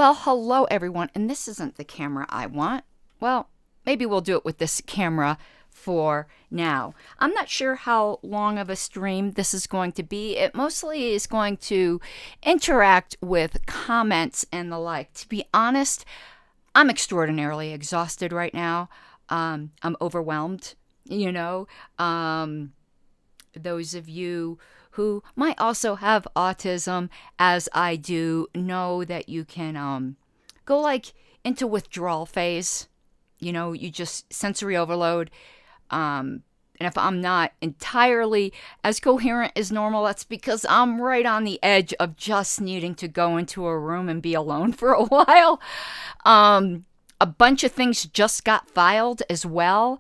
Well, hello everyone, and this isn't the camera I want. Well, maybe we'll do it with this camera for now. I'm not sure how long of a stream this is going to be. It mostly is going to interact with comments and the like. To be honest, I'm extraordinarily exhausted right now. I'm overwhelmed, you know. Those of you who might also have autism, as I do, know that you can go like into withdrawal phase. You know, you just sensory overload. And if I'm not entirely as coherent as normal, that's because I'm right on the edge of just needing to go into a room and be alone for a while. A bunch of things just got filed as well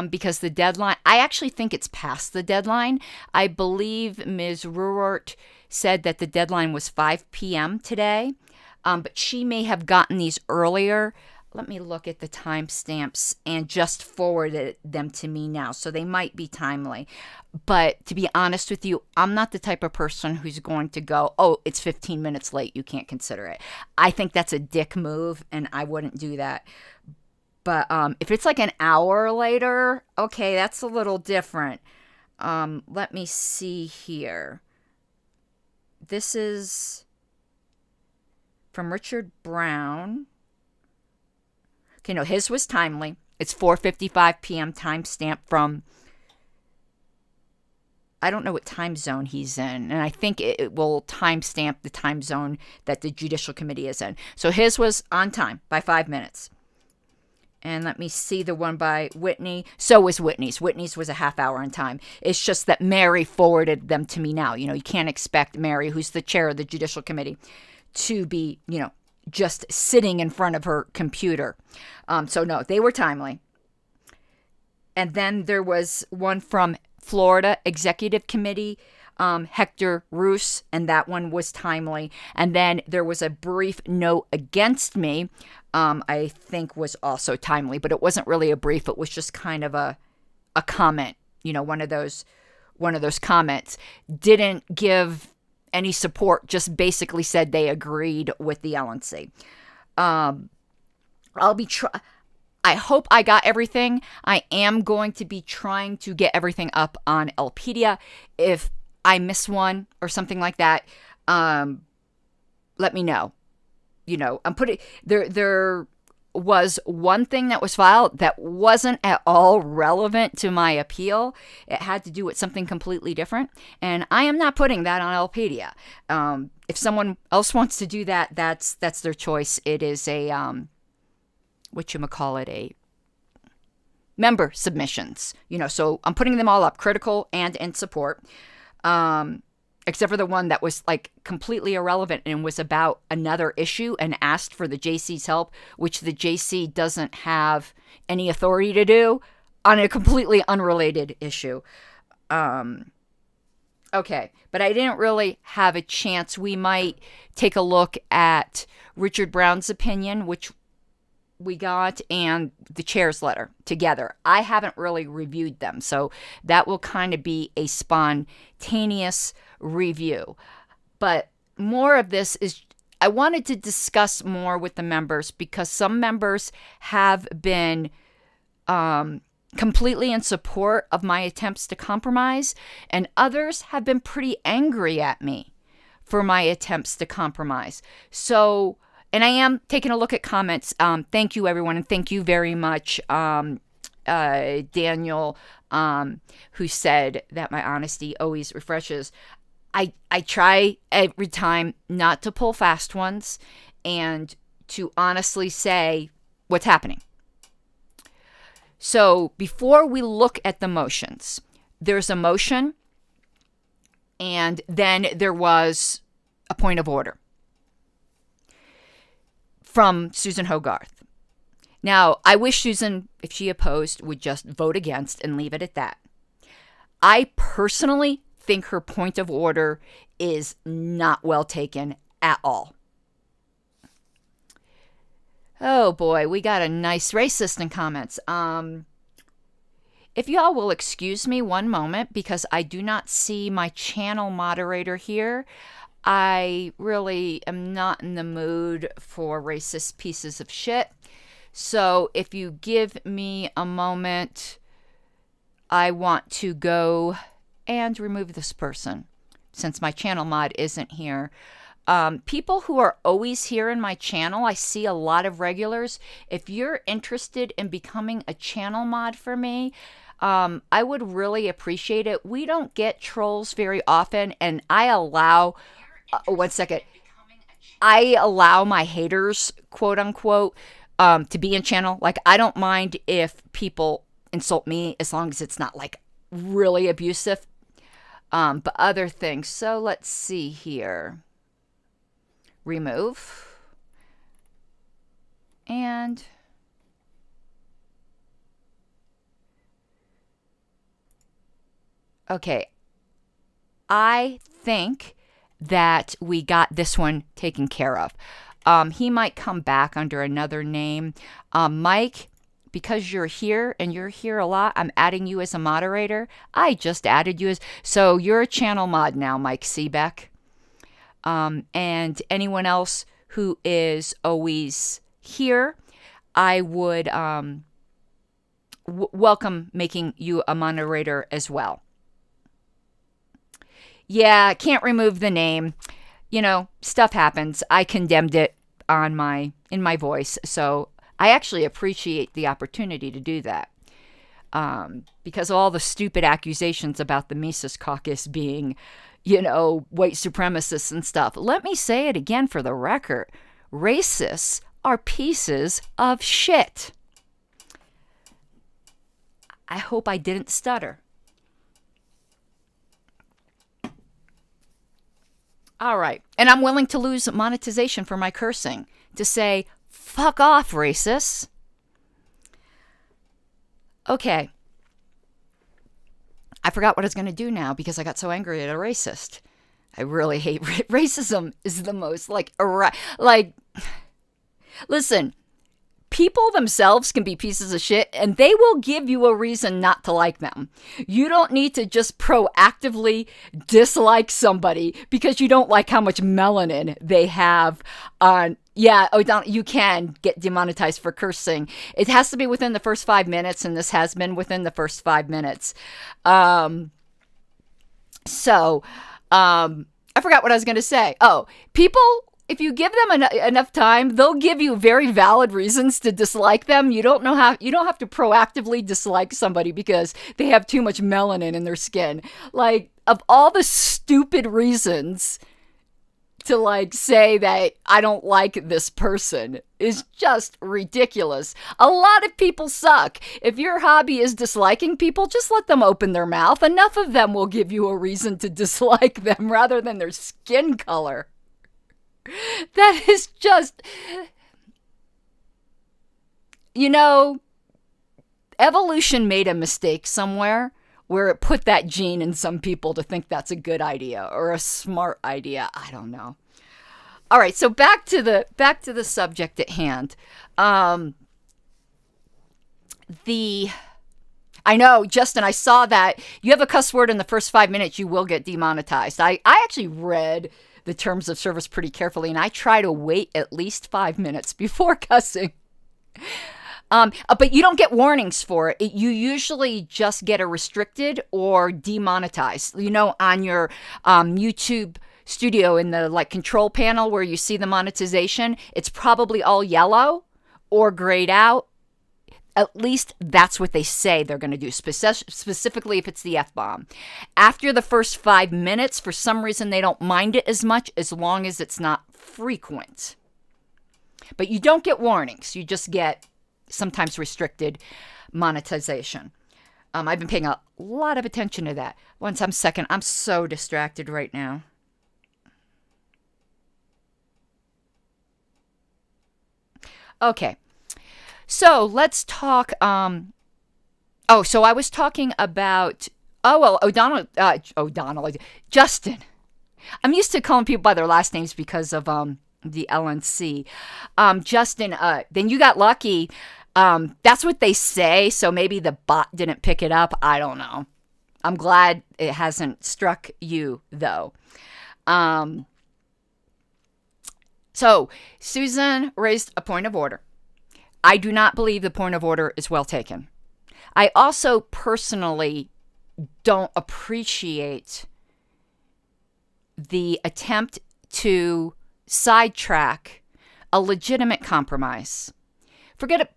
because the deadline, I actually think it's past the deadline. I believe Ms. Ruart said that the deadline was 5 p.m. today, but she may have gotten these earlier. Let me look at the timestamps and just forwarded them to me now, so they might be timely. But to be honest with you, I'm not the type of person who's going to go, oh, it's 15 minutes late, you can't consider it. I think that's a dick move, and I wouldn't do that. But if it's like an hour later, okay, that's a little different. Let me see here. This is from Richard Brown. Okay, no, his was timely. It's 4:55 p.m. timestamp from, I don't know what time zone he's in, and I think it will timestamp the time zone that the Judicial Committee is in. So his was on time by 5 minutes. And let me see the one by Whitney. So was Whitney's. Whitney's was a half hour on time. It's just that Mary forwarded them to me now. You know, you can't expect Mary, who's the chair of the Judicial Committee, to be, you know, just sitting in front of her computer. So no, they were timely. And then there was one from Florida Executive Committee, Hector Roos, and that one was timely. And then there was a brief note against me, I think was also timely, but it wasn't really a brief. It was just kind of a comment, you know, one of those comments. Didn't give any support, just basically said they agreed with the LNC. I hope I got everything. I am going to be trying to get everything up on Lpedia. If I miss one or something like that, let me know. You know, I'm putting there was one thing that was filed that wasn't at all relevant to my appeal. It had to do with something completely different, and I am not putting that on Lpedia. If someone else wants to do that, that's their choice. It is a a member submissions. You know, so I'm putting them all up, critical and in support. Except for the one that was like completely irrelevant and was about another issue and asked for the JC's help, which the JC doesn't have any authority to do on a completely unrelated issue. Okay, but I didn't really have a chance. We might take a look at Richard Brown's opinion, which we got, and the chair's letter together. I haven't really reviewed them, so that will kind of be a spontaneous review. But more of this is, I wanted to discuss more with the members because some members have been completely in support of my attempts to compromise, and others have been pretty angry at me for my attempts to compromise. So, and I am taking a look at comments. Thank you, everyone, and thank you very much, Daniel, who said that my honesty always refreshes. I try every time not to pull fast ones and to honestly say what's happening. So before we look at the motions, there's a motion, and then there was a point of order from Susan Hogarth. Now, I wish Susan, if she opposed, would just vote against and leave it at that. I personally think her point of order is not well taken at all. Oh boy, we got a nice racist in comments. If y'all will excuse me one moment, because I do not see my channel moderator here. I really am not in the mood for racist pieces of shit. So if you give me a moment, I want to go and remove this person since my channel mod isn't here. People who are always here in my channel, I see a lot of regulars. If you're interested in becoming a channel mod for me, I would really appreciate it. We don't get trolls very often, and I allow, one second, I allow my haters, quote unquote, to be in channel. Like, I don't mind if people insult me as long as it's not like really abusive. But other things. So let's see here. Remove. And okay. I think that we got this one taken care of. He might come back under another name. Mike, because you're here and you're here a lot, I'm adding you as a moderator. I just added you as, so you're a channel mod now, Mike Seebeck. And anyone else who is always here, I would welcome making you a moderator as well. Yeah, can't remove the name. You know, stuff happens. I condemned it in my voice, so I actually appreciate the opportunity to do that. Because of all the stupid accusations about the Mises Caucus being, you know, white supremacists and stuff. Let me say it again for the record. Racists are pieces of shit. I hope I didn't stutter. All right. And I'm willing to lose monetization for my cursing to say, fuck off, racists. Okay. I forgot what I was going to do now because I got so angry at a racist. I really hate racism is the most listen, people themselves can be pieces of shit and they will give you a reason not to like them. You don't need to just proactively dislike somebody because you don't like how much melanin they have on. Yeah, you can get demonetized for cursing. It has to be within the first 5 minutes, and this has been within the first 5 minutes. I forgot what I was going to say. Oh, people, if you give them enough time, they'll give you very valid reasons to dislike them. You don't have to proactively dislike somebody because they have too much melanin in their skin. Like, of all the stupid reasons to like say that I don't like this person is just ridiculous. A lot of people suck. If your hobby is disliking people, just let them open their mouth. Enough of them will give you a reason to dislike them rather than their skin color. That is just, you know, evolution made a mistake somewhere where it put that gene in some people to think that's a good idea or a smart idea. I don't know. All right, so back to the subject at hand. I know, Justin, I saw that you have a cuss word in the first 5 minutes, you will get demonetized. I actually read the terms of service pretty carefully, and I try to wait at least 5 minutes before cussing. But you don't get warnings for it. You usually just get a restricted or demonetized. You know, on your YouTube studio in the like control panel where you see the monetization, it's probably all yellow or grayed out. At least that's what they say they're going to do, specifically if it's the F-bomb. After the first 5 minutes, for some reason, they don't mind it as much as long as it's not frequent. But you don't get warnings. You just get sometimes restricted monetization. I've been paying a lot of attention to that. One second. I'm so distracted right now. Okay. So let's talk. So I was talking about. Justin. I'm used to calling people by their last names because of the LNC. Justin. Then you got lucky. That's what they say. So maybe the bot didn't pick it up. I don't know. I'm glad it hasn't struck you though. So Susan raised a point of order. I do not believe the point of order is well taken. I also personally don't appreciate the attempt to sidetrack a legitimate compromise. Forget it.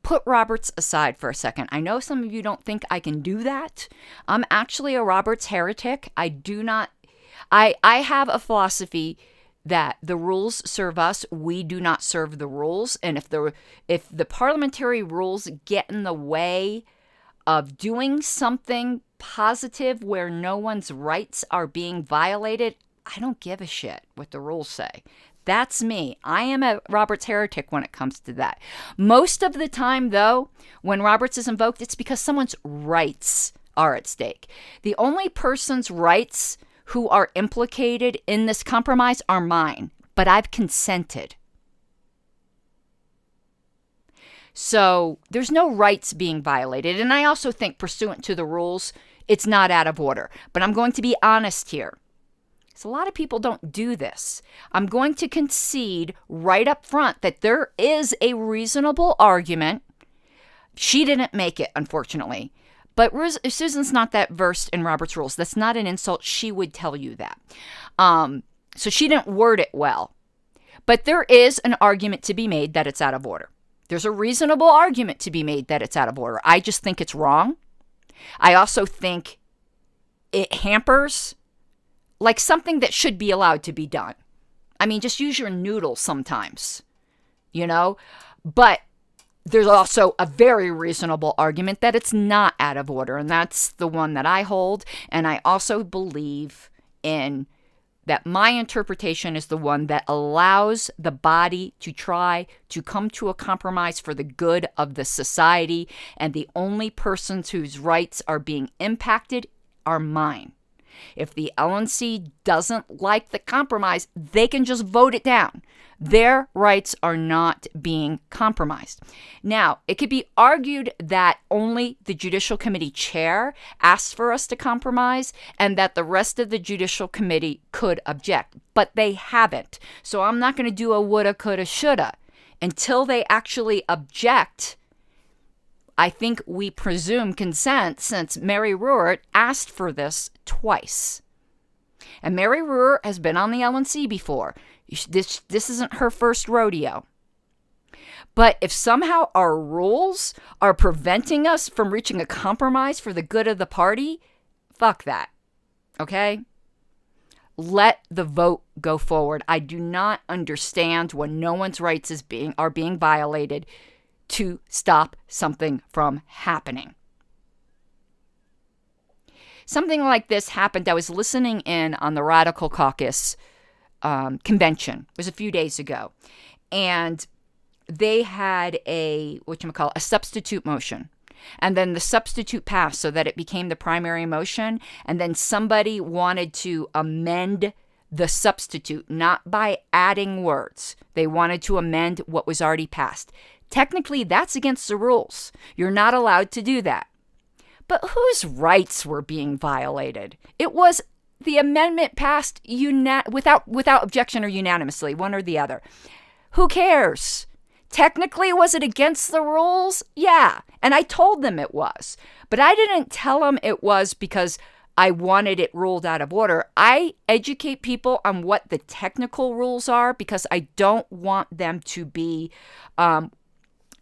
Put Roberts aside for a second. I know some of you don't think I can do that. I'm actually a Roberts heretic. I have a philosophy that the rules serve us, we do not serve the rules. And if the parliamentary rules get in the way of doing something positive where no one's rights are being violated, I don't give a shit what the rules say. That's me. I am a Roberts heretic when it comes to that. Most of the time, though, when Roberts is invoked, it's because someone's rights are at stake. The only person's rights who are implicated in this compromise are mine, but I've consented. So there's no rights being violated. And I also think pursuant to the rules, it's not out of order. But I'm going to be honest here. So a lot of people don't do this. I'm going to concede right up front that there is a reasonable argument. She didn't make it, unfortunately. But Susan's not that versed in Robert's rules. That's not an insult. She would tell you that. So she didn't word it well. But there is an argument to be made that it's out of order. There's a reasonable argument to be made that it's out of order. I just think it's wrong. I also think it hampers like something that should be allowed to be done. I mean, just use your noodle sometimes, But there's also a very reasonable argument that it's not out of order, and that's the one that I hold. And I also believe in that my interpretation is the one that allows the body to try to come to a compromise for the good of the society, and the only persons whose rights are being impacted are mine. If the LNC doesn't like the compromise, they can just vote it down. Their rights are not being compromised. Now, it could be argued that only the Judicial Committee chair asked for us to compromise and that the rest of the Judicial Committee could object, but they haven't. So I'm not going to do a woulda, coulda, shoulda. Until they actually object, I think we presume consent since Mary Ruhr asked for this twice. And Mary Ruhr has been on the LNC before. This isn't her first rodeo. But if somehow our rules are preventing us from reaching a compromise for the good of the party, fuck that. Okay? Let the vote go forward. I do not understand when no one's rights are being violated to stop something from happening. Something like this happened. I was listening in on the Radical Caucus convention. It was a few days ago. And they had a substitute motion. And then the substitute passed so that it became the primary motion. And then somebody wanted to amend the substitute, not by adding words. They wanted to amend what was already passed. Technically, that's against the rules. You're not allowed to do that. But whose rights were being violated? It was the amendment passed without objection or unanimously, one or the other. Who cares? Technically, was it against the rules? Yeah. And I told them it was. But I didn't tell them it was because I wanted it ruled out of order. I educate people on what the technical rules are because I don't want them to be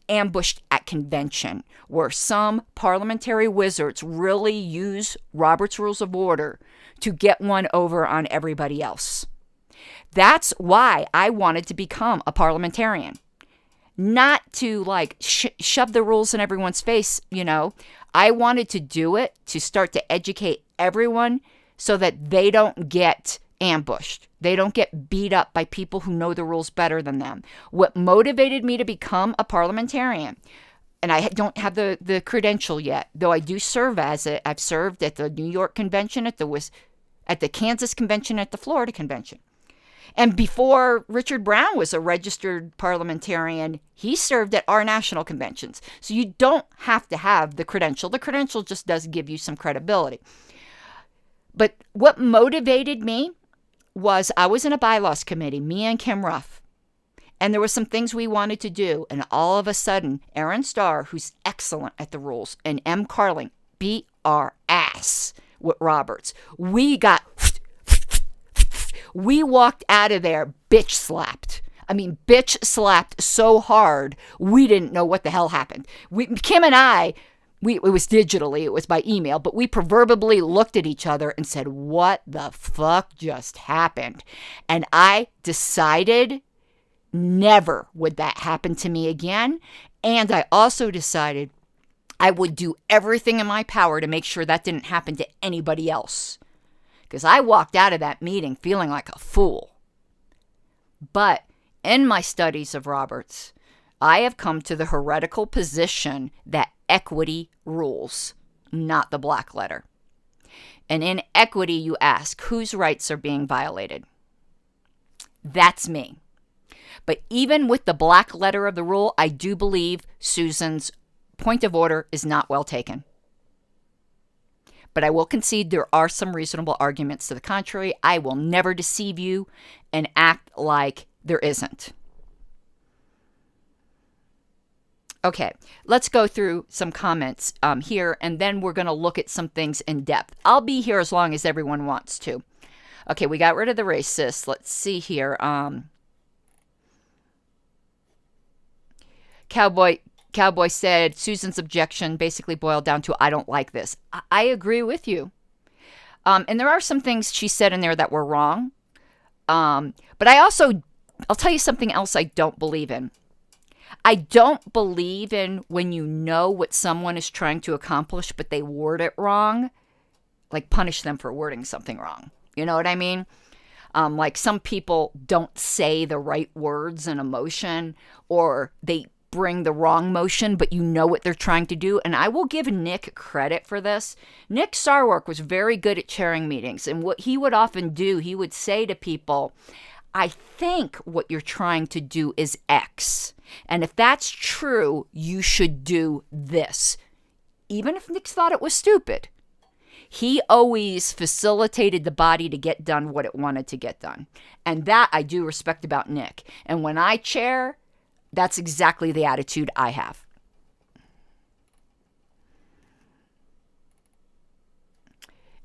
ambushed at convention where some parliamentary wizards really use Robert's Rules of Order to get one over on everybody else. That's why I wanted to become a parliamentarian. Not to shove the rules in everyone's face, I wanted to do it to start to educate everyone so that they don't get ambushed. They don't get beat up by people who know the rules better than them. What motivated me to become a parliamentarian, and I don't have the credential yet, though I do serve as it. I've served at the New York convention, at the Kansas convention, at the Florida convention. And before Richard Brown was a registered parliamentarian, he served at our national conventions. So you don't have to have the credential. The credential just does give you some credibility. But what motivated me was I was in a bylaws committee, me and Kim Ruff. And there were some things we wanted to do. And all of a sudden, Aaron Starr, who's excellent at the rules, and M. Carling beat our ass with Roberts. We walked out of there bitch slapped. I mean, bitch slapped so hard, we didn't know what the hell happened. Kim and I, it was digitally, it was by email, but we proverbially looked at each other and said, what the fuck just happened? And I decided never would that happen to me again. And I also decided I would do everything in my power to make sure that didn't happen to anybody else. Because I walked out of that meeting feeling like a fool. But in my studies of Roberts, I have come to the heretical position that equity rules, not the black letter. And in equity, you ask, whose rights are being violated? That's me. But even with the black letter of the rule, I do believe Susan's point of order is not well taken. But I will concede there are some reasonable arguments to the contrary. I will never deceive you and act like there isn't. Okay, let's go through some comments here, and then we're going to look at some things in depth. I'll be here as long as everyone wants to. Okay, we got rid of the racist. Let's see here. Cowboy said Susan's objection basically boiled down to, I don't like this. I agree with you. And there are some things she said in there that were wrong. But I'll tell you something else I don't believe in. I don't believe in when you know what someone is trying to accomplish, but they word it wrong, like punish them for wording something wrong. You know what I mean? Like some people don't say the right words in a motion, or they bring the wrong motion, but you know what they're trying to do. And I will give Nick credit for this. Nick Sarwark was very good at chairing meetings. And what he would often do, he would say to people, I think what you're trying to do is X. And if that's true, you should do this. Even if Nick thought it was stupid. He always facilitated the body to get done what it wanted to get done. And that I do respect about Nick. And when I chair, that's exactly the attitude I have.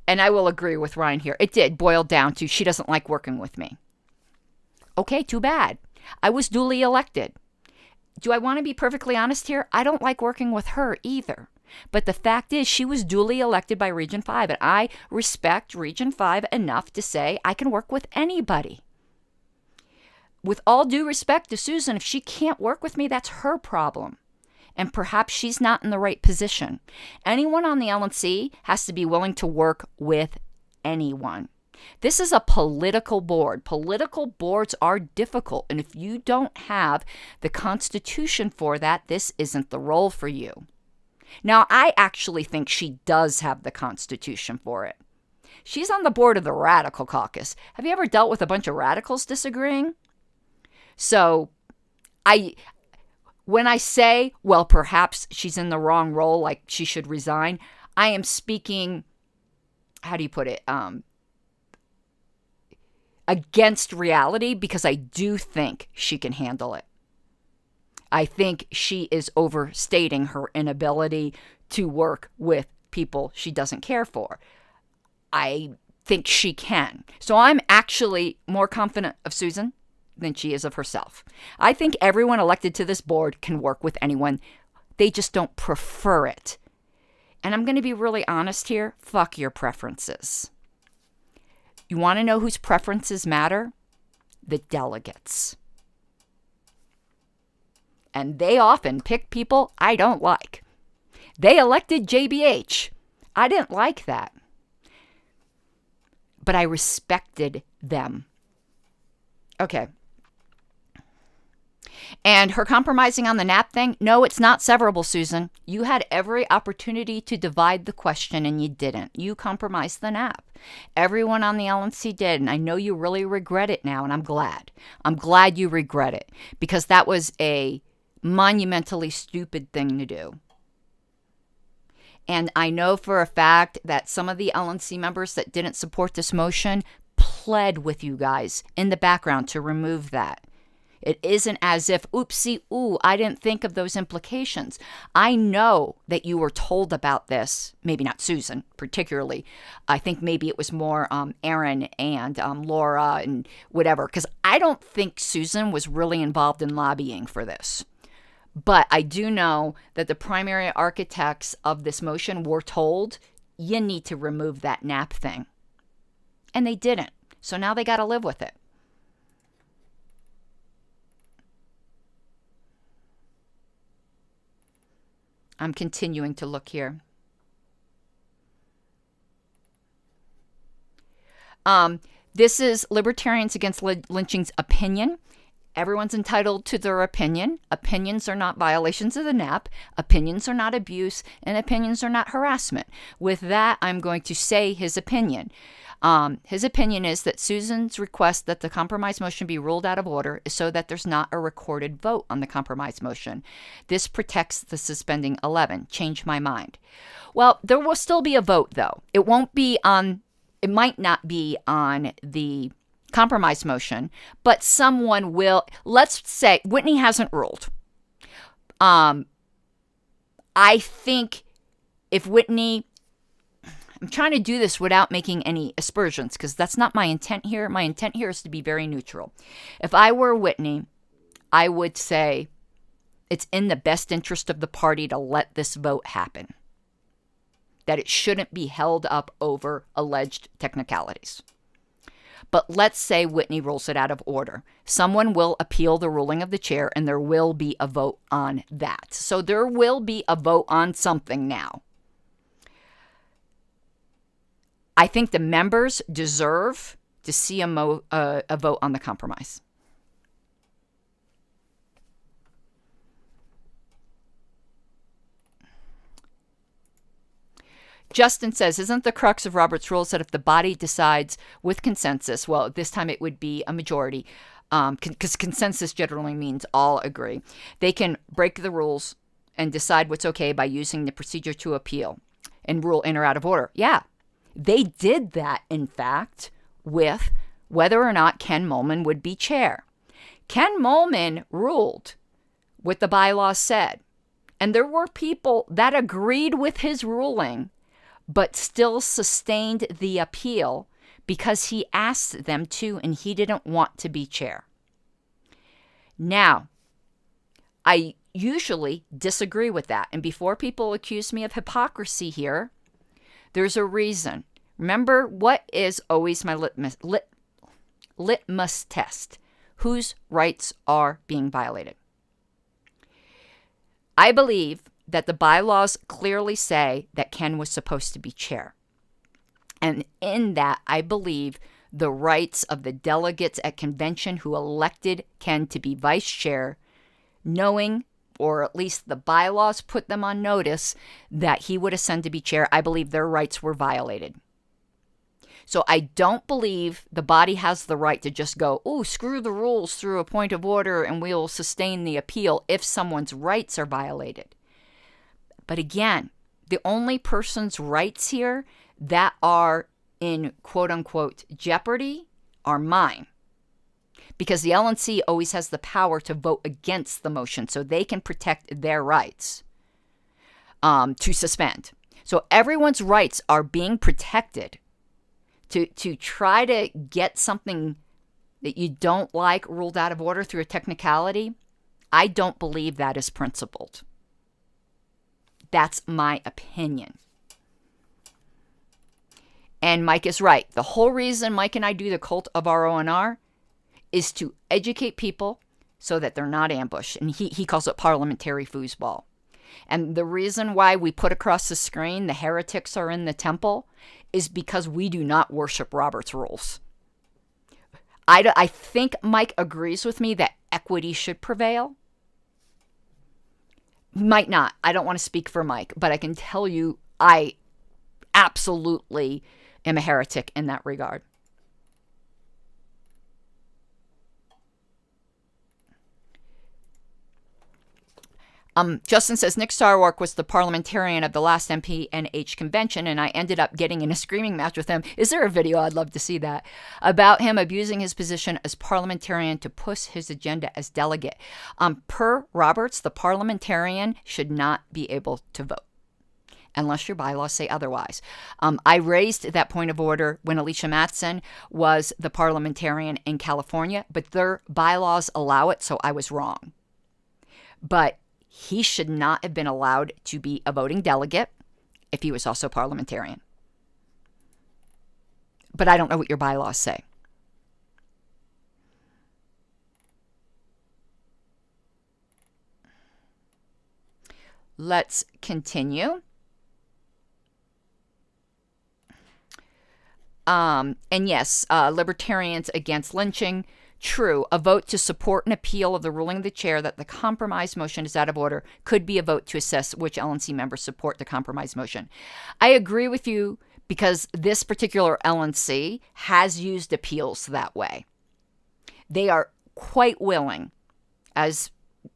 And I will agree with Ryan here. It did boil down to she doesn't like working with me. Okay, too bad. I was duly elected. Do I want to be perfectly honest here? I don't like working with her either. But the fact is, she was duly elected by Region 5, and I respect Region 5 enough to say I can work with anybody. With all due respect to Susan, if she can't work with me, that's her problem. And perhaps she's not in the right position. Anyone on the LNC has to be willing to work with anyone. This is a political board. Political boards are difficult. And if you don't have the Constitution for that, this isn't the role for you. Now, I actually think she does have the Constitution for it. She's on the board of the Radical Caucus. Have you ever dealt with a bunch of radicals disagreeing? So, when I say, well, perhaps she's in the wrong role, like she should resign, I am speaking, how do you put it, against reality, because I do think she can handle it. I think she is overstating her inability to work with people she doesn't care for. I think she can. So I'm actually more confident of Susan than she is of herself. I think everyone elected to this board can work with anyone. They just don't prefer it. And I'm going to be really honest here. Fuck your preferences. You want to know whose preferences matter? The delegates. And they often pick people I don't like. They elected JBH. I didn't like that. But I respected them. Okay. And her compromising on the NAP thing, no, it's not severable, Susan. You had every opportunity to divide the question and you didn't. You compromised the NAP. Everyone on the LNC did, and I know you really regret it now, and I'm glad. I'm glad you regret it, because that was a monumentally stupid thing to do. And I know for a fact that some of the LNC members that didn't support this motion pled with you guys in the background to remove that. It isn't as if, oopsie, ooh, I didn't think of those implications. I know that you were told about this, maybe not Susan particularly. I think maybe it was more Aaron and Laura and whatever, because I don't think Susan was really involved in lobbying for this. But I do know that the primary architects of this motion were told, you need to remove that NAP thing. And they didn't. So now they got to live with it. I'm continuing to look here. This is Libertarians Against Lynching's opinion. Everyone's entitled to their opinion. Opinions are not violations of the NAP. Opinions are not abuse, and opinions are not harassment. With that, I'm going to say his opinion. His opinion is that Susan's request that the compromise motion be ruled out of order is so that there's not a recorded vote on the compromise motion. This protects the suspending 11. Change my mind. Well, there will still be a vote, though. It might not be on the compromise motion, but someone will. Let's say Whitney hasn't ruled. I think if Whitney, I'm trying to do this without making any aspersions because that's not my intent here. My intent here is to be very neutral. If I were Whitney, I would say it's in the best interest of the party to let this vote happen. That it shouldn't be held up over alleged technicalities. But let's say Whitney rules it out of order. Someone will appeal the ruling of the chair, and there will be a vote on that. So there will be a vote on something now. I think the members deserve to see a vote on the compromise. Justin says, isn't the crux of Robert's rules that if the body decides with consensus, well, this time it would be a majority, because consensus generally means all agree, they can break the rules and decide what's okay by using the procedure to appeal and rule in or out of order? Yeah, they did that, in fact, with whether or not Ken Mollman would be chair. Ken Mollman ruled what the bylaws said, and there were people that agreed with his ruling but still sustained the appeal because he asked them to and he didn't want to be chair. Now, I usually disagree with that. And before people accuse me of hypocrisy here, there's a reason. Remember, what is always my litmus test? Whose rights are being violated? I believe that the bylaws clearly say that Ken was supposed to be chair. And in that, I believe the rights of the delegates at convention who elected Ken to be vice chair, knowing, or at least the bylaws put them on notice, that he would ascend to be chair, I believe their rights were violated. So I don't believe the body has the right to just go, oh, screw the rules through a point of order and we'll sustain the appeal if someone's rights are violated. But again, the only person's rights here that are in quote-unquote jeopardy are mine. Because the LNC always has the power to vote against the motion so they can protect their rights to suspend. So everyone's rights are being protected. To try to get something that you don't like ruled out of order through a technicality, I don't believe that is principled. That's my opinion. And Mike is right. The whole reason Mike and I do the cult of our ONR is to educate people so that they're not ambushed. And he calls it parliamentary foosball. And the reason why we put across the screen the heretics are in the temple is because we do not worship Robert's rules. I think Mike agrees with me that equity should prevail. Might not. I don't want to speak for Mike, but I can tell you I absolutely am a heretic in that regard. Justin says, Nick Sarwark was the parliamentarian of the last MPNH convention, and I ended up getting in a screaming match with him. Is there a video? I'd love to see that. About him abusing his position as parliamentarian to push his agenda as delegate. Per Roberts, the parliamentarian should not be able to vote unless your bylaws say otherwise. I raised that point of order when Alicia Mattson was the parliamentarian in California, but their bylaws allow it, so I was wrong. But he should not have been allowed to be a voting delegate if he was also parliamentarian. But I don't know what your bylaws say. Let's continue. And yes, libertarians against lynching. True, a vote to support an appeal of the ruling of the chair that the compromise motion is out of order could be a vote to assess which LNC members support the compromise motion. I agree with you because this particular LNC has used appeals that way. They are quite willing, as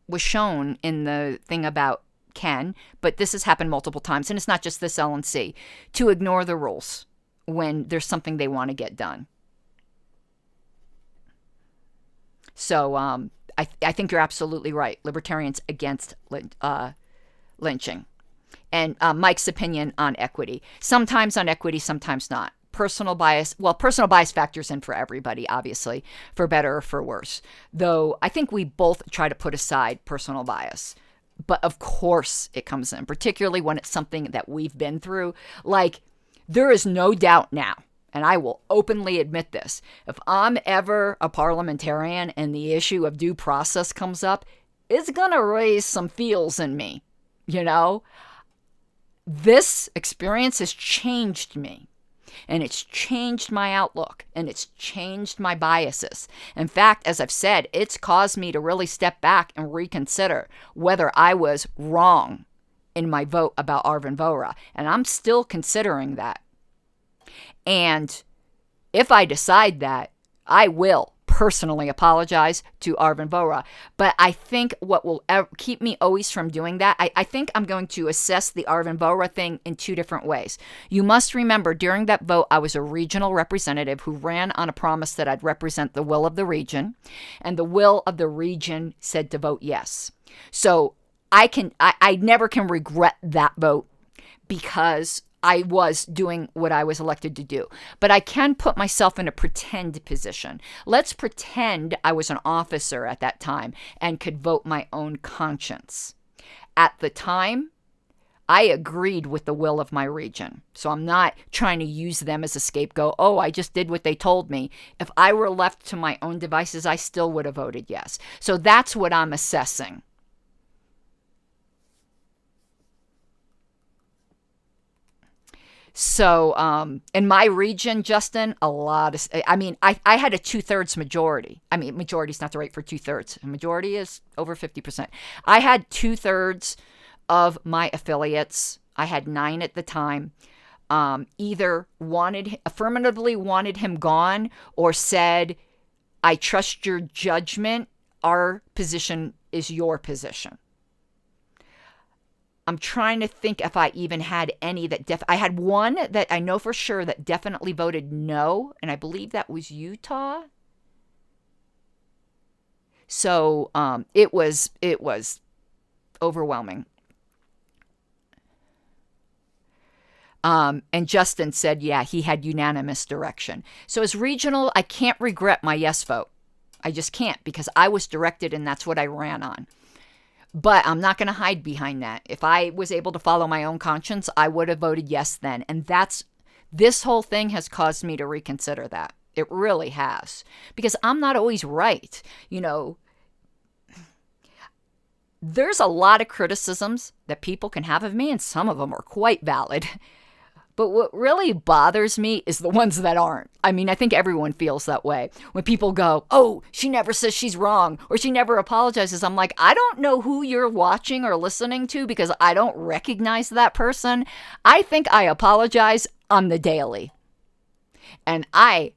was shown in the thing about Ken, but this has happened multiple times, and it's not just this LNC, to ignore the rules when there's something they want to get done. So I think you're absolutely right. Libertarians against lynching. And Mike's opinion on equity. Sometimes on equity, sometimes not. Personal bias. Well, personal bias factors in for everybody, obviously, for better or for worse. Though I think we both try to put aside personal bias. But of course it comes in, particularly when it's something that we've been through. Like, there is no doubt now, and I will openly admit this, if I'm ever a parliamentarian and the issue of due process comes up, it's going to raise some feels in me, you know? This experience has changed me, and it's changed my outlook, and it's changed my biases. In fact, as I've said, it's caused me to really step back and reconsider whether I was wrong in my vote about Arvin Vohra, and I'm still considering that. And if I decide that, I will personally apologize to Arvin Vohra. But I think what will keep me always from doing that, I think I'm going to assess the Arvin Vohra thing in two different ways. You must remember, during that vote, I was a regional representative who ran on a promise that I'd represent the will of the region, and the will of the region said to vote yes. So I never can regret that vote because I was doing what I was elected to do. But I can put myself in a pretend position. Let's pretend I was an officer at that time and could vote my own conscience. At the time, I agreed with the will of my region. So I'm not trying to use them as a scapegoat. Oh, I just did what they told me. If I were left to my own devices, I still would have voted yes. So that's what I'm assessing. So in my region, Justin, I had a 2/3 majority. I mean, majority is not the right for 2/3. A majority is over 50%. I had 2/3 of my affiliates. I had 9 at the time. Either affirmatively wanted him gone, or said, I trust your judgment. Our position is your position. I'm trying to think if I even had any that I had one that I know for sure that definitely voted no, and I believe that was Utah. So it was overwhelming. And Justin said, yeah, he had unanimous direction. So as regional, I can't regret my yes vote. I just can't, because I was directed and that's what I ran on. But I'm not going to hide behind that. If I was able to follow my own conscience, I would have voted yes then. And this whole thing has caused me to reconsider that. It really has. Because I'm not always right. You know, there's a lot of criticisms that people can have of me, and some of them are quite valid. But what really bothers me is the ones that aren't. I mean, I think everyone feels that way. When people go, oh, she never says she's wrong, or she never apologizes. I'm like, I don't know who you're watching or listening to because I don't recognize that person. I think I apologize on the daily. And I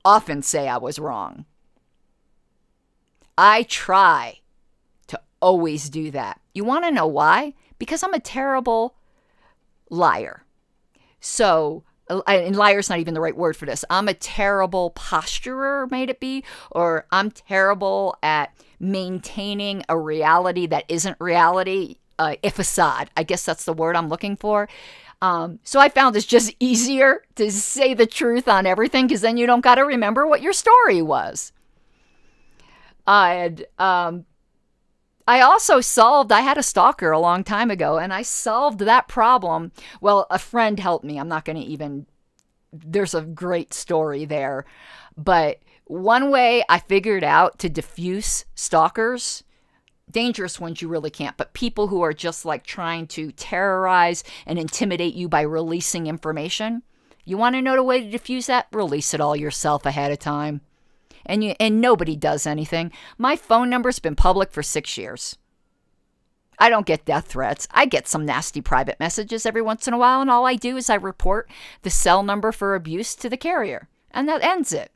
often say I was wrong. I try to always do that. You want to know why? Because I'm a terrible liar. So, and liar's not even the right word for this. I'm a terrible posturer, may it be, or I'm terrible at maintaining a reality that isn't reality, a facade. I guess that's the word I'm looking for. So I found it's just easier to say the truth on everything because then you don't got to remember what your story was. And I also solved, I had a stalker a long time ago, and I solved that problem. Well, a friend helped me. I'm not going to even, there's a great story there. But one way I figured out to diffuse stalkers, dangerous ones you really can't, but people who are just like trying to terrorize and intimidate you by releasing information, you want to know the way to diffuse that? Release it all yourself ahead of time. And nobody does anything. My phone number's been public for 6 years. I don't get death threats. I get some nasty private messages every once in a while, and all I do is I report the cell number for abuse to the carrier, and that ends it.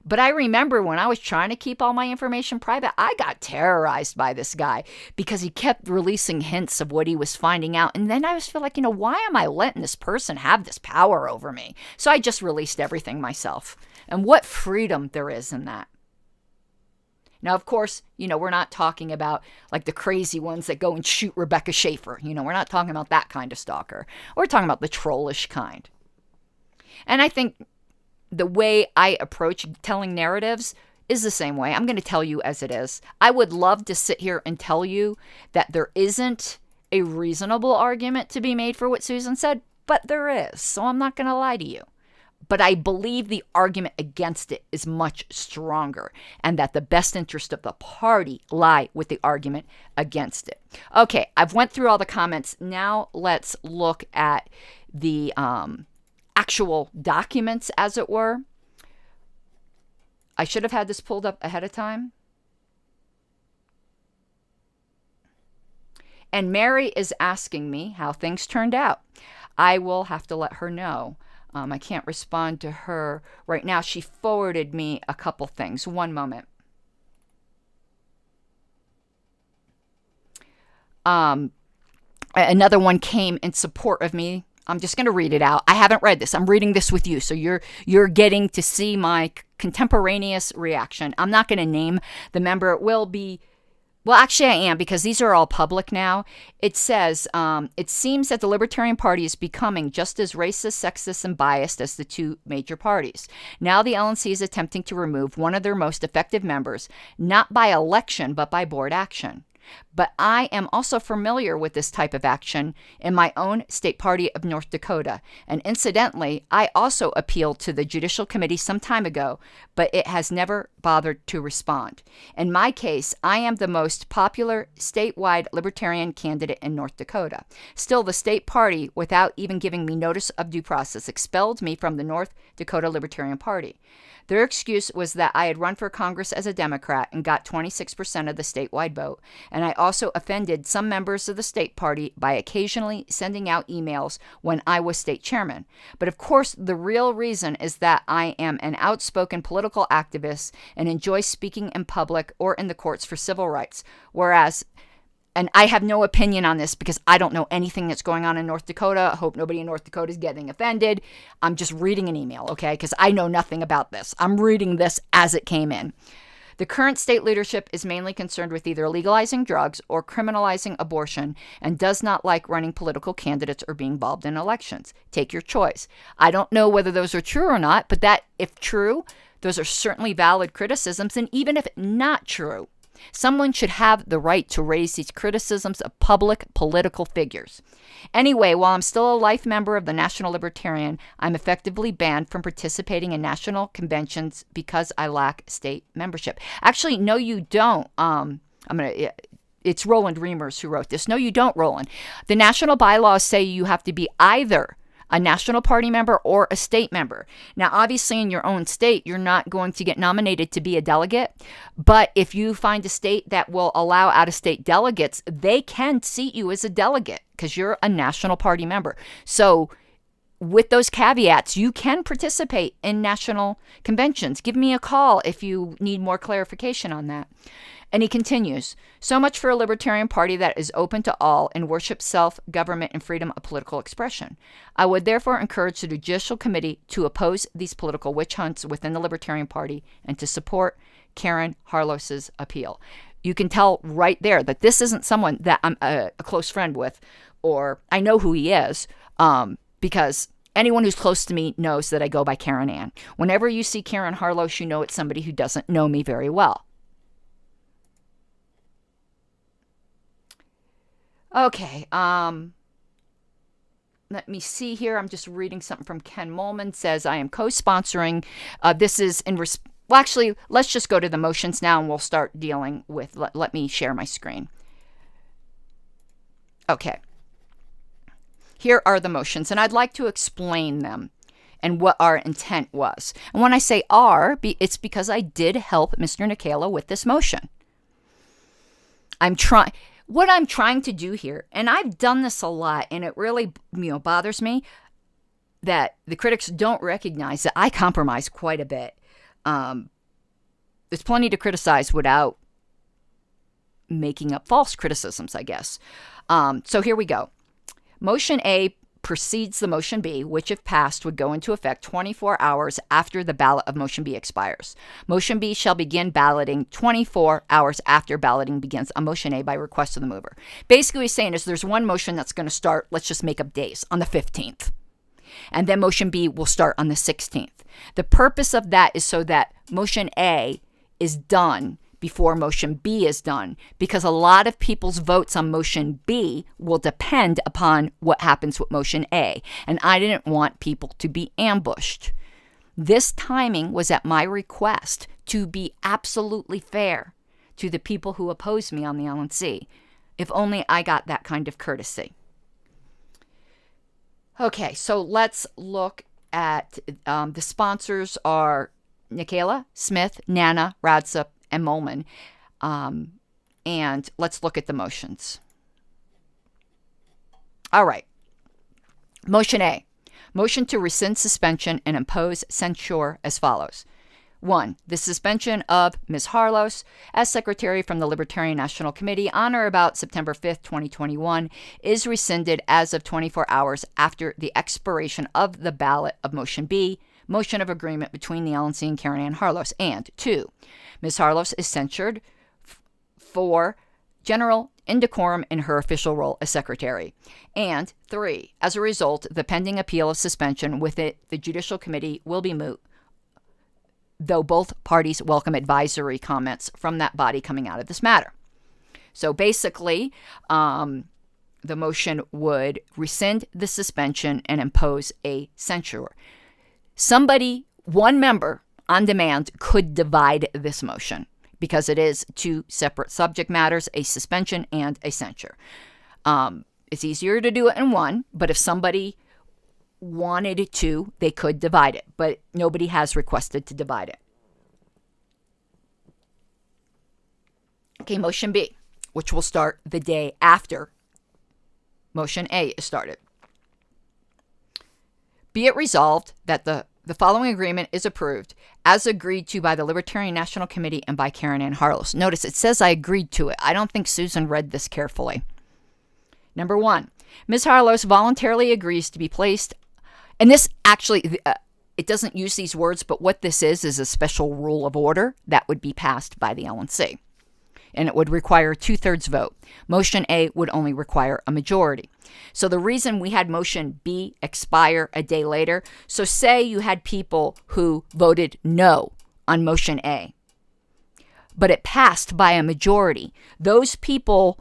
But I remember when I was trying to keep all my information private, I got terrorized by this guy because he kept releasing hints of what he was finding out. And then I just feel like, why am I letting this person have this power over me? So I just released everything myself. And what freedom there is in that. Now, of course, we're not talking about like the crazy ones that go and shoot Rebecca Schaefer. We're not talking about that kind of stalker. We're talking about the trollish kind. And I think the way I approach telling narratives is the same way. I'm going to tell you as it is. I would love to sit here and tell you that there isn't a reasonable argument to be made for what Susan said, but there is. So I'm not going to lie to you. But I believe the argument against it is much stronger and that the best interest of the party lie with the argument against it. Okay, I've went through all the comments. Now let's look at the actual documents, as it were. I should have had this pulled up ahead of time. And Mary is asking me how things turned out. I will have to let her know. I can't respond to her right now. She forwarded me a couple things. One moment. Another one came in support of me. I'm just going to read it out. I haven't read this. I'm reading this with you. So you're getting to see my contemporaneous reaction. I'm not going to name the member. It will be, well, actually I am, because these are all public now. It says, it seems that the Libertarian Party is becoming just as racist, sexist, and biased as the two major parties. Now the LNC is attempting to remove one of their most effective members, not by election, but by board action. But I am also familiar with this type of action in my own state party of North Dakota. And incidentally, I also appealed to the Judicial Committee some time ago, but it has never bothered to respond. In my case, I am the most popular statewide Libertarian candidate in North Dakota. Still, the state party, without even giving me notice of due process, expelled me from the North Dakota Libertarian Party. Their excuse was that I had run for Congress as a Democrat and got 26% of the statewide vote, and I also offended some members of the state party by occasionally sending out emails when I was state chairman. But of course, the real reason is that I am an outspoken political activist and enjoy speaking in public or in the courts for civil rights, whereas, and I have no opinion on this because I don't know anything that's going on in North Dakota. I hope nobody in North Dakota is getting offended. I'm just reading an email, okay? Because I know nothing about this. I'm reading this as it came in. The current state leadership is mainly concerned with either legalizing drugs or criminalizing abortion and does not like running political candidates or being involved in elections. Take your choice. I don't know whether those are true or not, but that, if true, those are certainly valid criticisms. And even if not true, someone should have the right to raise these criticisms of public political figures. Anyway, while I'm still a life member of the National Libertarian, I'm effectively banned from participating in national conventions because I lack state membership. Actually, no, you don't. It's Roland Reimers who wrote this. No, you don't, Roland. The national bylaws say you have to be either a national party member or a state member. Now, obviously, in your own state, you're not going to get nominated to be a delegate. But if you find a state that will allow out-of-state delegates, they can seat you as a delegate because you're a national party member. So with those caveats, you can participate in national conventions. Give me a call if you need more clarification on that. And he continues, so much for a libertarian party that is open to all and worships self-government and freedom of political expression. I would therefore encourage the Judicial Committee to oppose these political witch hunts within the Libertarian Party and to support Karen Harlos's appeal. You can tell right there that this isn't someone that I'm a close friend with, or I know who he is, because anyone who's close to me knows that I go by Karen Ann. Whenever you see Karen Harlos, you know it's somebody who doesn't know me very well. Okay, let me see here. I'm just reading something from Ken Molman. Says, I am co-sponsoring. This is in well, actually, let's just go to the motions now and we'll start dealing with, let me share my screen. Okay. Here are the motions, and I'd like to explain them and what our intent was. And when I say it's because I did help Mr. Nikela with this motion. What I'm trying to do here, and I've done this a lot, and it really, bothers me that the critics don't recognize that I compromise quite a bit. There's plenty to criticize without making up false criticisms, I guess. So here we go. Motion A precedes the motion B, which if passed would go into effect 24 hours after the ballot of motion B expires. Motion B shall begin balloting 24 hours after balloting begins on motion A by request of the mover. Basically what he's saying is there's one motion that's going to start, let's just make up days, on the 15th. And then motion B will start on the 16th. The purpose of that is so that motion A is done before motion B is done, because a lot of people's votes on motion B will depend upon what happens with motion A, and I didn't want people to be ambushed. This timing was at my request to be absolutely fair to the people who opposed me on the LNC. If only I got that kind of courtesy. Okay, so let's look at the sponsors are Nikela, Smith, Nana, Radsup, and Molman. And let's look at the motions. All right. Motion A. Motion to rescind suspension and impose censure as follows. 1. The suspension of Ms. Harlos as Secretary from the Libertarian National Committee on or about September 5th, 2021 is rescinded as of 24 hours after the expiration of the ballot of Motion B, motion of agreement between the LNC and Karen Ann Harlos. And 2. Ms. Harlos is censured for general indecorum in her official role as Secretary. And 3. As a result, the pending appeal of suspension with it, the Judicial Committee will be moot, though both parties welcome advisory comments from that body coming out of this matter. So basically, the motion would rescind the suspension and impose a censure. One member on demand could divide this motion because it is two separate subject matters, a suspension and a censure. It's easier to do it in one, but if somebody wanted to, they could divide it, but nobody has requested to divide it. Okay, motion B, which will start the day after motion A is started. Be it resolved that the following agreement is approved as agreed to by the Libertarian National Committee and by Karen Ann Harlos. Notice it says I agreed to it. I don't think Susan read this carefully. Number 1, Ms. Harlos voluntarily agrees to be placed, and this actually, it doesn't use these words, but what this is a special rule of order that would be passed by the LNC. And it would require a 2/3 vote. Motion A would only require a majority. So the reason we had motion B expire a day later, so say you had people who voted no on motion A, but it passed by a majority. Those people,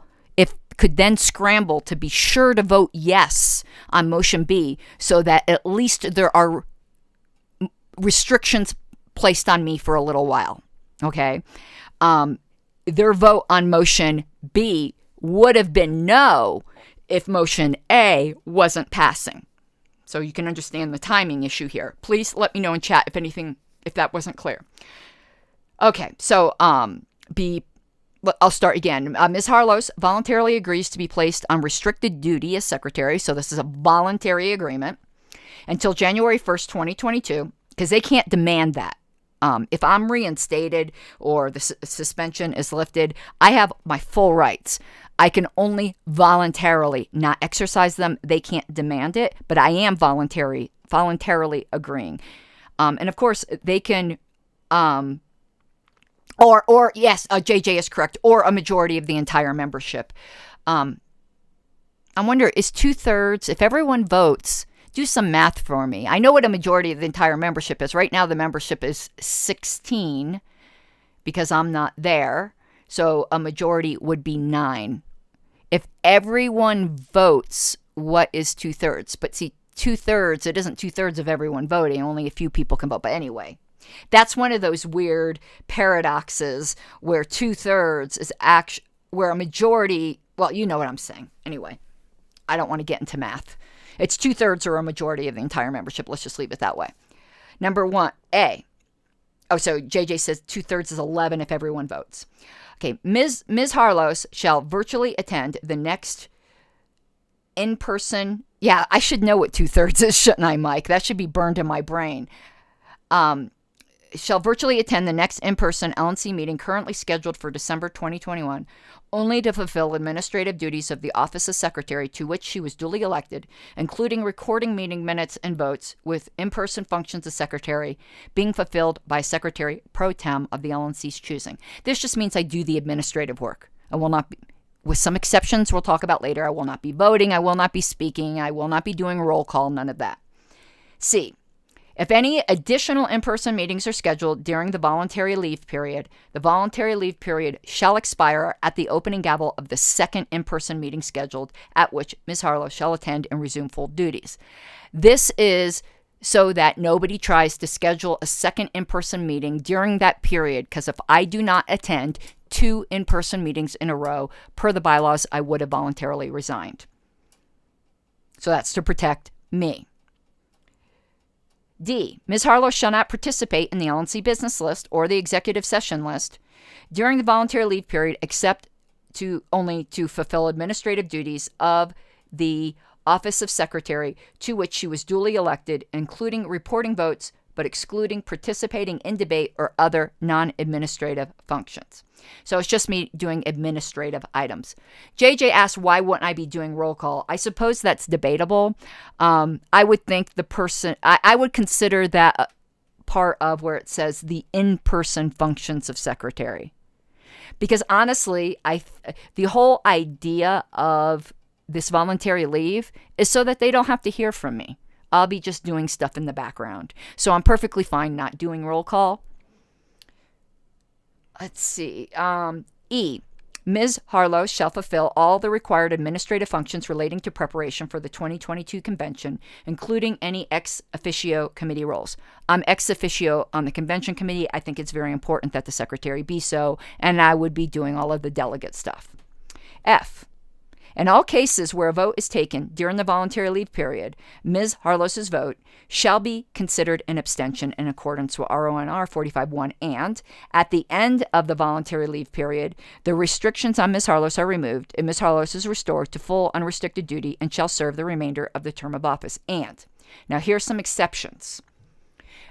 could then scramble to be sure to vote yes on motion B so that at least there are restrictions placed on me for a little while. Okay? Their vote on motion B would have been no if motion A wasn't passing. So you can understand the timing issue here. Please let me know in chat if that wasn't clear. Okay, so I'll start again. Ms. Harlos voluntarily agrees to be placed on restricted duty as Secretary, so this is a voluntary agreement. until January 1st, 2022, because they can't demand that. If I'm reinstated or the suspension is lifted, I have my full rights. I can only voluntarily not exercise them. They can't demand it, but I am voluntarily agreeing. And of course, they can, or yes, JJ is correct, or a majority of the entire membership. I wonder, is 2/3, if everyone votes, do some math for me. I know what a majority of the entire membership is. Right now, the membership is 16 because I'm not there. So a majority would be 9. If everyone votes, what is 2/3? But see, 2/3, it isn't 2/3 of everyone voting. Only a few people can vote. But anyway, that's one of those weird paradoxes where 2/3 is where a majority, well, you know what I'm saying. Anyway, I don't want to get into math. It's 2/3 or a majority of the entire membership. Let's just leave it that way. Number 1, A. Oh, so JJ says 2/3 is 11 if everyone votes. Okay, Ms. Harlos shall virtually attend the next in-person. Yeah, I should know what 2/3 is, shouldn't I, Mike? That should be burned in my brain. Shall virtually attend the next in-person LNC meeting currently scheduled for December 2021, only to fulfill administrative duties of the office of secretary to which she was duly elected, including recording meeting minutes and votes, with in-person functions of secretary being fulfilled by secretary pro tem of the LNC's choosing. This just means I do the administrative work. I will not be, with some exceptions we'll talk about later, I will not be voting, I will not be speaking, I will not be doing roll call, none of that. C. If any additional in-person meetings are scheduled during the voluntary leave period, the voluntary leave period shall expire at the opening gavel of the second in-person meeting scheduled, at which Ms. Harlow shall attend and resume full duties. This is so that nobody tries to schedule a second in-person meeting during that period, because if I do not attend 2 in-person meetings in a row, per the bylaws, I would have voluntarily resigned. So that's to protect me. D. Ms. Harlow shall not participate in the LNC business list or the executive session list during the voluntary leave period, except only to fulfill administrative duties of the office of secretary to which she was duly elected, including reporting votes, but excluding participating in debate or other non-administrative functions. So it's just me doing administrative items. JJ asked, why wouldn't I be doing roll call? I suppose that's debatable. I would think I would consider that part of where it says the in-person functions of secretary. Because honestly, the whole idea of this voluntary leave is so that they don't have to hear from me. I'll be just doing stuff in the background. So I'm perfectly fine not doing roll call. Let's see. E. Ms. Harlow shall fulfill all the required administrative functions relating to preparation for the 2022 convention, including any ex officio committee roles. I'm ex officio on the convention committee. I think it's very important that the secretary be so, and I would be doing all of the delegate stuff. F. In all cases where a vote is taken during the voluntary leave period, Ms. Harlos's vote shall be considered an abstention in accordance with RONR 45.1, and at the end of the voluntary leave period, the restrictions on Ms. Harlos are removed, and Ms. Harlos is restored to full unrestricted duty and shall serve the remainder of the term of office. And now here's some exceptions.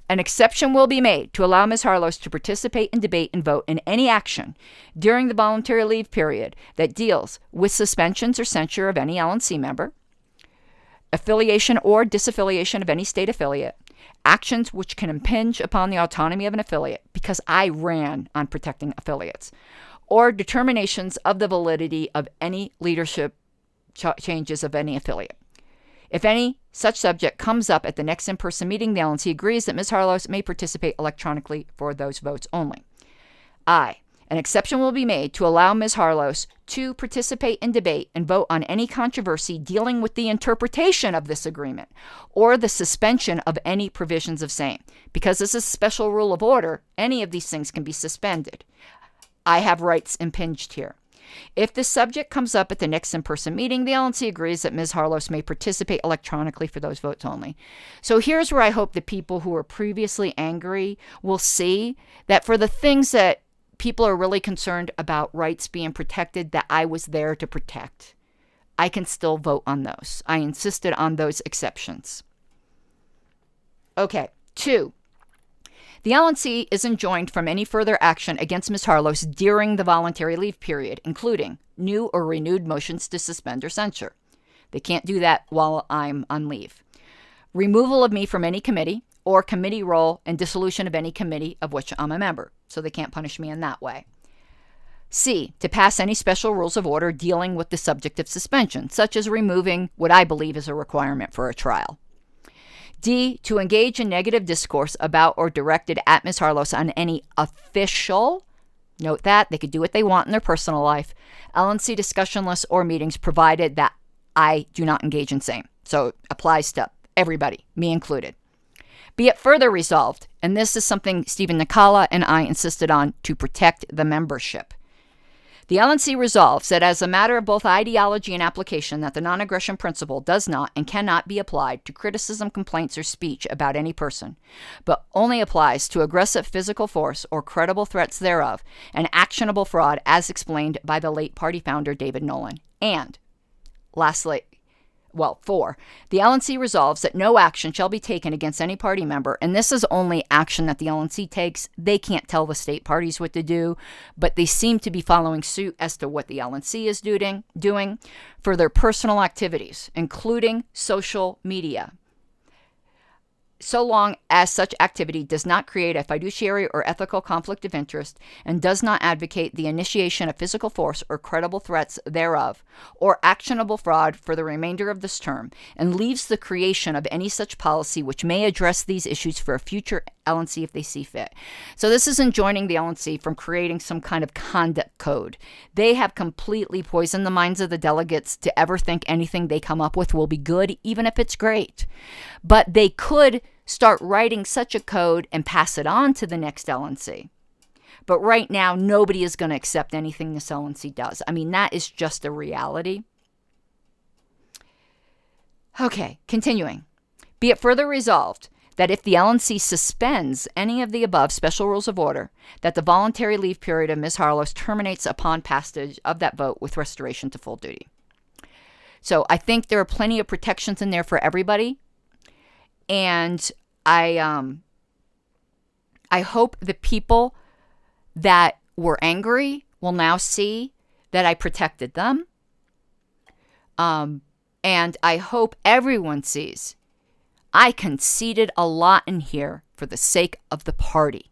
An exception will be made to allow Ms. Harlos to participate in debate and vote in any action during the voluntary leave period that deals with suspensions or censure of any LNC member, affiliation or disaffiliation of any state affiliate, actions which can impinge upon the autonomy of an affiliate, because I ran on protecting affiliates, or determinations of the validity of any leadership changes of any affiliate. If any such subject comes up at the next in-person meeting, the LNC agrees that Ms. Harlos may participate electronically for those votes only. I. An exception will be made to allow Ms. Harlos to participate in debate and vote on any controversy dealing with the interpretation of this agreement or the suspension of any provisions of same. Because this is a special rule of order, any of these things can be suspended. I have rights impinged here. If the subject comes up at the next in-person meeting, the LNC agrees that Ms. Harlos may participate electronically for those votes only. So here's where I hope the people who were previously angry will see that for the things that people are really concerned about rights being protected that I was there to protect, I can still vote on those. I insisted on those exceptions. Okay, 2. The LNC is enjoined from any further action against Ms. Harlos during the voluntary leave period, including new or renewed motions to suspend or censure. They can't do that while I'm on leave. Removal of me from any committee or committee role and dissolution of any committee of which I'm a member. So they can't punish me in that way. C, to pass any special rules of order dealing with the subject of suspension, such as removing what I believe is a requirement for a trial. D, to engage in negative discourse about or directed at Ms. Harlos on any official, note that, they could do what they want in their personal life, LNC discussion lists or meetings, provided that I do not engage in same. So it applies to everybody, me included. Be it further resolved, and this is something Stephen Nikala and I insisted on to protect the membership. The LNC resolves that as a matter of both ideology and application, that the non-aggression principle does not and cannot be applied to criticism, complaints, or speech about any person, but only applies to aggressive physical force or credible threats thereof, and actionable fraud as explained by the late party founder David Nolan. And, lastly, 4, the LNC resolves that no action shall be taken against any party member, and this is only action that the LNC takes. They can't tell the state parties what to do, but they seem to be following suit as to what the LNC is doing for their personal activities, including social media, so long as such activity does not create a fiduciary or ethical conflict of interest and does not advocate the initiation of physical force or credible threats thereof, or actionable fraud for the remainder of this term, and leaves the creation of any such policy which may address these issues for a future LNC if they see fit. So this is enjoining the LNC from creating some kind of conduct code. They have completely poisoned the minds of the delegates to ever think anything they come up with will be good, even if it's great. But they could start writing such a code and pass it on to the next LNC. But right now, nobody is going to accept anything this LNC does. I mean, that is just a reality. Okay, continuing. Be it further resolved that if the LNC suspends any of the above special rules of order, that the voluntary leave period of Ms. Harlos terminates upon passage of that vote with restoration to full duty. So I think there are plenty of protections in there for everybody. And I hope the people that were angry will now see that I protected them. And I hope everyone sees I conceded a lot in here for the sake of the party.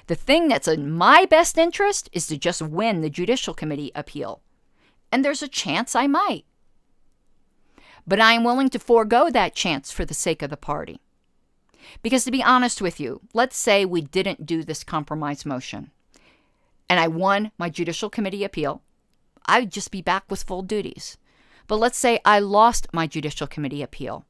The thing that's in my best interest is to just win the Judicial Committee appeal. And there's a chance I might. But I am willing to forego that chance for the sake of the party. Because to be honest with you, let's say we didn't do this compromise motion and I won my Judicial Committee appeal, I'd just be back with full duties. But let's say I lost my Judicial Committee appeal.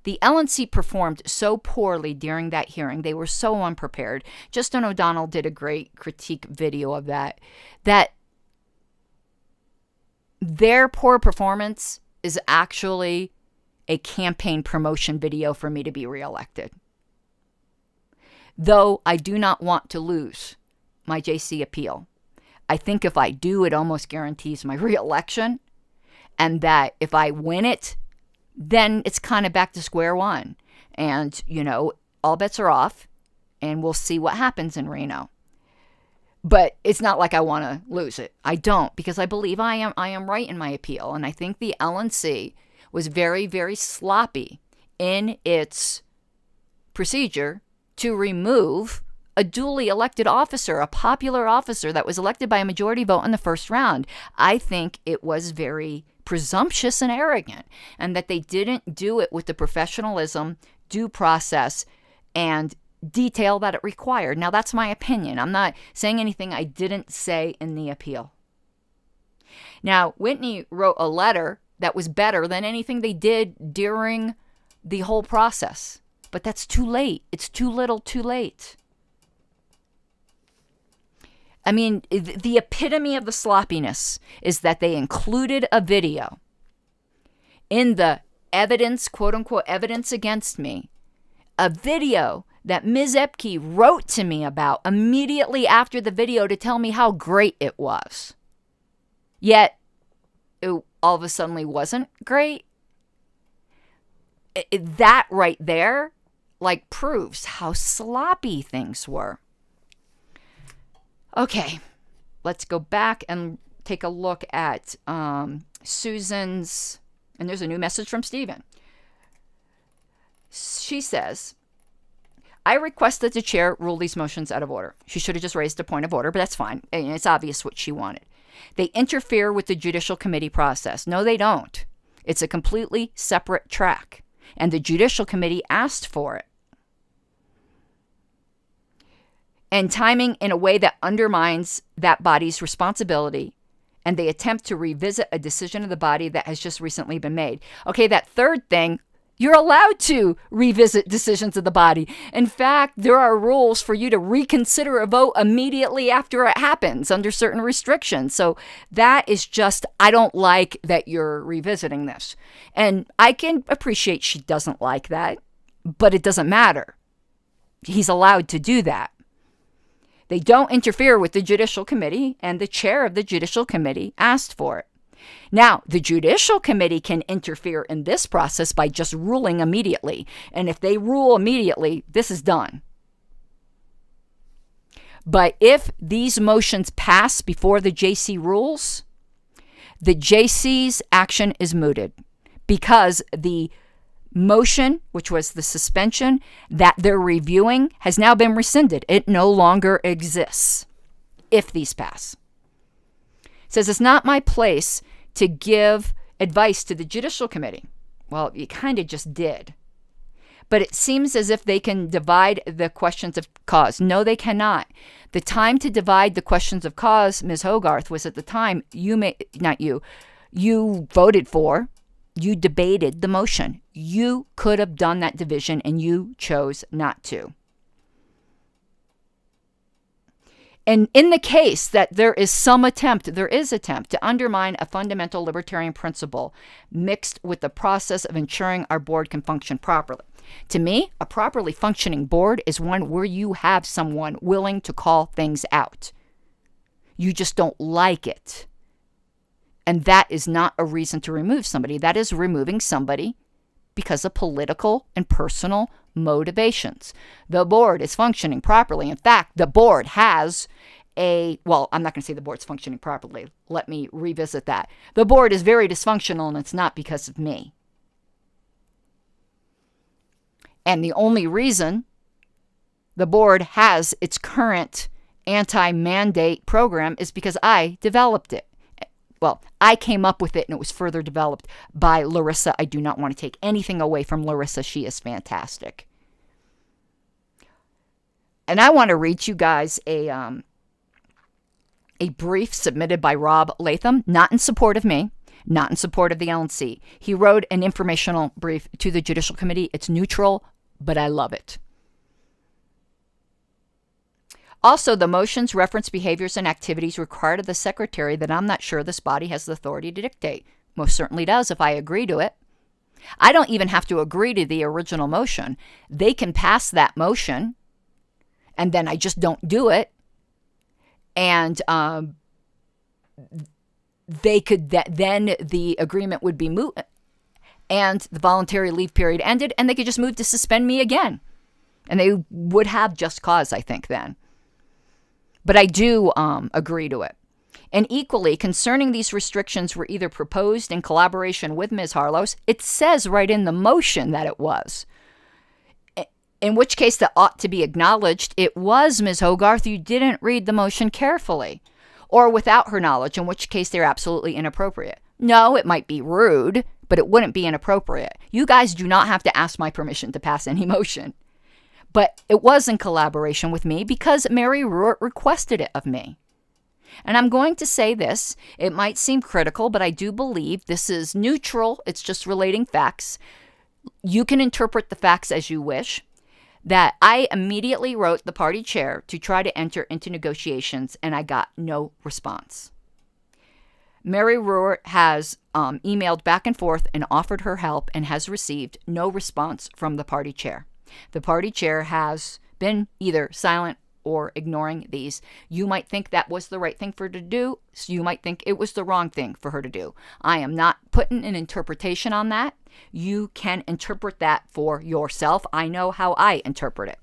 The LNC performed so poorly during that hearing. They were so unprepared. Justin O'Donnell did a great critique video of that their poor performance is actually a campaign promotion video for me to be reelected. Though I do not want to lose my JC appeal. I think if I do, it almost guarantees my reelection. And that if I win it, then it's kind of back to square one. And, all bets are off. And we'll see what happens in Reno. But it's not like I want to lose it. I don't, because I believe I am right in my appeal. And I think the LNC was very, very sloppy in its procedure to remove a duly elected officer, a popular officer that was elected by a majority vote in the first round. I think it was very presumptuous and arrogant, and that they didn't do it with the professionalism, due process, and detail that it required. Now, that's my opinion. I'm not saying anything I didn't say in the appeal. Now, Whitney wrote a letter that was better than anything they did during the whole process. But that's too late. It's too little, too late. I mean, the epitome of the sloppiness is that they included a video in the evidence, quote unquote, evidence against me, a video that Ms. Epke wrote to me about immediately after the video to tell me how great it was. Yet, it all of a sudden wasn't great. That right there, like, proves how sloppy things were. Okay, let's go back and take a look at Susan's, and there's a new message from Stephen. She says, I request that the chair rule these motions out of order. She should have just raised a point of order, but that's fine. It's obvious what she wanted. They interfere with the judicial committee process. No, they don't. It's a completely separate track, and the judicial committee asked for it. And timing in a way that undermines that body's responsibility, and they attempt to revisit a decision of the body that has just recently been made. Okay, that third thing, you're allowed to revisit decisions of the body. In fact, there are rules for you to reconsider a vote immediately after it happens under certain restrictions. So that is just, I don't like that you're revisiting this. And I can appreciate she doesn't like that, but it doesn't matter. He's allowed to do that. They don't interfere with the judicial committee, and the chair of the judicial committee asked for it. Now, the judicial committee can interfere in this process by just ruling immediately. And if they rule immediately, this is done. But if these motions pass before the JC rules, the JC's action is mooted because the motion, which was the suspension that they're reviewing, has now been rescinded. It no longer exists if these pass. It says it's not my place to give advice to the judicial committee. Well, you kind of just did. But it seems as if they can divide the questions of cause. No, they cannot. The time to divide the questions of cause, Ms. Hogarth, was at the time you voted for, you debated the motion. You could have done that division and you chose not to. And in the case that there is attempt to undermine a fundamental libertarian principle mixed with the process of ensuring our board can function properly. To me, a properly functioning board is one where you have someone willing to call things out. You just don't like it. And that is not a reason to remove somebody. That is removing somebody because of political and personal motivations. The board is functioning properly. In fact, the board has I'm not going to say the board's functioning properly. Let me revisit that. The board is very dysfunctional, and it's not because of me. And the only reason the board has its current anti-mandate program is because I developed it. Well, I came up with it, and it was further developed by Larissa. I do not want to take anything away from Larissa. She is fantastic. And I want to read you guys a brief submitted by Rob Latham, not in support of me, not in support of the LNC. He wrote an informational brief to the Judicial Committee. It's neutral, but I love it. Also, the motions reference behaviors and activities required of the secretary that I'm not sure this body has the authority to dictate. Most certainly does if I agree to it. I don't even have to agree to the original motion. They can pass that motion, and then I just don't do it. And they could then the agreement would be moot, and the voluntary leave period ended, and they could just move to suspend me again. And they would have just cause, I think, then. But I do agree to it. And equally, concerning these restrictions were either proposed in collaboration with Ms. Harlows, it says right in the motion that it was. In which case that ought to be acknowledged, it was Ms. Hogarth. You didn't read the motion carefully. Or without her knowledge, in which case they're absolutely inappropriate. No, it might be rude, but it wouldn't be inappropriate. You guys do not have to ask my permission to pass any motion. But it was in collaboration with me because Mary Ruart requested it of me. And I'm going to say this. It might seem critical, but I do believe this is neutral. It's just relating facts. You can interpret the facts as you wish. That I immediately wrote the party chair to try to enter into negotiations, and I got no response. Mary Ruart has emailed back and forth and offered her help and has received no response from the party chair. The party chair has been either silent or ignoring these. You might think that was the right thing for her to do. So you might think it was the wrong thing for her to do. I am not putting an interpretation on that. You can interpret that for yourself. I know how I interpret it.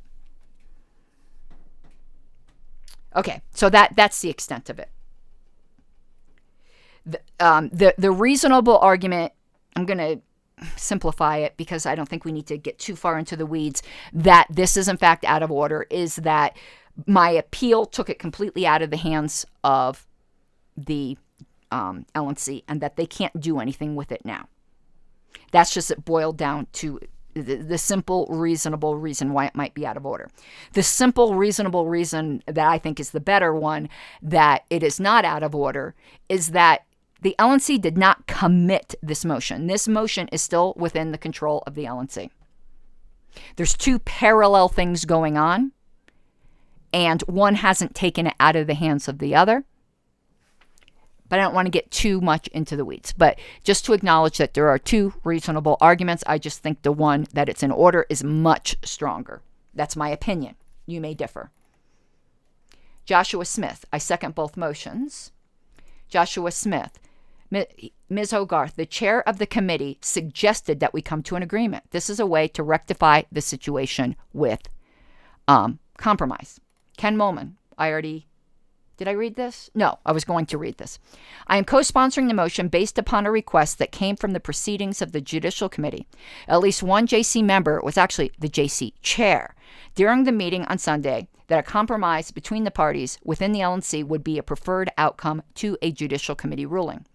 Okay, so that's the extent of it. The reasonable argument, I'm going to simplify it because I don't think we need to get too far into the weeds, that this is in fact out of order, is that my appeal took it completely out of the hands of the LNC and that they can't do anything with it now. That's just it boiled down to the simple, reasonable reason why it might be out of order. The simple, reasonable reason that I think is the better one that it is not out of order is that the LNC did not commit this motion. This motion is still within the control of the LNC. There's two parallel things going on, and one hasn't taken it out of the hands of the other. But I don't want to get too much into the weeds. But just to acknowledge that there are two reasonable arguments, I just think the one that it's in order is much stronger. That's my opinion. You may differ. Joshua Smith, I second both motions. Joshua Smith, Ms. Hogarth, the chair of the committee, suggested that we come to an agreement. This is a way to rectify the situation with compromise. Ken Molman, did I read this? No, I was going to read this. I am co-sponsoring the motion based upon a request that came from the proceedings of the Judicial Committee. At least one JC member was actually the JC chair during the meeting on Sunday that a compromise between the parties within the LNC would be a preferred outcome to a Judicial Committee ruling.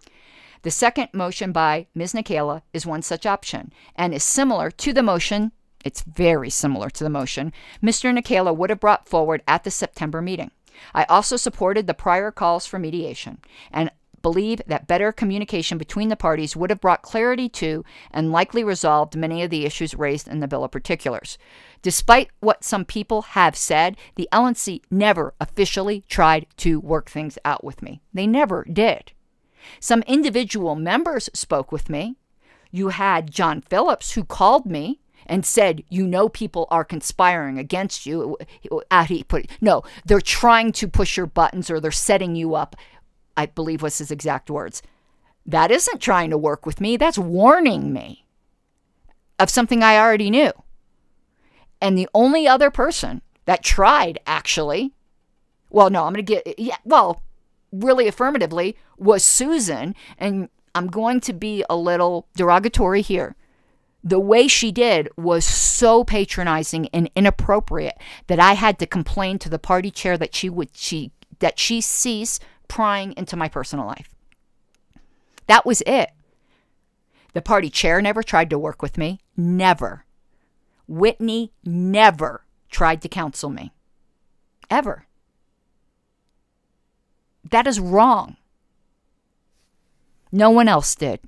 The second motion by Ms. Nikela is one such option and is similar to the motion. It's very similar to the motion Mr. Nikela would have brought forward at the September meeting. I also supported the prior calls for mediation and believe that better communication between the parties would have brought clarity to and likely resolved many of the issues raised in the Bill of Particulars. Despite what some people have said, the LNC never officially tried to work things out with me. They never did. Some individual members spoke with me. You had John Phillips, who called me and said, people are conspiring against you. No, they're trying to push your buttons or they're setting you up, I believe was his exact words. That isn't trying to work with me. That's warning me of something I already knew. And the only other person that tried, actually, really affirmatively, was Susan. And I'm going to be a little derogatory here. The way she did was so patronizing and inappropriate that I had to complain to the party chair that she cease prying into my personal life. That was it. The party chair never tried to work with me. Never. Whitney never tried to counsel me. Ever. That is wrong. No one else did.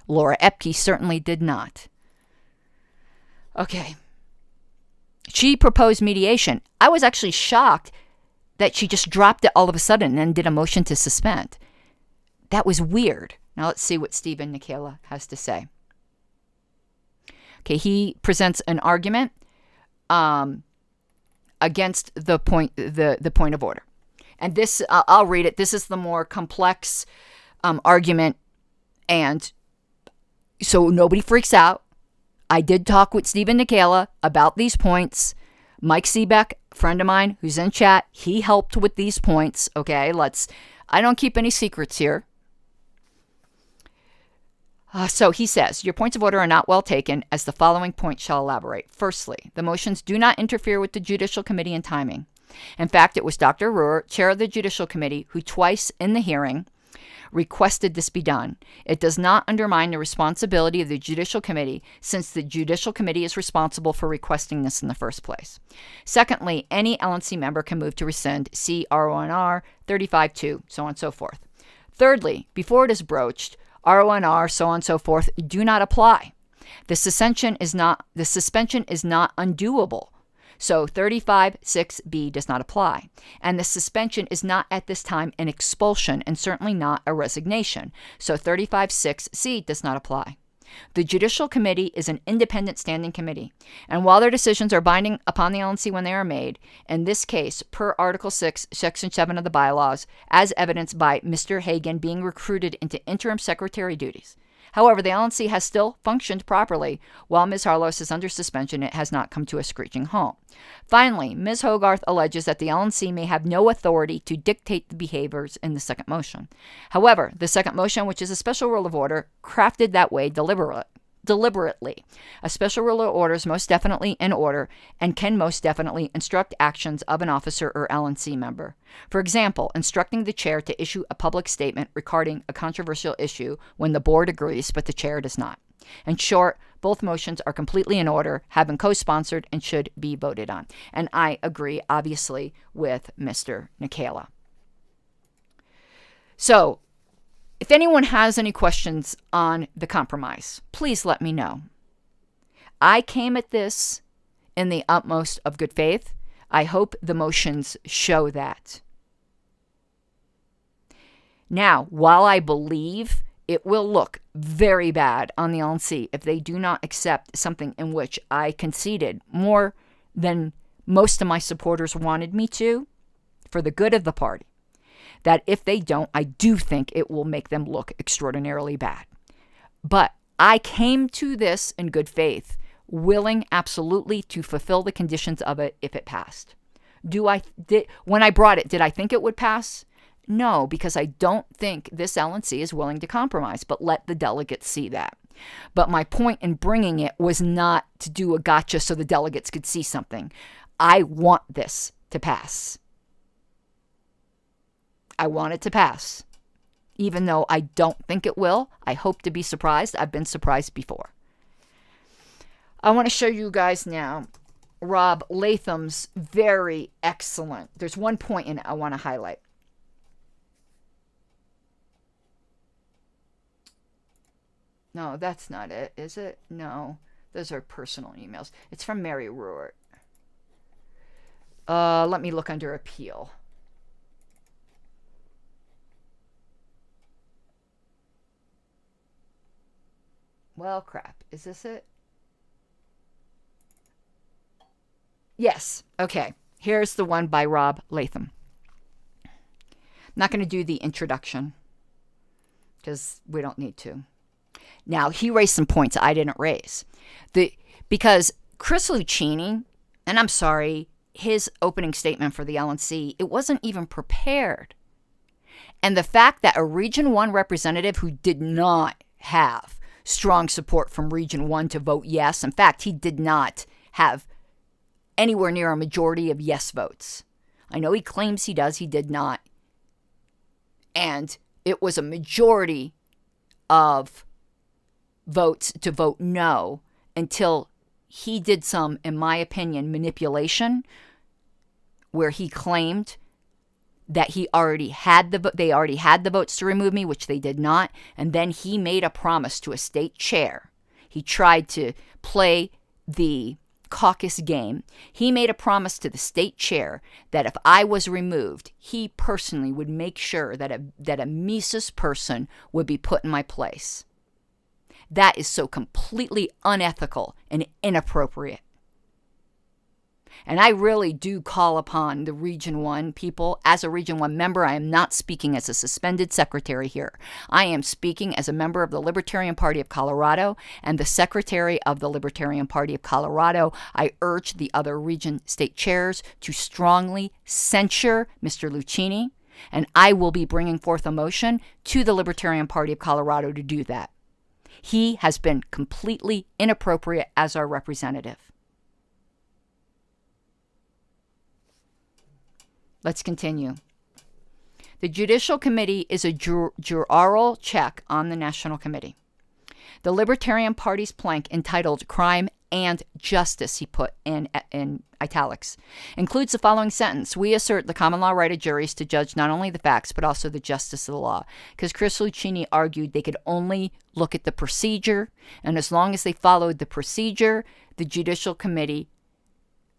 Laura Epke certainly did not. Okay. She proposed mediation. I was actually shocked that she just dropped it all of a sudden and did a motion to suspend. That was weird. Now let's see what Stephen Nikela has to say. Okay, he presents an argument against the point of order. And this, I'll read it. This is the more complex argument. And so nobody freaks out. I did talk with Stephen Nikela about these points. Mike Seebeck, friend of mine who's in chat, he helped with these points. Okay, I don't keep any secrets here. So he says, your points of order are not well taken, as the following points shall elaborate. Firstly, the motions do not interfere with the Judicial Committee in timing. In fact, it was Dr. Ruhr, chair of the Judicial Committee, who twice in the hearing requested this be done. It does not undermine the responsibility of the Judicial Committee, since the Judicial Committee is responsible for requesting this in the first place. Secondly, any LNC member can move to rescind, see RONR 35-2, so on and so forth. Thirdly, before it is broached, RONR, so on and so forth, do not apply. The suspension is not undoable. So 35(6)(b) does not apply. And the suspension is not at this time an expulsion and certainly not a resignation. So 35(6)(c) does not apply. The Judicial Committee is an independent standing committee. And while their decisions are binding upon the LNC when they are made, in this case, per Article 6, Section 7 of the bylaws, as evidenced by Mr. Hagan being recruited into interim secretary duties, However, the LNC has still functioned properly. While Ms. Harlos is under suspension, it has not come to a screeching halt. Finally, Ms. Hogarth alleges that the LNC may have no authority to dictate the behaviors in the second motion. However, the second motion, which is a special rule of order, crafted that way deliberately. A special rule of order is most definitely in order and can most definitely instruct actions of an officer or LNC member. For example, instructing the chair to issue a public statement regarding a controversial issue when the board agrees but the chair does not. In short, both motions are completely in order, have been co-sponsored, and should be voted on. And I agree, obviously, with Mr. Nikela. So, if anyone has any questions on the compromise, please let me know. I came at this in the utmost of good faith. I hope the motions show that. Now, while I believe it will look very bad on the LNC if they do not accept something in which I conceded more than most of my supporters wanted me to, for the good of the party, that if they don't, I do think it will make them look extraordinarily bad. But I came to this in good faith, willing absolutely to fulfill the conditions of it if it passed. When I brought it, did I think it would pass? No, because I don't think this LNC is willing to compromise, but let the delegates see that. But my point in bringing it was not to do a gotcha so the delegates could see something. I want this to pass. I want it to pass. Even though I don't think it will, I hope to be surprised. I've been surprised before. I want to show you guys now Rob Latham's very excellent. There's one point in it I want to highlight. No, that's not it, is it? No, those are personal emails. It's from Mary Ruart. Let me look under appeal. Well, crap. Is this it? Yes. Okay. Here's the one by Rob Latham. I'm not going to do the introduction because we don't need to. Now, he raised some points I didn't raise. Because Chris Lucchini, and I'm sorry, his opening statement for the LNC, it wasn't even prepared. And the fact that a Region 1 representative who did not have strong support from Region 1 to vote yes. In fact, he did not have anywhere near a majority of yes votes. I know he claims he does. He did not. And it was a majority of votes to vote no until he did some, in my opinion, manipulation where he claimed that they already had the votes to remove me, which they did not. And then he made a promise to a state chair. He tried to play the caucus game. He made a promise to the state chair that if I was removed, he personally would make sure that a Mises person would be put in my place. That is so completely unethical and inappropriate. And I really do call upon the Region 1 people. As a Region 1 member, I am not speaking as a suspended secretary here. I am speaking as a member of the Libertarian Party of Colorado and the secretary of the Libertarian Party of Colorado. I urge the other region state chairs to strongly censure Mr. Lucchini, and I will be bringing forth a motion to the Libertarian Party of Colorado to do that. He has been completely inappropriate as our representative. Let's continue. The Judicial Committee is a jurorial check on the National Committee. The Libertarian Party's plank entitled Crime and Justice, he put in italics, includes the following sentence: we assert the common law right of juries to judge not only the facts but also the justice of the law. Because Chris Lucchini argued they could only look at the procedure, and as long as they followed the procedure, the Judicial Committee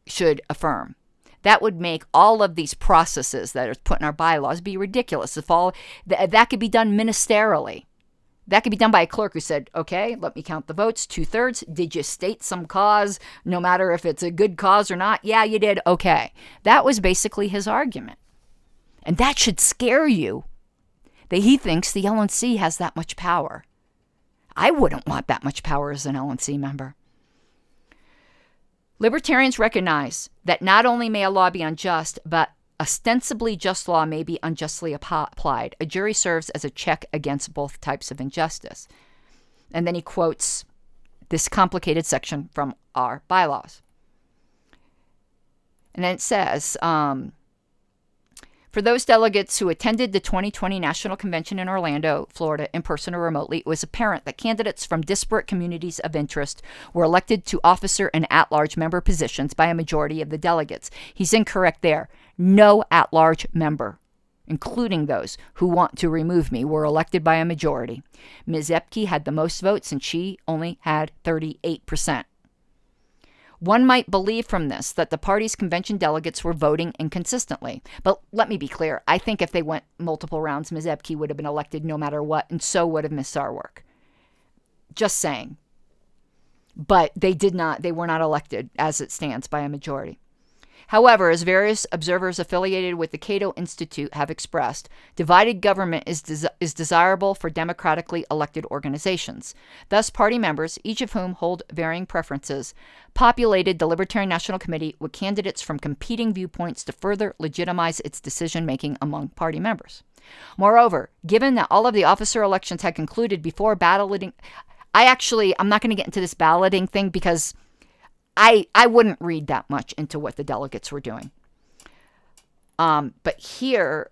should affirm. That would make all of these processes that are put in our bylaws be ridiculous. If all that could be done ministerially. That could be done by a clerk who said, okay, let me count the votes, 2/3. Did you state some cause, no matter if it's a good cause or not? Yeah, you did. Okay. That was basically his argument. And that should scare you, that he thinks the LNC has that much power. I wouldn't want that much power as an LNC member. Libertarians recognize that not only may a law be unjust, but ostensibly just law may be unjustly applied. A jury serves as a check against both types of injustice. And then he quotes this complicated section from our bylaws. And then it says, for those delegates who attended the 2020 National Convention in Orlando, Florida, in person or remotely, it was apparent that candidates from disparate communities of interest were elected to officer and at-large member positions by a majority of the delegates. He's incorrect there. No at-large member, including those who want to remove me, were elected by a majority. Ms. Epke had the most votes, and she only had 38%. One might believe from this that the party's convention delegates were voting inconsistently. But let me be clear. I think if they went multiple rounds, Ms. Epke would have been elected no matter what, and so would have Ms. Sarwark. Just saying. But they were not elected, as it stands, by a majority. However, as various observers affiliated with the Cato Institute have expressed, divided government is desirable for democratically elected organizations. Thus, party members, each of whom hold varying preferences, populated the Libertarian National Committee with candidates from competing viewpoints to further legitimize its decision-making among party members. Moreover, given that all of the officer elections had concluded before balloting, I'm not going to get into this balloting thing because I wouldn't read that much into what the delegates were doing. But here,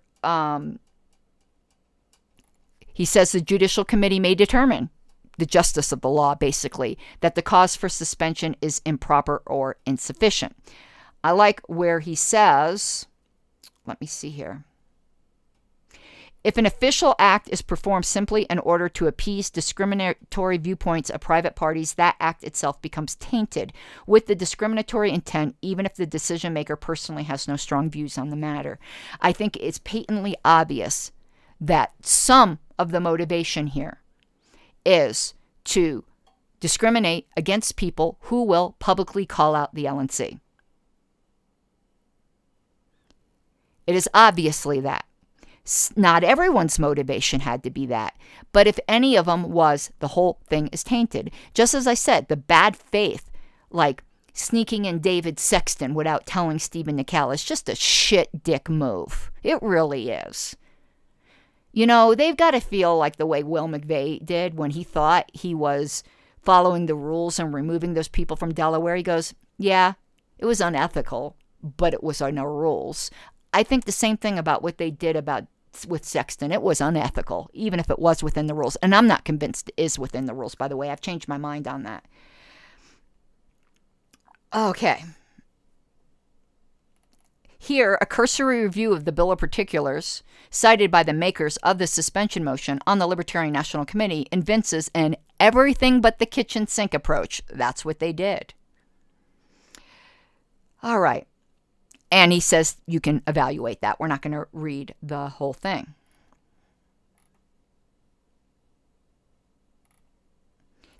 he says the Judicial Committee may determine the justice of the law, basically, that the cause for suspension is improper or insufficient. I like where he says, let me see here. If an official act is performed simply in order to appease discriminatory viewpoints of private parties, that act itself becomes tainted with the discriminatory intent, even if the decision maker personally has no strong views on the matter. I think it's patently obvious that some of the motivation here is to discriminate against people who will publicly call out the LNC. It is obviously that. Not everyone's motivation had to be that, but if any of them was, the whole thing is tainted. Just as I said, the bad faith, like sneaking in David Sexton without telling Stephen Nicol, is just a shit dick move. It really is. You know, they've got to feel like the way Will McVeigh did when he thought he was following the rules and removing those people from Delaware. He goes, yeah, it was unethical, but it was on our rules. I think the same thing about what they did with Sexton. It was unethical, even if it was within the rules. And I'm not convinced it is within the rules, by the way. I've changed my mind on that. Okay. Here, a cursory review of the Bill of Particulars, cited by the makers of the suspension motion on the Libertarian National Committee, evinces an everything but the kitchen sink approach. That's what they did. All right. And he says you can evaluate that. We're not going to read the whole thing.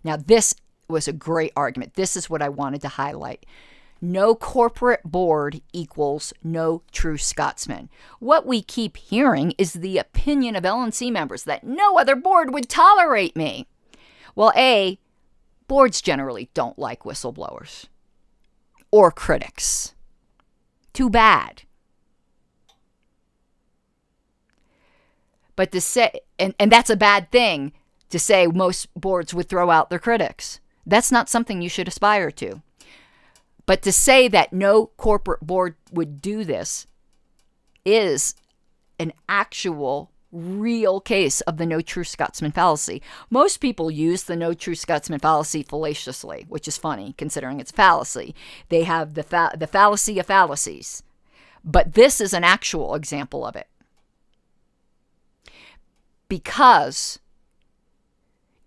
Now, this was a great argument. This is what I wanted to highlight. No corporate board equals no true Scotsman. What we keep hearing is the opinion of LNC members that no other board would tolerate me. Well, A, boards generally don't like whistleblowers or critics. Too bad. But to say, and that's a bad thing, to say most boards would throw out their critics. That's not something you should aspire to. But to say that no corporate board would do this is an actual, real case of the no true Scotsman fallacy. Most people use the no true Scotsman fallacy fallaciously, which is funny considering it's fallacy. They have the fallacy of fallacies. But this is an actual example of it. Because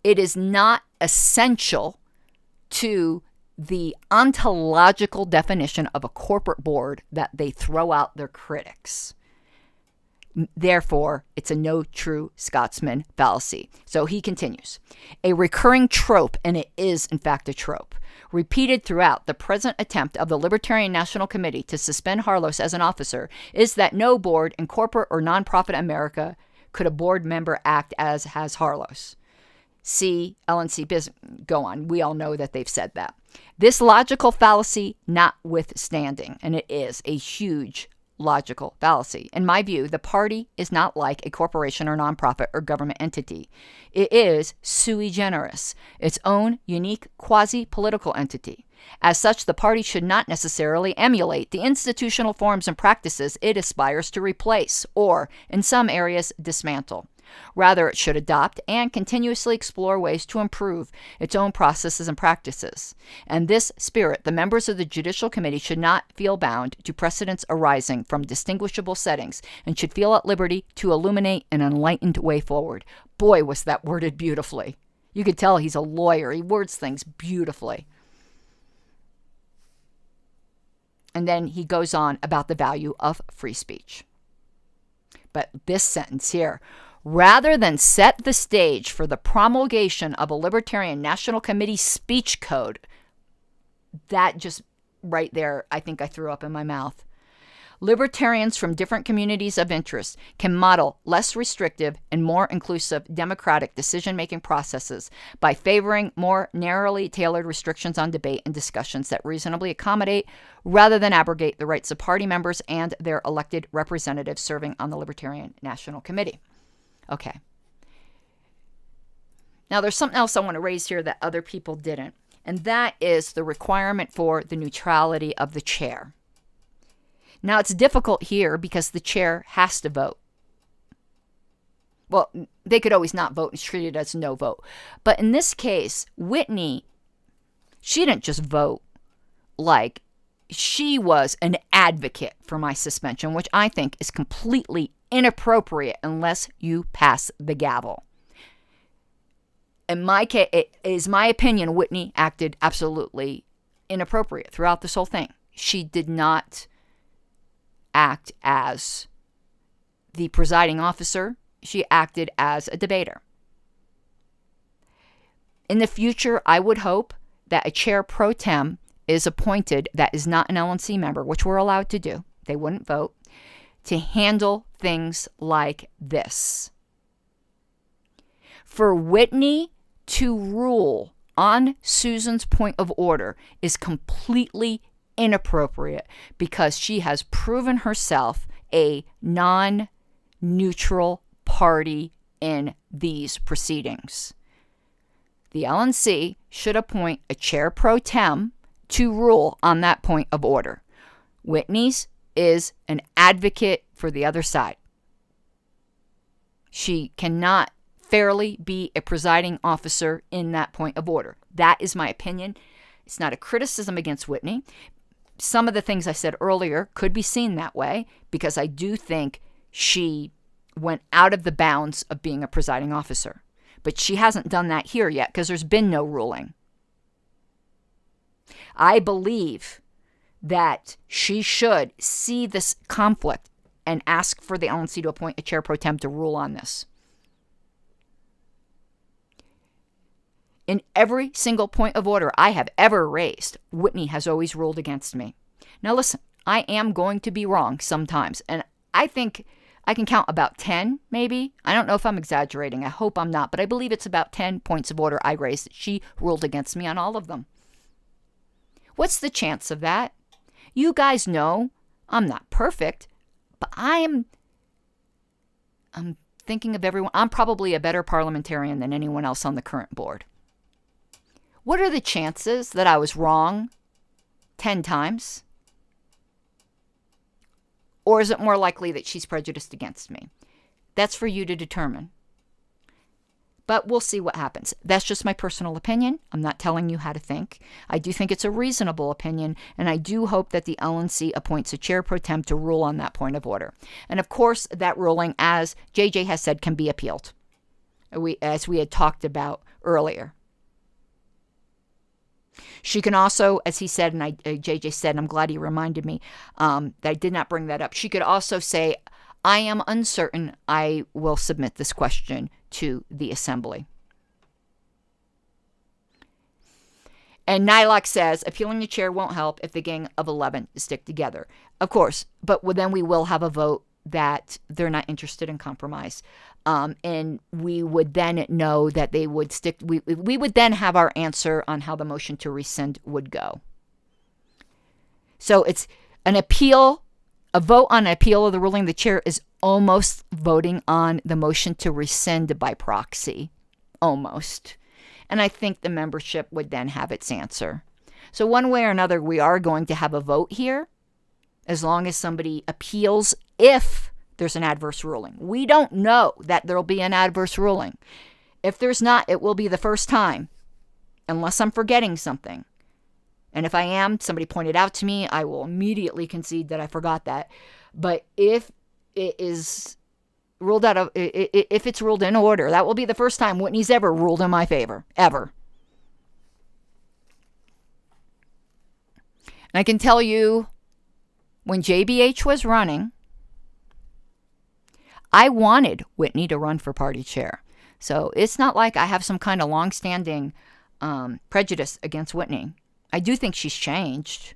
it is not essential to the ontological definition of a corporate board that they throw out their critics. Therefore, it's a no true Scotsman fallacy. So he continues. A recurring trope, and it is in fact a trope, repeated throughout the present attempt of the Libertarian National Committee to suspend Harlos as an officer, is that no board in corporate or nonprofit America could a board member act as has Harlos. See LNC business. Go on. We all know that they've said that. This logical fallacy notwithstanding, and it is a huge logical fallacy. In my view, the party is not like a corporation or nonprofit or government entity. It is sui generis, its own unique quasi-political entity. As such, the party should not necessarily emulate the institutional forms and practices it aspires to replace or, in some areas, dismantle. Rather, it should adopt and continuously explore ways to improve its own processes and practices. In this spirit, the members of the Judicial Committee should not feel bound to precedents arising from distinguishable settings and should feel at liberty to illuminate an enlightened way forward. Boy, was that worded beautifully. You could tell he's a lawyer. He words things beautifully. And then he goes on about the value of free speech. But this sentence here, rather than set the stage for the promulgation of a Libertarian National Committee speech code, that just right there, I think I threw up in my mouth. Libertarians from different communities of interest can model less restrictive and more inclusive democratic decision-making processes by favoring more narrowly tailored restrictions on debate and discussions that reasonably accommodate rather than abrogate the rights of party members and their elected representatives serving on the Libertarian National Committee. Okay. Now, there's something else I want to raise here that other people didn't, and that is the requirement for the neutrality of the chair. Now, it's difficult here because the chair has to vote. Well, they could always not vote and treat it as no vote. But in this case, Whitney, she didn't just vote. Like, she was an advocate for my suspension, which I think is completely inappropriate unless you pass the gavel. In my case, it is my opinion, Whitney acted absolutely inappropriate throughout this whole thing. She did not act as the presiding officer. She acted as a debater. In the future, I would hope that a chair pro tem is appointed that is not an LNC member, which we're allowed to do. They wouldn't vote, to handle things like this. For Whitney to rule on Susan's point of order is completely inappropriate because she has proven herself a non-neutral party in these proceedings. The LNC should appoint a chair pro tem to rule on that point of order. Whitney's is an advocate for the other side. She cannot fairly be a presiding officer in that point of order. That is my opinion. It's not a criticism against Whitney. Some of the things I said earlier could be seen that way because I do think she went out of the bounds of being a presiding officer. But she hasn't done that here yet because there's been no ruling. I believe that she should see this conflict and ask for the LNC to appoint a chair pro tem to rule on this. In every single point of order I have ever raised, Whitney has always ruled against me. Now listen, I am going to be wrong sometimes, and I think I can count about 10, maybe. I don't know if I'm exaggerating. I hope I'm not, but I believe it's about 10 points of order I raised that she ruled against me on all of them. What's the chance of that? You guys know I'm not perfect, but I'm thinking of everyone. I'm probably a better parliamentarian than anyone else on the current board. What are the chances that I was wrong 10 times? Or is it more likely that she's prejudiced against me? That's for you to determine. But we'll see what happens. That's just my personal opinion. I'm not telling you how to think. I do think it's a reasonable opinion, and I do hope that the LNC appoints a chair pro tem to rule on that point of order. And of course, that ruling, as JJ has said, can be appealed, as we had talked about earlier. She can also, as he said, and JJ said, and I'm glad he reminded me that I did not bring that up. She could also say, I am uncertain. I will submit this question to the assembly. And Nylock says, appealing the chair won't help if the gang of 11 stick together. Of course, but then we will have a vote that they're not interested in compromise. And we would then know that they would stick. We would then have our answer on how the motion to rescind would go. So it's an appeal. A vote on an appeal of the ruling of the chair is almost voting on the motion to rescind by proxy. Almost. And I think the membership would then have its answer. So one way or another, we are going to have a vote here as long as somebody appeals if there's an adverse ruling. We don't know that there'll be an adverse ruling. If there's not, it will be the first time, unless I'm forgetting something. And if I am, somebody pointed out to me, I will immediately concede that I forgot that. But if it is ruled out of, if it's ruled in order, that will be the first time Whitney's ever ruled in my favor, ever. And I can tell you, when JBH was running, I wanted Whitney to run for party chair. So it's not like I have some kind of longstanding prejudice against Whitney. I do think she's changed.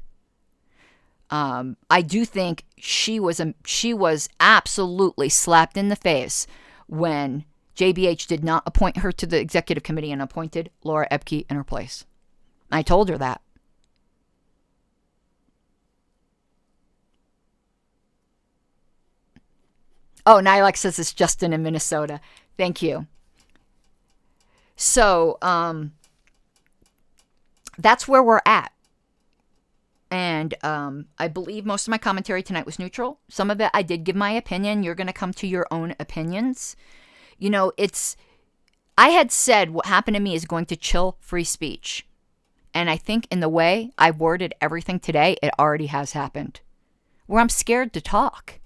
I do think she was absolutely slapped in the face when JBH did not appoint her to the executive committee and appointed Laura Ebke in her place. I told her that. Oh, Nilak says it's Justin in Minnesota. Thank you. So, that's where we're at. And I believe most of my commentary tonight was neutral. Some of it I did give my opinion. You're going to come to your own opinions. You know, I had said what happened to me is going to chill free speech. And I think in the way I worded everything today, it already has happened. Where I'm scared to talk.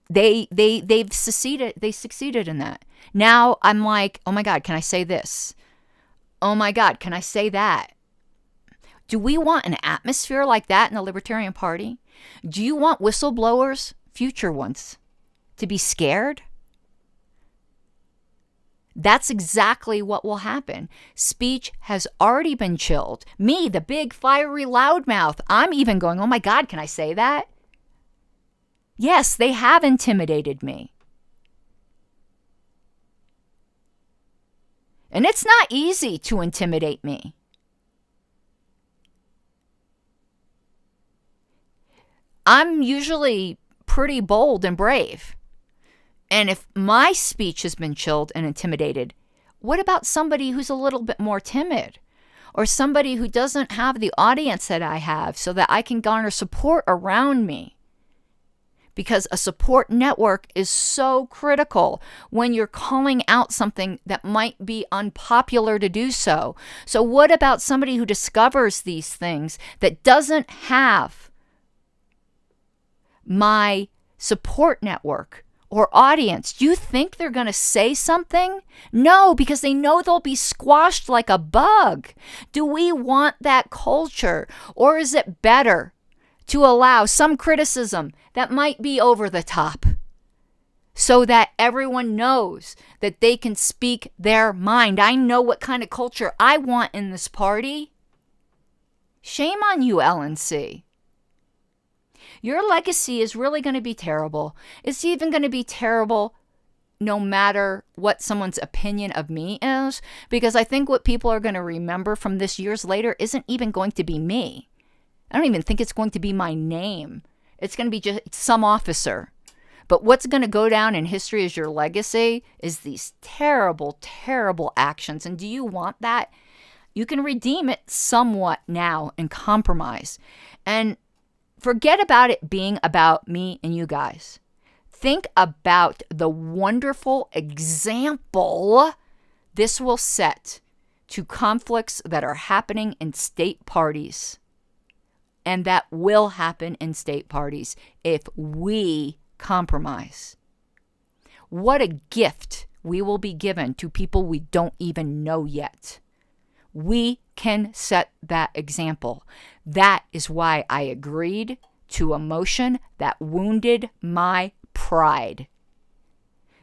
They've succeeded. They succeeded in that. Now I'm like, oh my God, can I say this? Oh my God, can I say that? Do we want an atmosphere like that in the Libertarian Party? Do you want whistleblowers, future ones, to be scared? That's exactly what will happen. Speech has already been chilled. Me, the big fiery loudmouth, I'm even going, oh my God, can I say that? Yes, they have intimidated me. And it's not easy to intimidate me. I'm usually pretty bold and brave. And if my speech has been chilled and intimidated, what about somebody who's a little bit more timid? Or somebody who doesn't have the audience that I have so that I can garner support around me? Because a support network is so critical when you're calling out something that might be unpopular to do so. So what about somebody who discovers these things that doesn't have my support network or audience? Do you think they're going to say something? No, because they know they'll be squashed like a bug. Do we want that culture? Or is it better to allow some criticism that might be over the top so that everyone knows that they can speak their mind? I know what kind of culture I want in this party. Shame on you, LNC. Your legacy is really going to be terrible. It's even going to be terrible no matter what someone's opinion of me is, because I think what people are going to remember from this years later isn't even going to be me. I don't even think it's going to be my name. It's going to be just some officer. But what's going to go down in history as your legacy is these terrible, terrible actions. And do you want that? You can redeem it somewhat now and compromise. And forget about it being about me and you guys. Think about the wonderful example this will set to conflicts that are happening in state parties. And that will happen in state parties if we compromise. What a gift we will be given to people we don't even know yet. We can set that example. That is why I agreed to a motion that wounded my pride.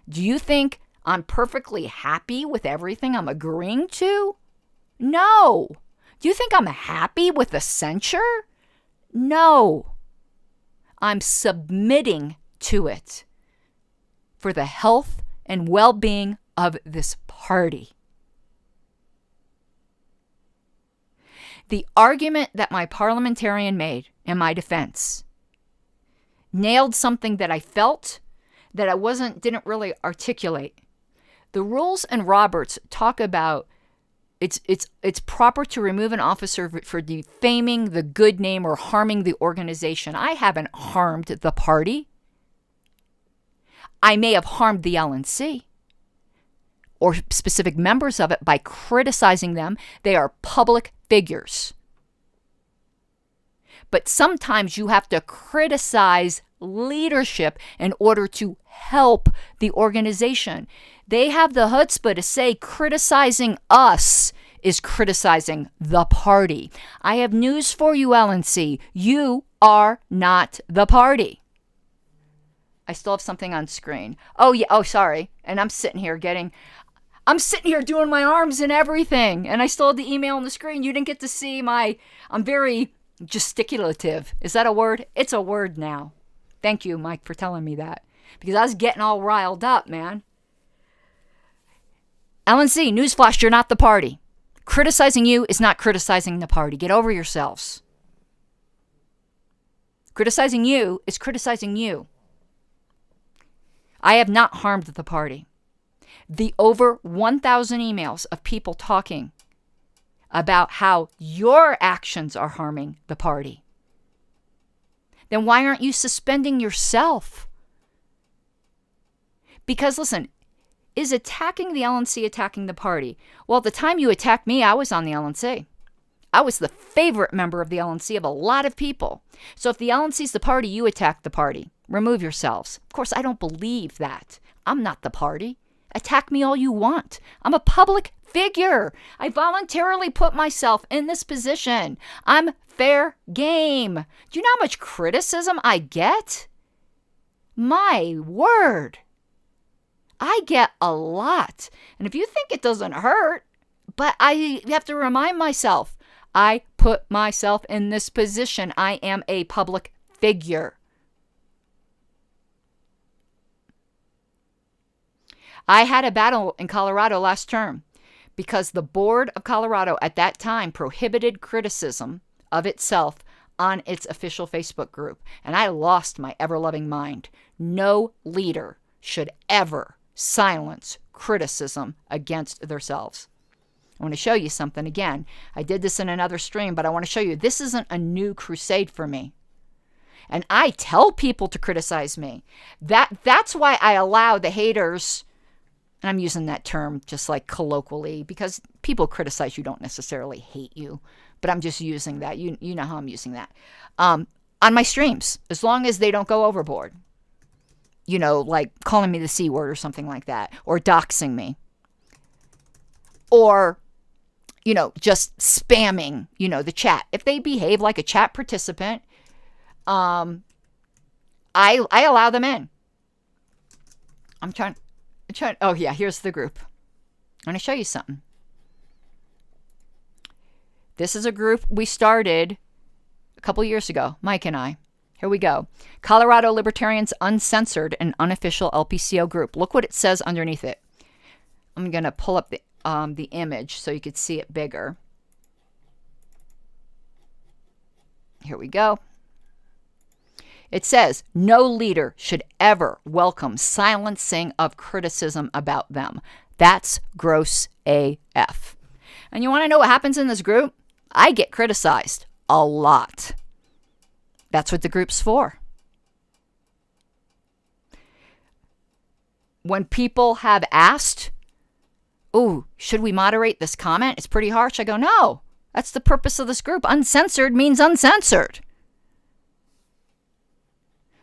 Do you think I'm perfectly happy with everything I'm agreeing to? No. Do you think I'm happy with the censure? No. I'm submitting to it. for the health and well-being of this party. The argument that my parliamentarian made in my defense nailed something that I felt that I didn't really articulate. The rules in Roberts talk about it's proper to remove an officer for defaming the good name or harming the organization. I haven't harmed the party. I may have harmed the LNC or specific members of it by criticizing them. They are public figures. But sometimes you have to criticize leadership in order to help the organization. They have the chutzpah to say criticizing us is criticizing the party. I have news for you, LNC. You are not the party. I still have something on screen. Oh, yeah. Oh, sorry. And I'm sitting here doing my arms and everything. And I still have the email on the screen. You didn't get to see I'm very gesticulative. Is that a word? It's a word now. Thank you, Mike, for telling me that. Because I was getting all riled up, man. LNC, newsflash, you're not the party. Criticizing you is not criticizing the party. Get over yourselves. Criticizing you is criticizing you. I have not harmed the party. The over 1,000 emails of people talking about how your actions are harming the party. Then why aren't you suspending yourself? Because listen, is attacking the LNC attacking the party? Well, at the time you attacked me, I was on the LNC. I was the favorite member of the LNC of a lot of people. So if the LNC is the party, you attack the party. Remove yourselves. Of course, I don't believe that. I'm not the party. Attack me all you want. I'm a public figure. I voluntarily put myself in this position. I'm fair game. Do you know how much criticism I get? My word. I get a lot. And if you think it doesn't hurt, but I have to remind myself, I put myself in this position. I am a public figure. I had a battle in Colorado last term because the board of Colorado at that time prohibited criticism of itself on its official Facebook group. And I lost my ever-loving mind. No leader should ever silence criticism against themselves. I want to show you something again. I did this in another stream, but I want to show you this isn't a new crusade for me. And I tell people to criticize me. That's why I allow the haters, and I'm using that term just like colloquially because people criticize you don't necessarily hate you, but I'm just using that. You know how I'm using that. On my streams, as long as they don't go overboard. You know, like calling me the C word or something like that, or doxing me, or, you know, just spamming, you know, the chat. If they behave like a chat participant, I allow them in. I'm trying. Oh yeah, here's the group. I'm gonna show you something. This is a group we started a couple years ago, Mike and I. Here we go. Colorado Libertarians Uncensored and Unofficial LPCO Group. Look what it says underneath it. I'm going to pull up the image so you could see it bigger. Here we go. It says, no leader should ever welcome silencing of criticism about them. That's gross AF. And you want to know what happens in this group? I get criticized a lot. That's what the group's for. When people have asked, oh, should we moderate this comment? It's pretty harsh. I go, no, that's the purpose of this group. Uncensored means uncensored.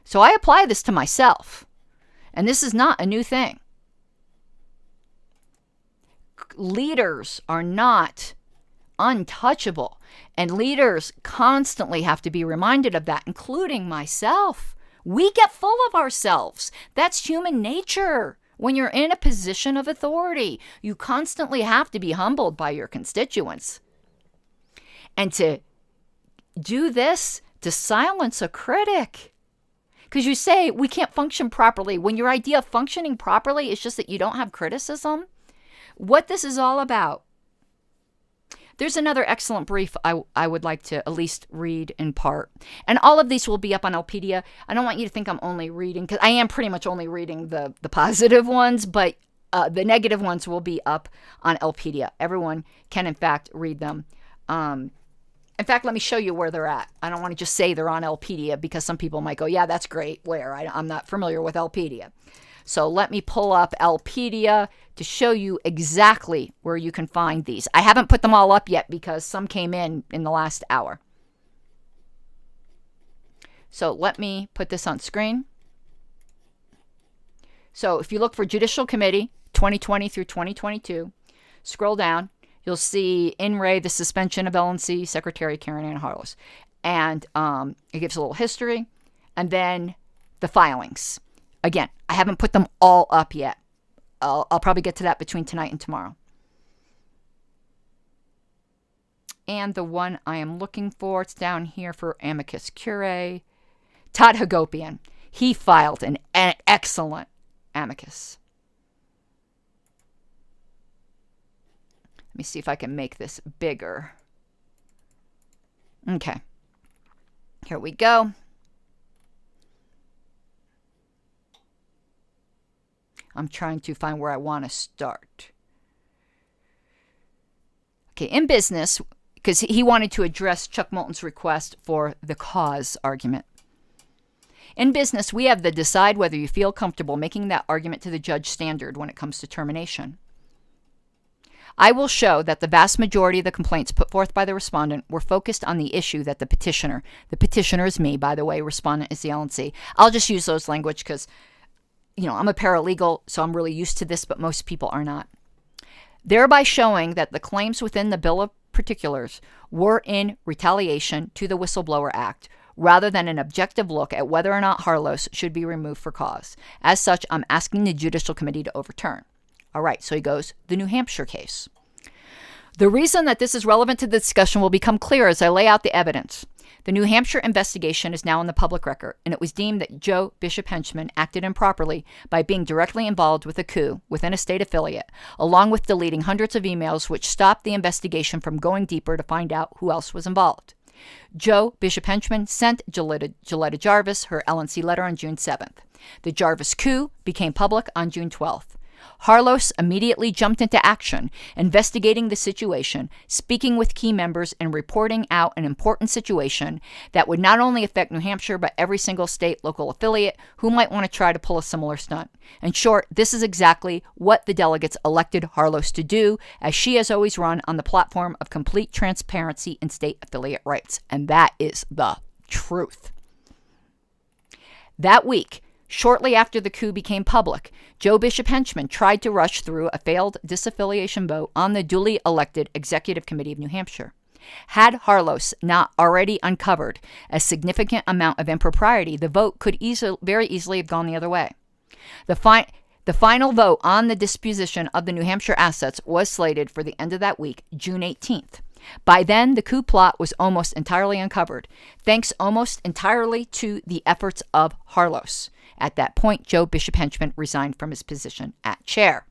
So I apply this to myself. And this is not a new thing. Leaders are not untouchable. And leaders constantly have to be reminded of that, including myself. We get full of ourselves. That's human nature. When you're in a position of authority, you constantly have to be humbled by your constituents. And to do this, to silence a critic, Because you say we can't function properly when your idea of functioning properly is just that you don't have criticism. What this is all about. There's another excellent brief I would like to at least read in part. And all of these will be up on Elpedia. I don't want you to think I'm only reading, because I am pretty much only reading the positive ones, but the negative ones will be up on Elpedia. Everyone can, in fact, read them. In fact, let me show you where they're at. I don't want to just say they're on Elpedia, because some people might go, yeah, that's great. Where? I'm not familiar with Elpedia. So let me pull up Elpedia to show you exactly where you can find these. I haven't put them all up yet because some came in the last hour. So let me put this on screen. So if you look for Judicial Committee 2020 through 2022, scroll down, you'll see in re the suspension of LNC Secretary Karen Ann Harlos. And it gives a little history, and then the filings. Again, I haven't put them all up yet. I'll probably get to that between tonight and tomorrow. And the one I am looking for, it's down here for amicus curiae. Todd Hagopian. He filed an excellent amicus. Let me see if I can make this bigger. Okay. Here we go. I'm trying to find where I want to start. Okay, in business, because he wanted to address Chuck Moulton's request for the cause argument. In business, we have the decide whether you feel comfortable making that argument to the judge standard when it comes to termination. I will show that the vast majority of the complaints put forth by the respondent were focused on the issue that the petitioner is me, by the way, respondent is the LNC. I'll just use those language because, I'm a paralegal, so I'm really used to this, but most people are not. Thereby showing that the claims within the Bill of Particulars were in retaliation to the Whistleblower Act, rather than an objective look at whether or not Harlos should be removed for cause. As such, I'm asking the Judicial Committee to overturn. All right, so he goes, the New Hampshire case. The reason that this is relevant to the discussion will become clear as I lay out the evidence. The New Hampshire investigation is now in the public record, and it was deemed that Joe Bishop Henchman acted improperly by being directly involved with a coup within a state affiliate, along with deleting hundreds of emails which stopped the investigation from going deeper to find out who else was involved. Joe Bishop Henchman sent Gilletta Jarvis her LNC letter on June 7th. The Jarvis coup became public on June 12th. Harlos immediately jumped into action, investigating the situation, speaking with key members, and reporting out an important situation that would not only affect New Hampshire, but every single state local affiliate who might want to try to pull a similar stunt. In short, this is exactly what the delegates elected Harlos to do, as she has always run on the platform of complete transparency in state affiliate rights. And that is the truth. That week, shortly after the coup became public, Joe Bishop Henchman tried to rush through a failed disaffiliation vote on the duly elected Executive Committee of New Hampshire. Had Harlos not already uncovered a significant amount of impropriety, the vote could very easily have gone the other way. The final vote on the disposition of the New Hampshire assets was slated for the end of that week, June 18th. By then, the coup plot was almost entirely uncovered, thanks almost entirely to the efforts of Harlos. At that point, Joe Bishop Henchman resigned from his position as chair.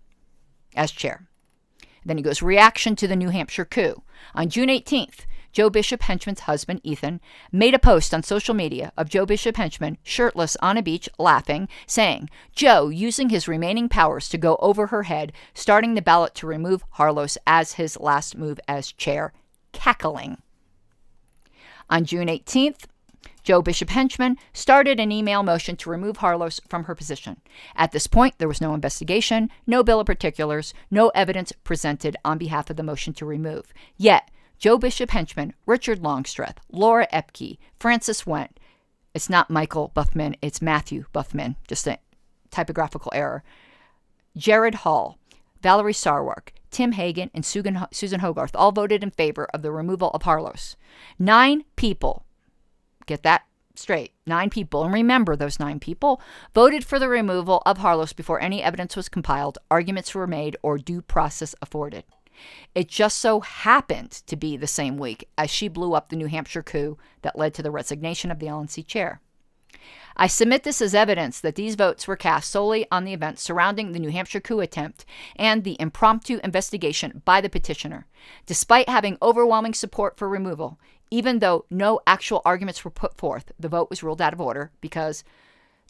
Then he goes, reaction to the New Hampshire coup. On June 18th, Joe Bishop Henchman's husband, Ethan, made a post on social media of Joe Bishop Henchman shirtless on a beach laughing, saying, Joe using his remaining powers to go over her head, starting the ballot to remove Harlos as his last move as chair, cackling. On June 18th, Joe Bishop Henchman started an email motion to remove Harlos from her position. At this point, there was no investigation, no bill of particulars, no evidence presented on behalf of the motion to remove. Yet, Joe Bishop Henchman, Richard Longstreth, Laura Epke, Francis Went, it's not Michael Buffman, it's Matthew Buffman, just a typographical error, Jared Hall, Valerie Sarwark, Tim Hagan, and Susan Hogarth all voted in favor of the removal of Harlos. 9 people, get that straight, 9 people, and remember those 9 people, voted for the removal of Harlos before any evidence was compiled, arguments were made, or due process afforded. It just so happened to be the same week as she blew up the New Hampshire coup that led to the resignation of the LNC chair. I submit this as evidence that these votes were cast solely on the events surrounding the New Hampshire coup attempt and the impromptu investigation by the petitioner. Despite having overwhelming support for removal, even though no actual arguments were put forth, the vote was ruled out of order because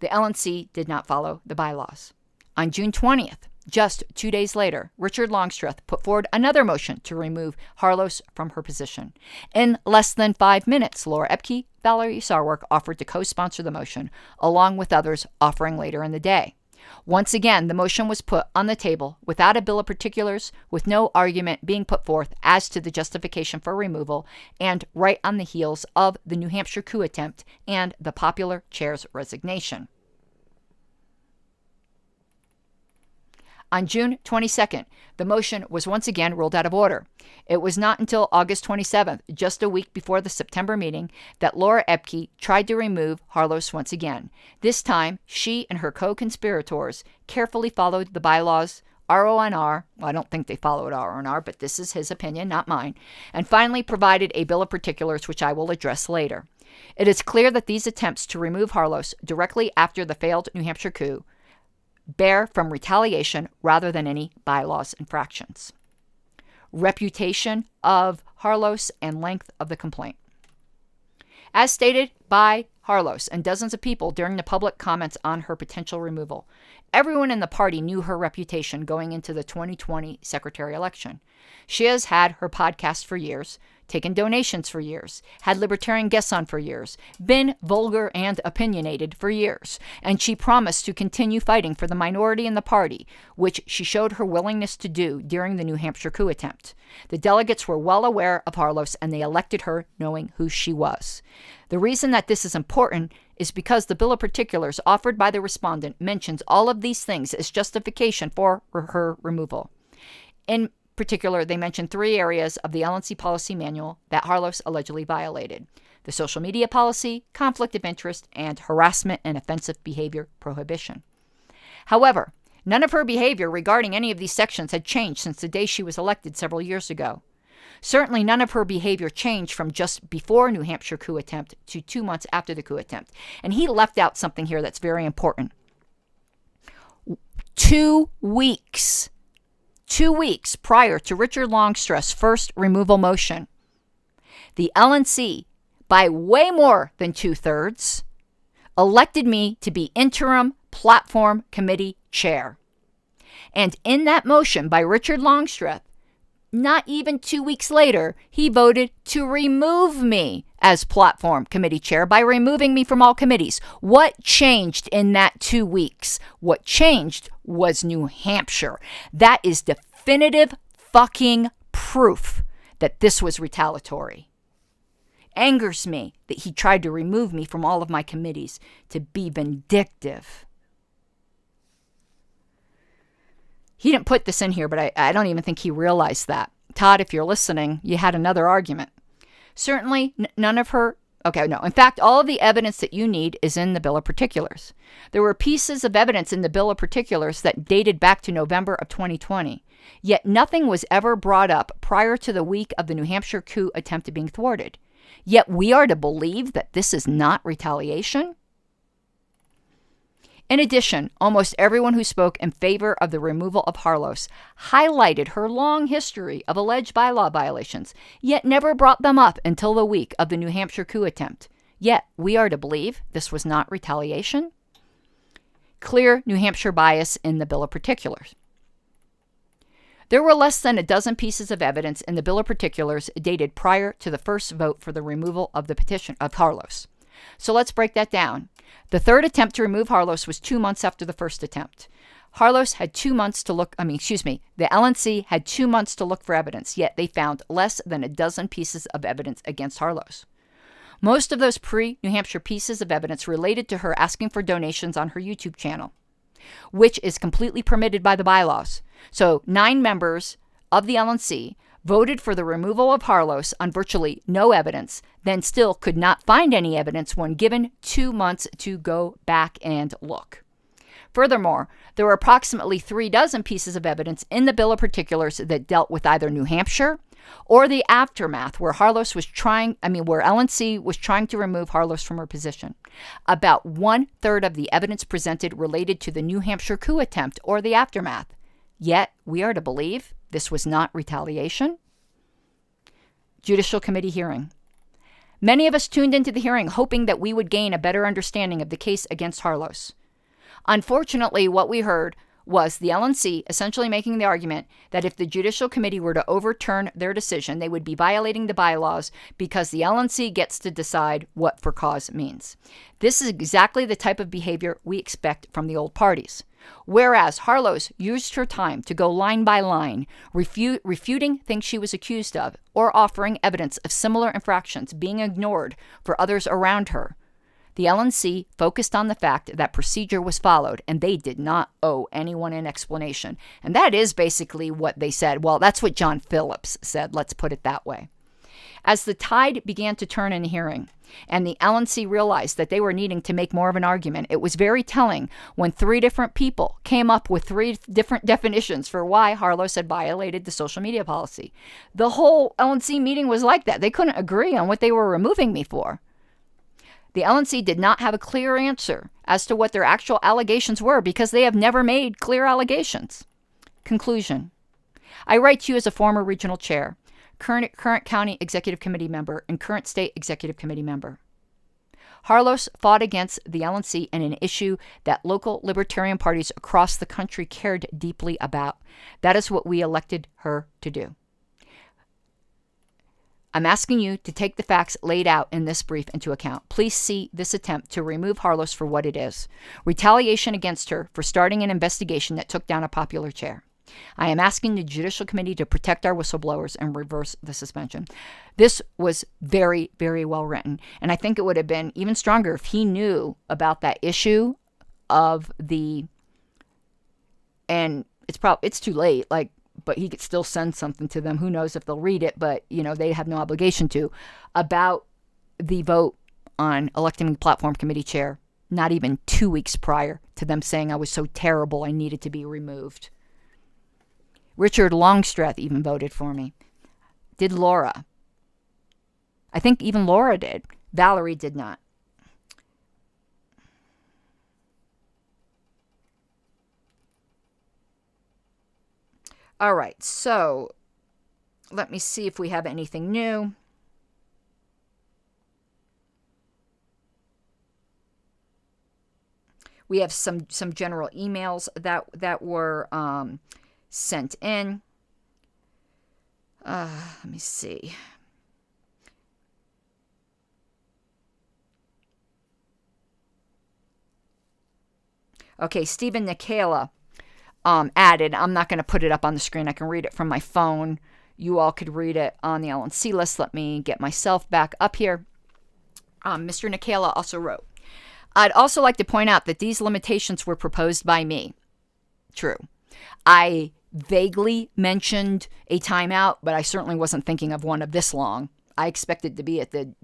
the LNC did not follow the bylaws. On June 20th, just 2 days later, Richard Longstreth put forward another motion to remove Harlos from her position. In less than 5 minutes, Laura Epke, Valerie Sarwark offered to co-sponsor the motion, along with others offering later in the day. Once again, the motion was put on the table without a bill of particulars, with no argument being put forth as to the justification for removal, and right on the heels of the New Hampshire coup attempt and the popular chair's resignation. On June 22nd, the motion was once again ruled out of order. It was not until August 27th, just a week before the September meeting, that Laura Epke tried to remove Harlos once again. This time, she and her co-conspirators carefully followed the bylaws, RONR, well, I don't think they followed RONR, but this is his opinion, not mine, and finally provided a bill of particulars, which I will address later. It is clear that these attempts to remove Harlos directly after the failed New Hampshire coup bear from retaliation rather than any bylaws infractions. Reputation of Harlos and length of the complaint. As stated by Harlos and dozens of people during the public comments on her potential removal, everyone in the party knew her reputation going into the 2020 secretary election. She has had her podcast for years, taken donations for years, had Libertarian guests on for years, been vulgar and opinionated for years, and she promised to continue fighting for the minority in the party, which she showed her willingness to do during the New Hampshire coup attempt. The delegates were well aware of Harlos, and they elected her knowing who she was. The reason that this is important is because the bill of particulars offered by the respondent mentions all of these things as justification for her removal. In particular, they mention 3 areas of the LNC policy manual that Harlos allegedly violated: the social media policy, conflict of interest, and harassment and offensive behavior prohibition. However, none of her behavior regarding any of these sections had changed since the day she was elected several years ago. Certainly none of her behavior changed from just before New Hampshire coup attempt to 2 months after the coup attempt. And he left out something here that's very important. 2 weeks prior to Richard Longstreth's first removal motion, the LNC, by way more than 2/3, elected me to be interim platform committee chair. And in that motion by Richard Longstreth, not even 2 weeks later, he voted to remove me as platform committee chair by removing me from all committees. What changed in that 2 weeks? What changed was New Hampshire. That is definitive fucking proof that this was retaliatory. Angers me that he tried to remove me from all of my committees to be vindictive. He didn't put this in here, but I don't even think he realized that. Todd, if you're listening, you had another argument. Certainly, none of her... Okay, no. In fact, all of the evidence that you need is in the Bill of Particulars. There were pieces of evidence in the Bill of Particulars that dated back to November of 2020. Yet nothing was ever brought up prior to the week of the New Hampshire coup attempt being thwarted. Yet we are to believe that this is not retaliation? In addition, almost everyone who spoke in favor of the removal of Harlos highlighted her long history of alleged bylaw violations, yet never brought them up until the week of the New Hampshire coup attempt. Yet we are to believe this was not retaliation? Clear New Hampshire bias in the Bill of Particulars. There were less than a dozen pieces of evidence in the Bill of Particulars dated prior to the first vote for the removal of the petition of Harlos. So let's break that down. The third attempt to remove Harlos was 2 months after the first attempt. Harlos had 2 months to look, the LNC had 2 months to look for evidence, yet they found less than a dozen pieces of evidence against Harlos. Most of those pre-New Hampshire pieces of evidence related to her asking for donations on her YouTube channel, which is completely permitted by the bylaws. So 9 members of the LNC voted for the removal of Harlos on virtually no evidence, then still could not find any evidence when given 2 months to go back and look. Furthermore, there were approximately 36 pieces of evidence in the Bill of Particulars that dealt with either New Hampshire, or the aftermath where where LNC was trying to remove Harlos from her position. About 1/3 of the evidence presented related to the New Hampshire coup attempt or the aftermath. Yet, we are to believe this was not retaliation? Judicial Committee hearing. Many of us tuned into the hearing hoping that we would gain a better understanding of the case against Harlos. Unfortunately, what we heard was the LNC essentially making the argument that if the Judicial Committee were to overturn their decision, they would be violating the bylaws because the LNC gets to decide what for cause means. This is exactly the type of behavior we expect from the old parties. Whereas Harlos used her time to go line by line, refuting things she was accused of, or offering evidence of similar infractions being ignored for others around her, the LNC focused on the fact that procedure was followed and they did not owe anyone an explanation. And that is basically what they said. Well, that's what John Phillips said. Let's put it that way. As the tide began to turn in the hearing and the LNC realized that they were needing to make more of an argument, it was very telling when 3 different people came up with 3 different definitions for why Harlos had violated the social media policy. The whole LNC meeting was like that. They couldn't agree on what they were removing me for. The LNC did not have a clear answer as to what their actual allegations were because they have never made clear allegations. Conclusion. I write to you as a former regional chair, current county executive committee member, and current state executive committee member. Harlos fought against the LNC in an issue that local libertarian parties across the country cared deeply about. That is what we elected her to do. I'm asking you to take the facts laid out in this brief into account. Please see this attempt to remove Harlos for what it is: retaliation against her for starting an investigation that took down a popular chair. I am asking the Judicial Committee to protect our whistleblowers and reverse the suspension. This was very, very well written, and I think it would have been even stronger if he knew about that issue of and it's too late, but he could still send something to them. Who knows if they'll read it, but, they have no obligation to, about the vote on electing me platform committee chair, not even 2 weeks prior to them saying I was so terrible I needed to be removed. Richard Longstreth even voted for me. Did Laura? I think even Laura did. Valerie did not. All right, so let me see if we have anything new. We have some general emails that were sent in. Let me see. Okay, Stephen Nikala added. I'm not going to put it up on the screen. I can read it from my phone. You all could read it on the LNC list. Let me get myself back up here. Mr. Nikala also wrote, I'd also like to point out that these limitations were proposed by me. True. I vaguely mentioned a timeout, but I certainly wasn't thinking of one of this long. I expected to be at the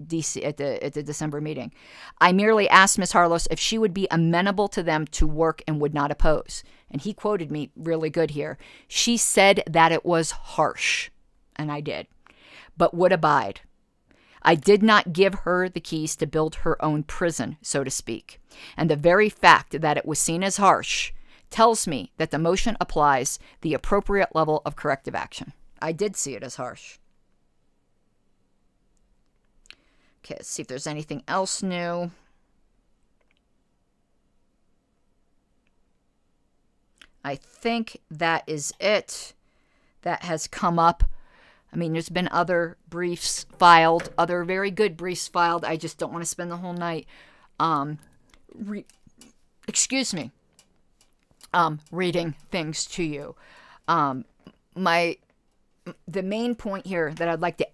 December meeting. I merely asked Ms. Harlos if she would be amenable to them to work and would not oppose. And he quoted me really good here. She said that it was harsh, and I did, but would abide. I did not give her the keys to build her own prison, so to speak. And the very fact that it was seen as harsh tells me that the motion applies the appropriate level of corrective action. I did see it as harsh. Okay, let's see if there's anything else new. I think that is it that has come up. I mean, there's been other briefs filed, other very good briefs filed. I just don't want to spend the whole night, reading things to you. The main point here that I'd like to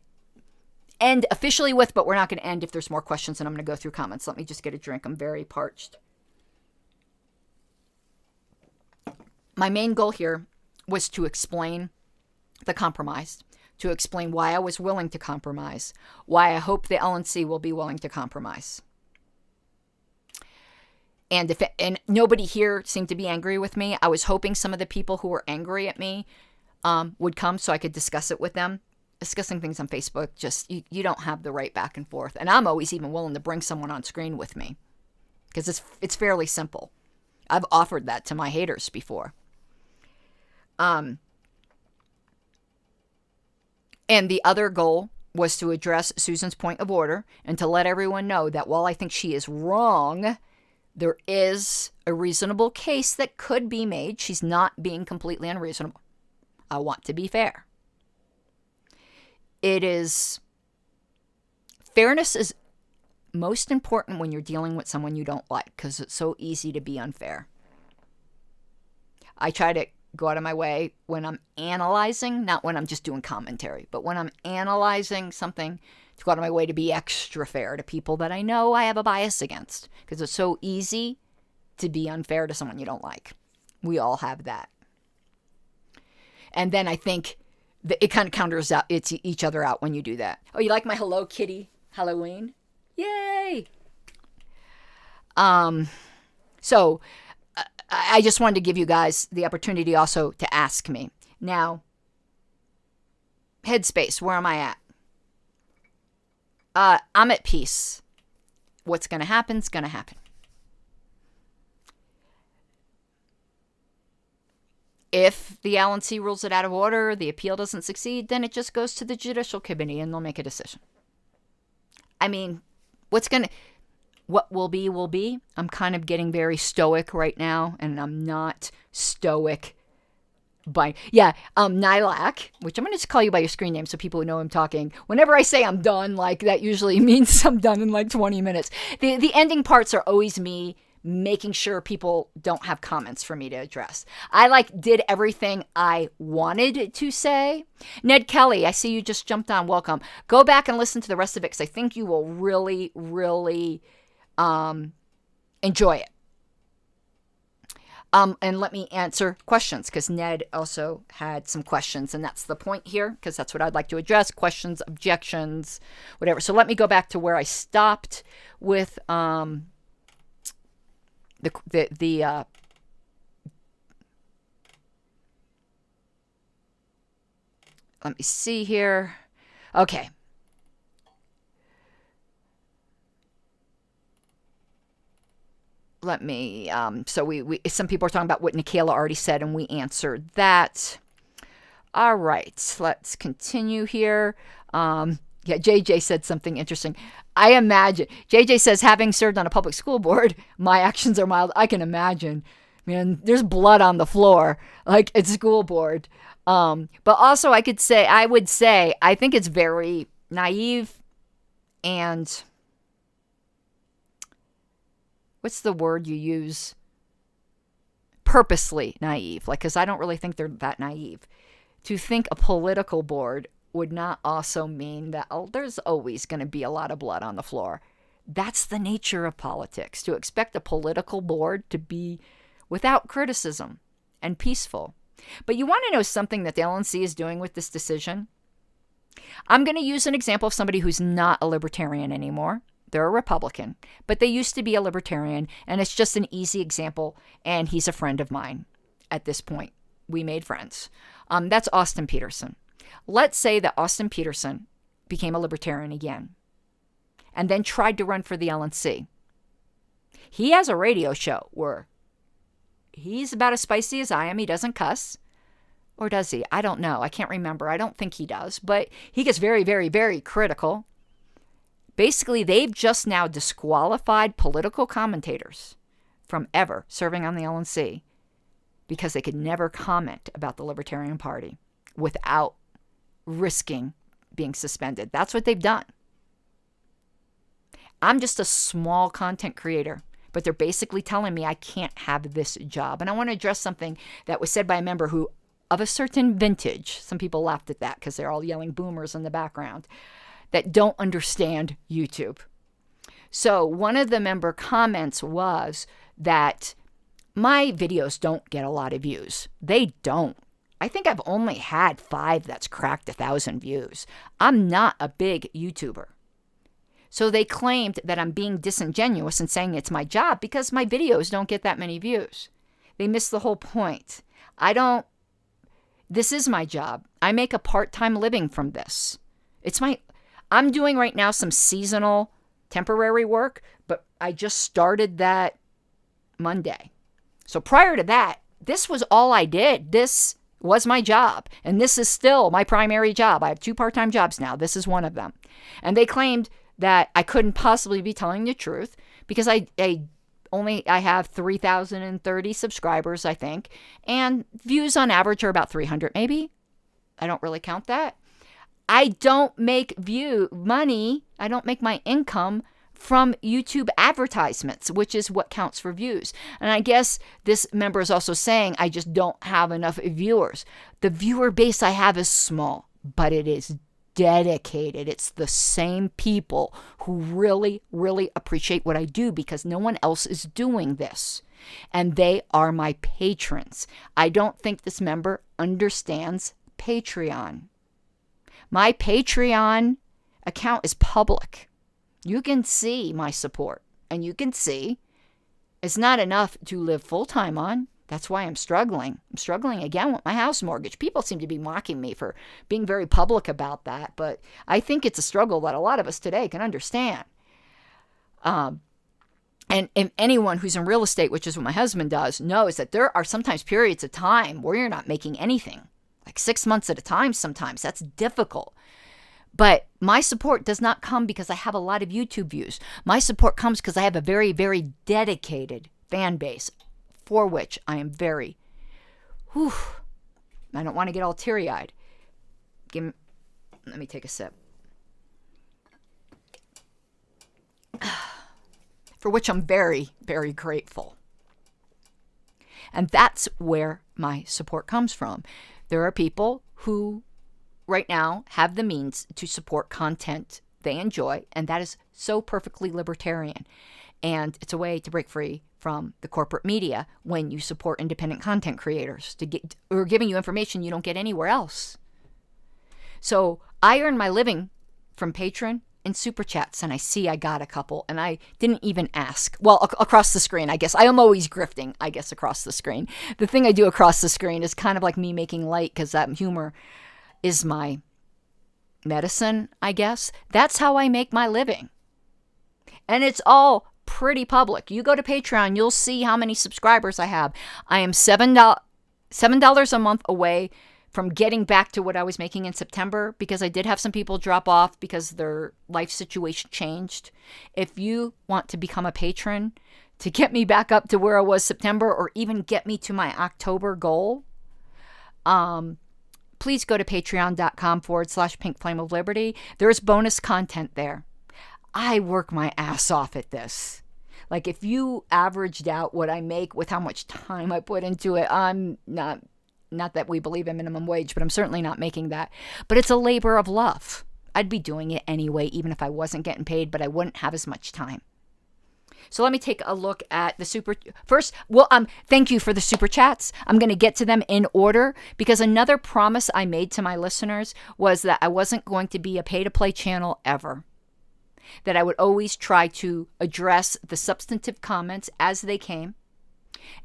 end officially with, but we're not going to end if there's more questions, and I'm going to go through comments. Let me just get a drink. I'm very parched. My main goal here was to explain the compromise, to explain why I was willing to compromise, why I hope the LNC will be willing to compromise. And nobody here seemed to be angry with me. I was hoping some of the people who were angry at me would come so I could discuss it with them. discussing things on Facebook, just you don't have the right back and forth. And I'm always even willing to bring someone on screen with me because it's fairly simple. I've offered that to my haters before. And the other goal was to address Susan's point of order and to let everyone know that while I think she is wrong, there is a reasonable case that could be made. She's not being completely unreasonable. I want to be fair. Fairness is most important when you're dealing with someone you don't like because it's so easy to be unfair. I try to go out of my way when I'm analyzing, not when I'm just doing commentary, but when I'm analyzing something, to go out of my way to be extra fair to people that I know I have a bias against because it's so easy to be unfair to someone you don't like. We all have that. And then I think it kind of counters out each other out when you do that. Oh, you like my Hello Kitty Halloween? Yay! So I just wanted to give you guys the opportunity also to ask me. Now, headspace, where am I at? I'm at peace. What's going to happen is going to happen. If the LNC rules it out of order, the appeal doesn't succeed, then it just goes to the Judicial Committee and they'll make a decision. I mean, what will be, will be. I'm kind of getting very stoic right now, and I'm not stoic Nilak, which I'm going to just call you by your screen name so people know I'm talking. Whenever I say I'm done, like that usually means I'm done in like 20 minutes. The ending parts are always me making sure people don't have comments for me to address. I did everything I wanted to say. Ned Kelly, I see you just jumped on. Welcome. Go back and listen to the rest of it because I think you will really, really enjoy it. And let me answer questions because Ned also had some questions, and that's the point here because that's what I'd like to address: questions, objections, whatever. So let me go back to where I stopped with let me see here. Okay. Let me, so we some people are talking about what Nikayla already said, and we answered that. All right, let's continue here. Yeah, JJ said something interesting. I imagine, JJ says, having served on a public school board, my actions are mild. I can imagine. Man, there's blood on the floor, like at school board. But also I would say, I think it's very naive and, what's the word you use? Purposely naive. Like, because I don't really think they're that naive. To think a political board would not also mean that, there's always going to be a lot of blood on the floor. That's the nature of politics. To expect a political board to be without criticism and peaceful. But you want to know something that the LNC is doing with this decision? I'm going to use an example of somebody who's not a libertarian anymore. They're a Republican, but they used to be a libertarian, and it's just an easy example, and he's a friend of mine at this point. We made friends. That's Austin Peterson. Let's say that Austin Peterson became a libertarian again and then tried to run for the LNC. He has a radio show where he's about as spicy as I am. He doesn't cuss. Or does he? I don't know. I can't remember. I don't think he does. But he gets very, very, very critical. Basically, they've just now disqualified political commentators from ever serving on the LNC because they could never comment about the Libertarian Party without risking being suspended. That's what they've done. I'm just a small content creator, but they're basically telling me I can't have this job. And I want to address something that was said by a member who, of a certain vintage, some people laughed at that because they're all yelling boomers in the background, that don't understand YouTube. So one of the member comments was that my videos don't get a lot of views. They don't. I think I've only had 5 that's cracked 1,000 views. I'm not a big YouTuber. So they claimed that I'm being disingenuous and saying it's my job because my videos don't get that many views. They missed the whole point. This is my job. I make a part-time living from this. I'm doing right now some seasonal temporary work, but I just started that Monday. So prior to that, this was all I did. This was my job. And this is still my primary job. I have 2 part-time jobs now. This is one of them. And they claimed that I couldn't possibly be telling the truth because I have 3,030 subscribers, I think. And views on average are about 300 maybe. I don't really count that. I don't make money. I don't make my income from YouTube advertisements, which is what counts for views. And I guess this member is also saying I just don't have enough viewers. The viewer base I have is small, but it is dedicated. It's the same people who really, really appreciate what I do because no one else is doing this. And they are my patrons. I don't think this member understands Patreon. My Patreon account is public. You can see my support, and you can see it's not enough to live full-time on. That's why I'm struggling. I'm struggling again with my house mortgage. People seem to be mocking me for being very public about that, but I think it's a struggle that a lot of us today can understand. And anyone who's in real estate, which is what my husband does, knows that there are sometimes periods of time where you're not making anything, like 6 months at a time sometimes. That's difficult. But my support does not come because I have a lot of YouTube views. My support comes because I have a very, very dedicated fan base for which I am very, I don't want to get all teary-eyed. Let me take a sip. For which I'm very, very grateful. And that's where my support comes from. There are people who right now have the means to support content they enjoy, and that is so perfectly libertarian. And it's a way to break free from the corporate media when you support independent content creators who are giving you information you don't get anywhere else. So I earn my living from Patreon and Super Chats, and I see I got a couple, and I didn't even ask. Well, across the screen, I guess. I am always grifting, I guess, across the screen. The thing I do across the screen is kind of like me making light because that humor is my medicine, I guess. That's how I make my living. And it's all pretty public. You go to Patreon, you'll see how many subscribers I have. I am $7 a month away from getting back to what I was making in September because I did have some people drop off because their life situation changed. If you want to become a patron to get me back up to where I was September or even get me to my October goal, please go to patreon.com/Pink Flame of Liberty. There's bonus content there. I work my ass off at this. Like if you averaged out what I make with how much time I put into it, I'm not that we believe in minimum wage, but I'm certainly not making that. But it's a labor of love. I'd be doing it anyway, even if I wasn't getting paid, but I wouldn't have as much time. So let me take a look at the first. Well, thank you for the super chats. I'm going to get to them in order because another promise I made to my listeners was that I wasn't going to be a pay-to-play channel ever. That I would always try to address the substantive comments as they came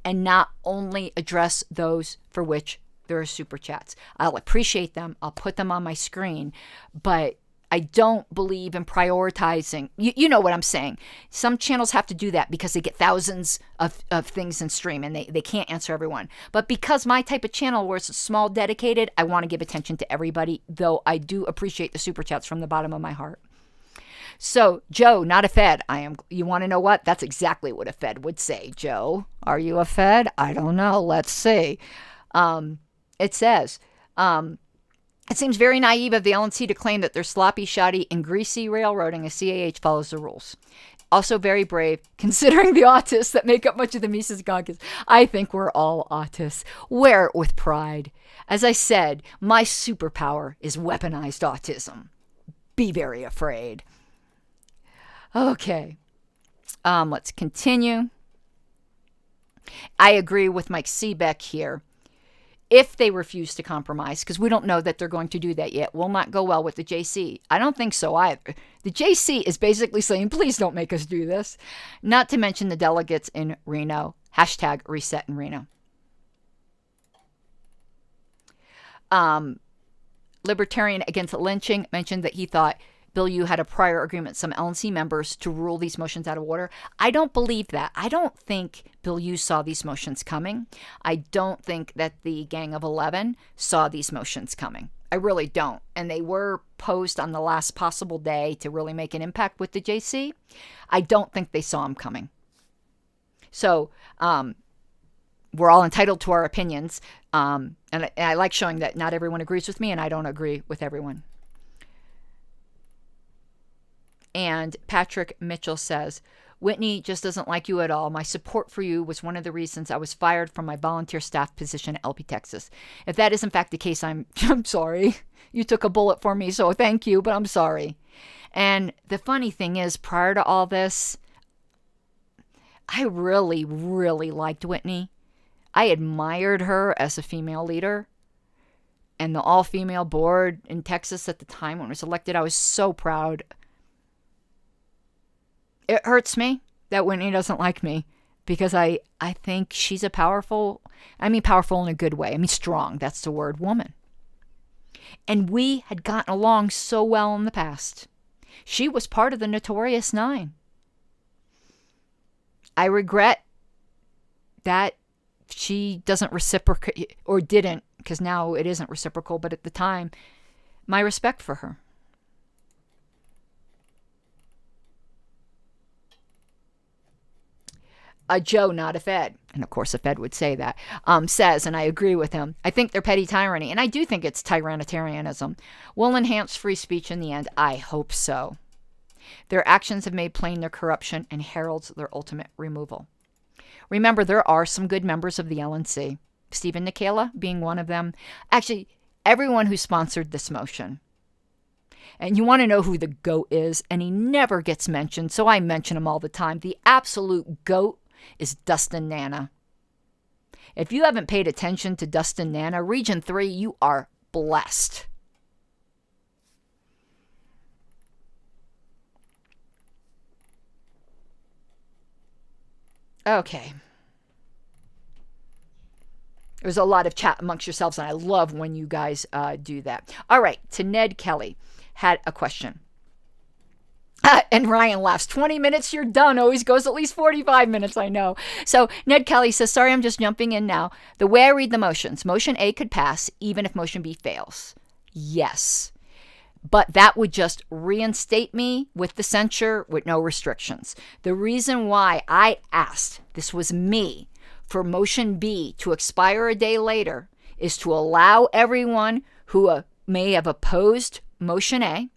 and not only address those for which there are super chats. I'll appreciate them. I'll put them on my screen, but I don't believe in prioritizing. You know what I'm saying. Some channels have to do that because they get thousands of things in stream and they can't answer everyone. But because my type of channel where it's small, dedicated, I want to give attention to everybody, though I do appreciate the super chats from the bottom of my heart. So, Joe, not a Fed. You want to know what? That's exactly what a Fed would say, Joe. Are you a Fed? I don't know. Let's see. It says, it seems very naive of the LNC to claim that their sloppy, shoddy, and greasy railroading of CAH follows the rules. Also very brave, considering the autists that make up much of the Mises caucus. I think we're all autists. Wear it with pride. As I said, my superpower is weaponized autism. Be very afraid. Okay. Let's continue. I agree with Mike Seebeck here. If they refuse to compromise, because we don't know that they're going to do that yet, will not go well with the JC. I don't think so either. The JC is basically saying, please don't make us do this. Not to mention the delegates in Reno. #reset in Reno. Libertarian against lynching mentioned that he thought Bill Yu had a prior agreement with some LNC members to rule these motions out of order. I don't believe that. I don't think Bill Yu saw these motions coming. I don't think that the Gang of 11 saw these motions coming. I really don't. And they were posed on the last possible day to really make an impact with the JC. I don't think they saw them coming. So, we're all entitled to our opinions. And I like showing that not everyone agrees with me, and I don't agree with everyone. And Patrick Mitchell says, Whitney just doesn't like you at all. My support for you was one of the reasons I was fired from my volunteer staff position at LP Texas. If that is in fact the case, I'm sorry. You took a bullet for me, so thank you, but I'm sorry. And the funny thing is, prior to all this, I really, really liked Whitney. I admired her as a female leader. And the all-female board in Texas at the time when it was elected, I was so proud. It hurts me that Whitney doesn't like me because I think she's a powerful in a good way. I mean, strong, that's the word, woman. And we had gotten along so well in the past. She was part of the Notorious Nine. I regret that she doesn't reciprocate, or didn't, because now it isn't reciprocal, but at the time, my respect for her. A Joe, not a Fed, and of course a Fed would say that, says, and I agree with him, I think they're petty tyranny, and I do think it's tyrannitarianism. Will enhance free speech in the end. I hope so. Their actions have made plain their corruption and heralds their ultimate removal. Remember, there are some good members of the LNC, Stephen Nikela being one of them. Actually, everyone who sponsored this motion. And you want to know who the GOAT is, and he never gets mentioned, so I mention him all the time. The absolute GOAT is Dustin Nana. If you haven't paid attention to Dustin Nana, Region 3, you are blessed. Okay. There's a lot of chat amongst yourselves, and I love when you guys do that. All right, to Ned Kelly had a question. And Ryan laughs, 20 minutes, you're done. Always goes at least 45 minutes, I know. So Ned Kelly says, sorry, I'm just jumping in now. The way I read the motions, motion A could pass even if motion B fails. Yes. But that would just reinstate me with the censure with no restrictions. The reason why I asked, this was me, for motion B to expire a day later is to allow everyone who may have opposed motion A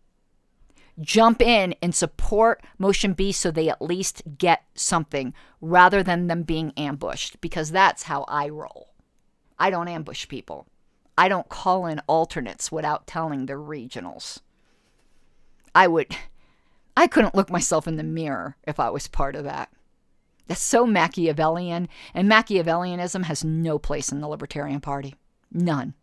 jump in and support motion B so they at least get something rather than them being ambushed, because that's how I roll. I don't ambush people. I don't call in alternates without telling the regionals. I couldn't look myself in the mirror if I was part of that. That's so Machiavellian, and Machiavellianism has no place in the Libertarian Party. None.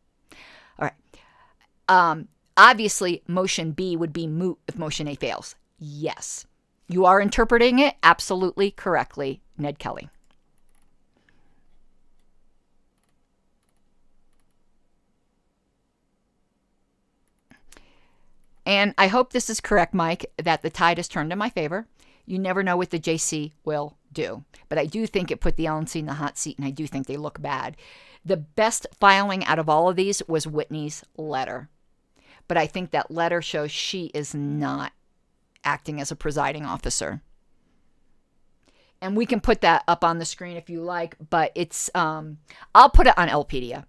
All right. Obviously, motion B would be moot if motion A fails. Yes. You are interpreting it absolutely correctly, Ned Kelly. And I hope this is correct, Mike, that the tide has turned in my favor. You never know what the JC will do. But I do think it put the LNC in the hot seat, and I do think they look bad. The best filing out of all of these was Whitney's letter. But I think that letter shows she is not acting as a presiding officer. And we can put that up on the screen if you like, but it's, I'll put it on LPedia.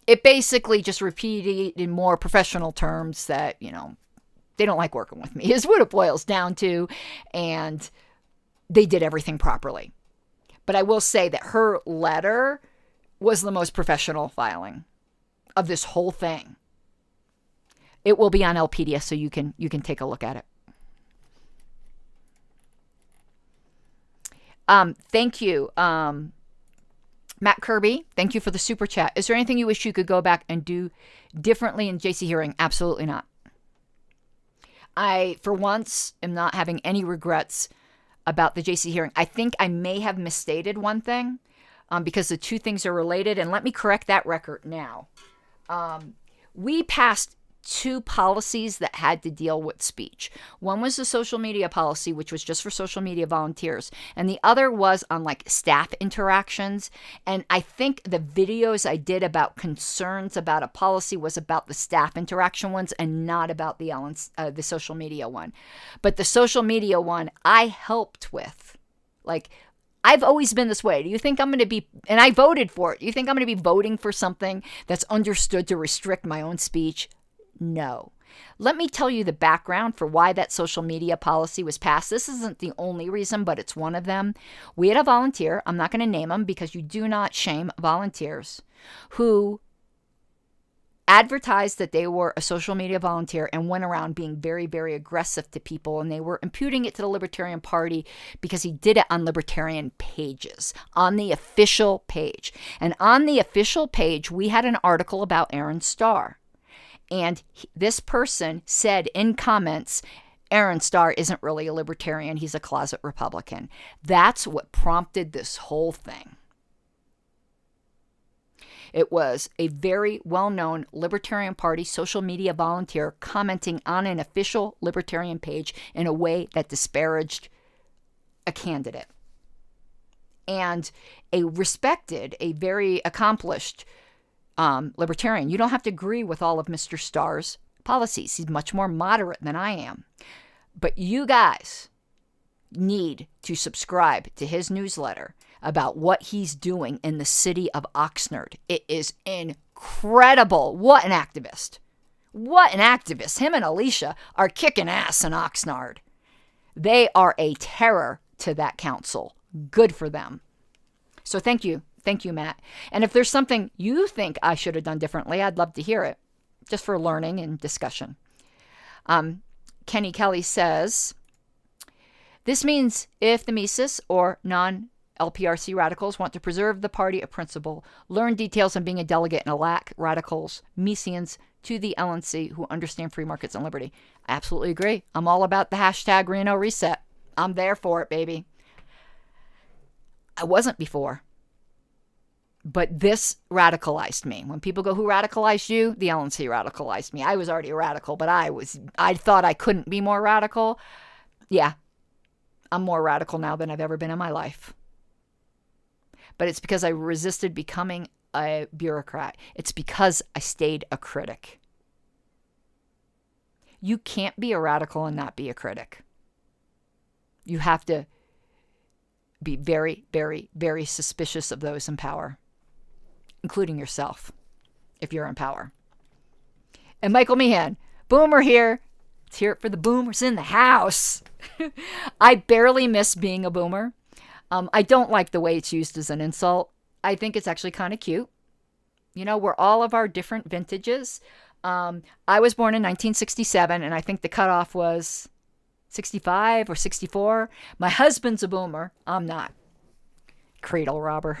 It basically just repeated in more professional terms that, they don't like working with me, is what it boils down to. And they did everything properly. But I will say that her letter was the most professional filing of this whole thing. It will be on LPedia, so you can take a look at it. Thank you, Matt Kirby. Thank you for the super chat. Is there anything you wish you could go back and do differently in JC hearing? Absolutely not. I, for once, am not having any regrets about the JC hearing. I think I may have misstated one thing, because the two things are related. And let me correct that record now. We passed two policies that had to deal with speech. One was the social media policy, which was just for social media volunteers. And the other was on like staff interactions. And I think the videos I did about concerns about a policy was about the staff interaction ones and not about the social media one. But the social media one I helped with. Like, I've always been this way. Do you think I'm going to be, and I voted for it, do you think I'm going to be voting for something that's understood to restrict my own speech? No. Let me tell you the background for why that social media policy was passed. This isn't the only reason, but it's one of them. We had a volunteer, I'm not going to name him because you do not shame volunteers, who advertised that they were a social media volunteer and went around being very, very aggressive to people. And they were imputing it to the Libertarian Party because he did it on Libertarian pages, on the official page. And on the official page, we had an article about Aaron Starr. And this person said in comments, Aaron Starr isn't really a libertarian. He's a closet Republican. That's what prompted this whole thing. It was a very well-known Libertarian Party social media volunteer commenting on an official Libertarian page in a way that disparaged a candidate. And a respected, a very accomplished Libertarian. You don't have to agree with all of Mr. Starr's policies. He's much more moderate than I am. But you guys need to subscribe to his newsletter about what he's doing in the city of Oxnard. It is incredible. What an activist. What an activist. Him and Alicia are kicking ass in Oxnard. They are a terror to that council. Good for them. So thank you. Thank you, Matt. And if there's something you think I should have done differently, I'd love to hear it, just for learning and discussion. Kenny Kelly says, this means if the Mises or non-LPRC radicals want to preserve the party of principle, learn details on being a delegate and elect radicals, Misesians, to the LNC who understand free markets and liberty. I absolutely agree. I'm all about the hashtag Reno Reset. I'm there for it, baby. I wasn't before. But this radicalized me. When people go, who radicalized you? The LNC radicalized me. I was already a radical, but I thought I couldn't be more radical. Yeah, I'm more radical now than I've ever been in my life. But it's because I resisted becoming a bureaucrat. It's because I stayed a critic. You can't be a radical and not be a critic. You have to be very, very, very suspicious of those in power, including yourself, if you're in power. And Michael Meehan, Boomer here. Let's hear it for the boomers in the house. I barely miss being a boomer. I don't like the way it's used as an insult. I think it's actually kind of cute. You know, we're all of our different vintages. I was born in 1967, and I think the cutoff was 65 or 64. My husband's a boomer. I'm not. Cradle robber.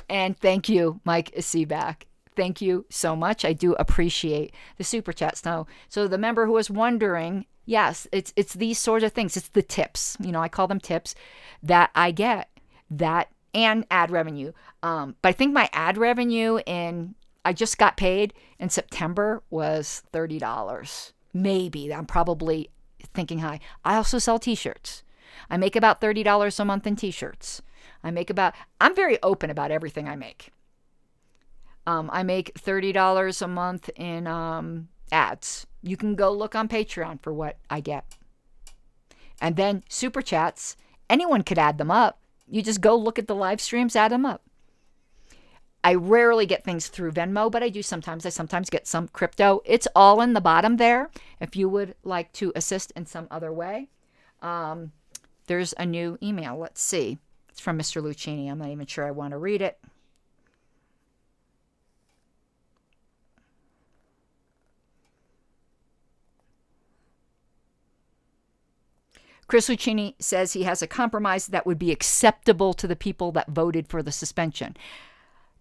And thank you, Mike Seaback. Thank you so much. I do appreciate the super chats. Now, so the member who was wondering, yes, it's these sort of things. It's the tips. You know, I call them tips that I get. That and ad revenue. But I think my ad revenue I just got paid in September was $30. Maybe. I'm probably thinking high. I also sell t-shirts. I make about $30 a month in t-shirts. I'm very open about everything I make. I make $30 a month in ads. You can go look on Patreon for what I get. And then super chats, anyone could add them up. You just go look at the live streams, add them up. I rarely get things through Venmo, but I do sometimes. I sometimes get some crypto. It's all in the bottom there. If you would like to assist in some other way. There's a new email. Let's see. It's from Mr. Lucchini. I'm not even sure I want to read it. Chris Lucchini says he has a compromise that would be acceptable to the people that voted for the suspension.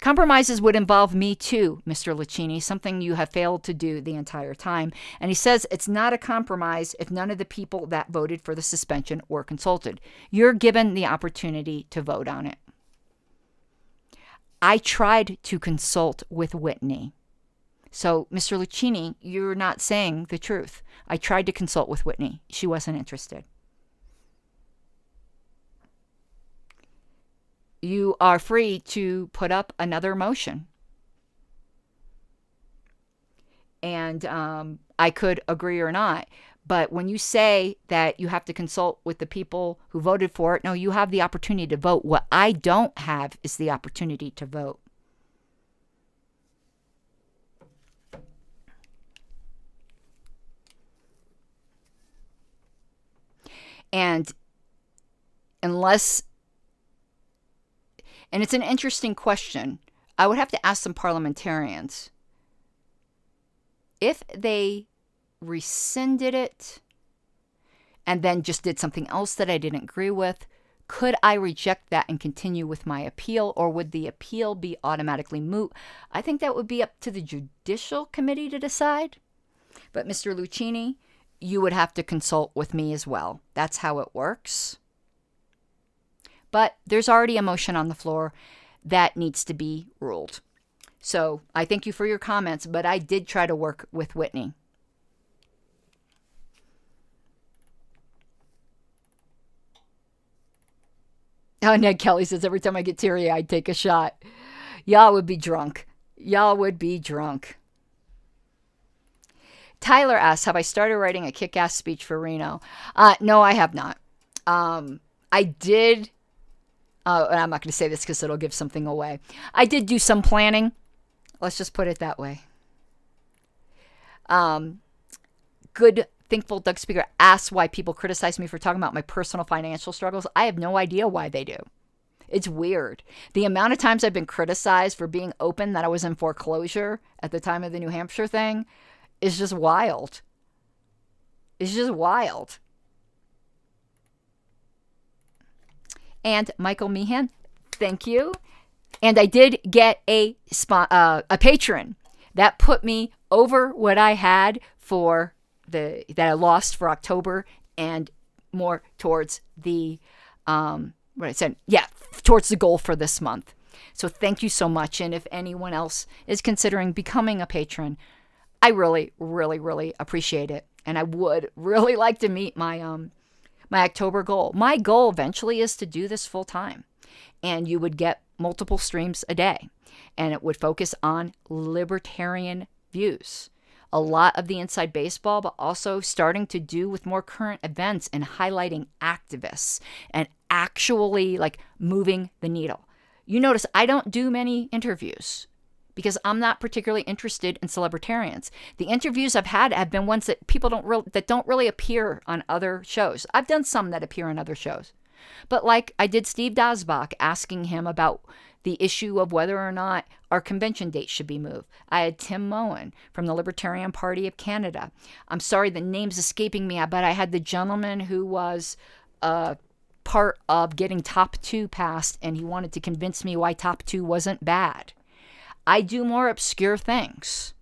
Compromises would involve me too, Mr. Lucchini, something you have failed to do the entire time. And he says it's not a compromise if none of the people that voted for the suspension were consulted. You're given the opportunity to vote on it. I tried to consult with Whitney. So, Mr. Lucchini, you're not saying the truth. I tried to consult with Whitney. She wasn't interested. You are free to put up another motion. And I could agree or not. But when you say that you have to consult with the people who voted for it, no, you have the opportunity to vote. What I don't have is the opportunity to vote. And unless, and it's an interesting question, I would have to ask some parliamentarians. If they rescinded it and then just did something else that I didn't agree with, could I reject that and continue with my appeal, or would the appeal be automatically moot? I think that would be up to the Judicial Committee to decide. But Mr. Lucchini, you would have to consult with me as well. That's how it works. But there's already a motion on the floor that needs to be ruled. So I thank you for your comments, but I did try to work with Whitney. Oh, Ned Kelly says, every time I get teary, I'd take a shot. Y'all would be drunk. Y'all would be drunk. Tyler asks, have I started writing a kick-ass speech for Reno? No, I have not. I did, and I'm not going to say this because it'll give something away. I did do some planning. Let's just put it that way. Good, thinkful Doug Speaker asks why people criticize me for talking about my personal financial struggles. I have no idea why they do. It's weird. The amount of times I've been criticized for being open that I was in foreclosure at the time of the New Hampshire thing is just wild. It's just wild. And Michael Meehan, thank you. And I did get a patron that put me over what I had for that I lost for October, and more towards the what I said, towards the goal for this month. So thank you so much. And if anyone else is considering becoming a patron, I really, really, really appreciate it. And I would really like to meet my my October goal. My goal eventually is to do this full time. And you would get multiple streams a day. And it would focus on libertarian views. A lot of the inside baseball, but also starting to do with more current events and highlighting activists and actually like moving the needle. You notice I don't do many interviews because I'm not particularly interested in celebritarians. The interviews I've had have been ones that people don't really appear on other shows. I've done some that appear on other shows. But like I did Steve Dasbach, asking him about the issue of whether or not our convention date should be moved. I had Tim Moen from the Libertarian Party of Canada. I'm sorry, the name's escaping me, but I had the gentleman who was part of getting Top 2 passed, and he wanted to convince me why Top 2 wasn't bad. I do more obscure things,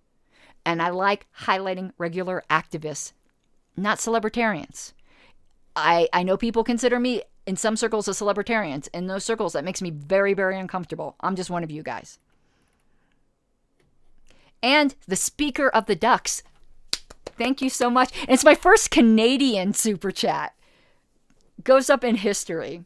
and I like highlighting regular activists, not celebritarians. I know people consider me in some circles a celebritarian. In those circles, that makes me very, very uncomfortable. I'm just one of you guys. And the Speaker of the Ducks, thank you so much. And it's my first Canadian super chat. Goes up in history.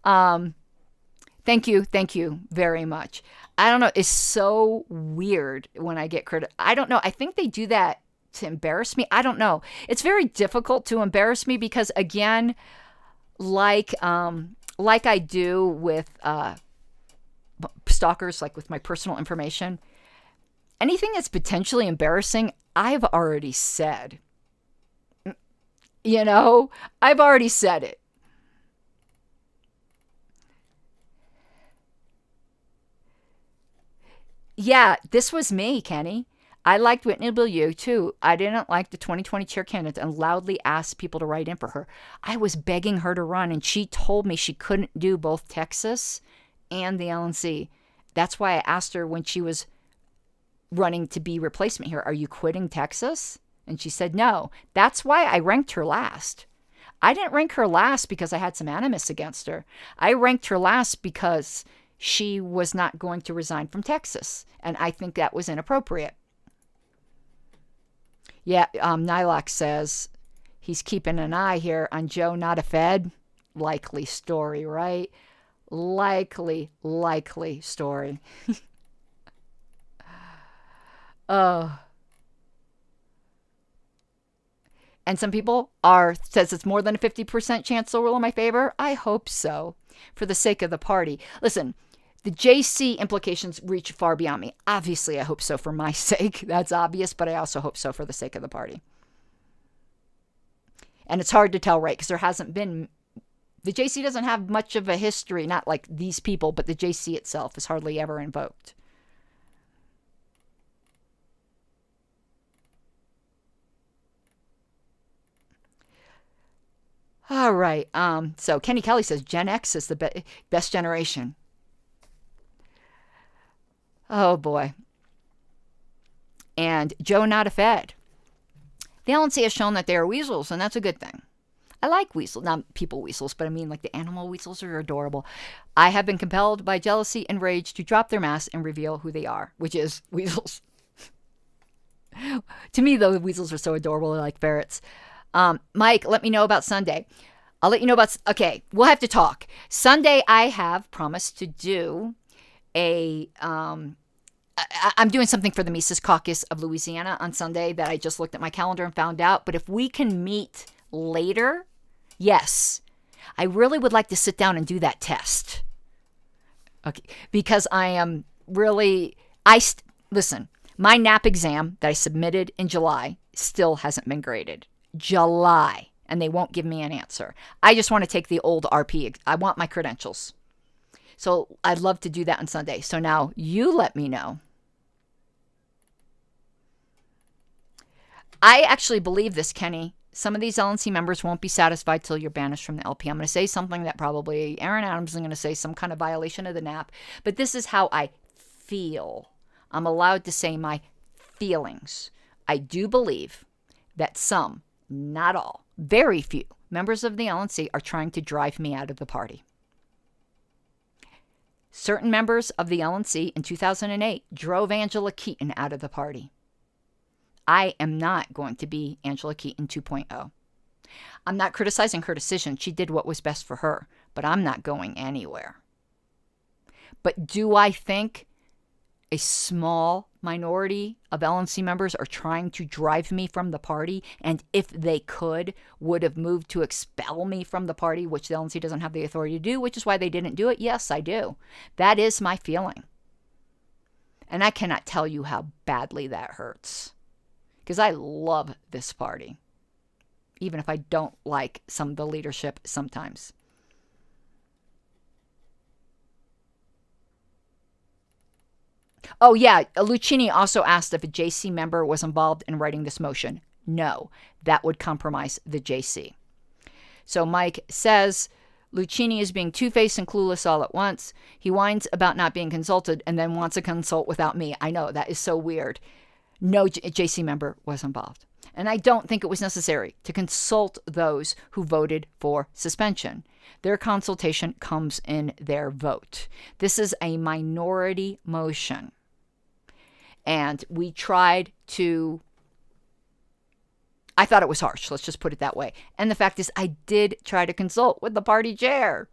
Thank you very much. I don't know. It's so weird when I get credit. I don't know. I think they do that to embarrass me. I don't know. It's very difficult to embarrass me because, again, like I do with stalkers, like with my personal information, anything that's potentially embarrassing, I've already said. You know, I've already said it. Yeah, this was me, Kenny. I liked Whitney Bilieu, too. I didn't like the 2020 chair candidate and loudly asked people to write in for her. I was begging her to run, and she told me she couldn't do both Texas and the LNC. That's why I asked her when she was running to be replacement here, are you quitting Texas? And she said no. That's why I ranked her last. I didn't rank her last because I had some animus against her. I ranked her last because she was not going to resign from Texas. And I think that was inappropriate. Yeah, Nylock says he's keeping an eye here on Joe, not a Fed. Likely story, right? Likely story. Oh. And some people says it's more than a 50% chance they'll rule in my favor. I hope so, for the sake of the party. Listen, the JC implications reach far beyond me. Obviously, I hope so for my sake. That's obvious, but I also hope so for the sake of the party. And it's hard to tell, right? Because there hasn't been... The JC doesn't have much of a history, not like these people, but the JC itself is hardly ever invoked. All right. So Kenny Kelly says Gen X is the best generation. Oh, boy. And Joe, not a Fed. The LNC has shown that they are weasels, and that's a good thing. I like weasels, not people weasels, but I mean like the animal weasels are adorable. I have been compelled by jealousy and rage to drop their mask and reveal who they are, which is weasels. To me, though, the weasels are so adorable, they're like ferrets. Mike, let me know about Sunday. I'll let you know about... Okay, we'll have to talk. Sunday, I have promised to do a... I'm doing something for the Mises Caucus of Louisiana on Sunday that I just looked at my calendar and found out. But if we can meet later, yes. I really would like to sit down and do that test. Okay, because I am really... Listen, my NAP exam that I submitted in July still hasn't been graded. July. And they won't give me an answer. I just want to take the old RP. I want my credentials. So I'd love to do that on Sunday. So now you let me know. I actually believe this, Kenny. Some of these LNC members won't be satisfied till you're banished from the LP. I'm going to say something that probably Aaron Adams is going to say, some kind of violation of the NAP. But this is how I feel. I'm allowed to say my feelings. I do believe that some, not all, very few members of the LNC are trying to drive me out of the party. Certain members of the LNC in 2008 drove Angela Keaton out of the party. I am not going to be Angela Keaton 2.0. I'm not criticizing her decision. She did what was best for her, but I'm not going anywhere. But do I think a small minority of LNC members are trying to drive me from the party, and if they could, would have moved to expel me from the party, which the LNC doesn't have the authority to do, which is why they didn't do it? Yes, I do. That is my feeling. And I cannot tell you how badly that hurts. Because I love this party, even if I don't like some of the leadership sometimes. Oh, yeah. Lucchini also asked if a JC member was involved in writing this motion. No, that would compromise the JC. So Mike says Lucchini is being two-faced and clueless all at once. He whines about not being consulted and then wants to consult without me. I know, that is so weird. No JC member was involved. And I don't think it was necessary to consult those who voted for suspension. Their consultation comes in their vote. This is a minority motion. And we tried to... I thought it was harsh. Let's just put it that way. And the fact is, I did try to consult with the party chair.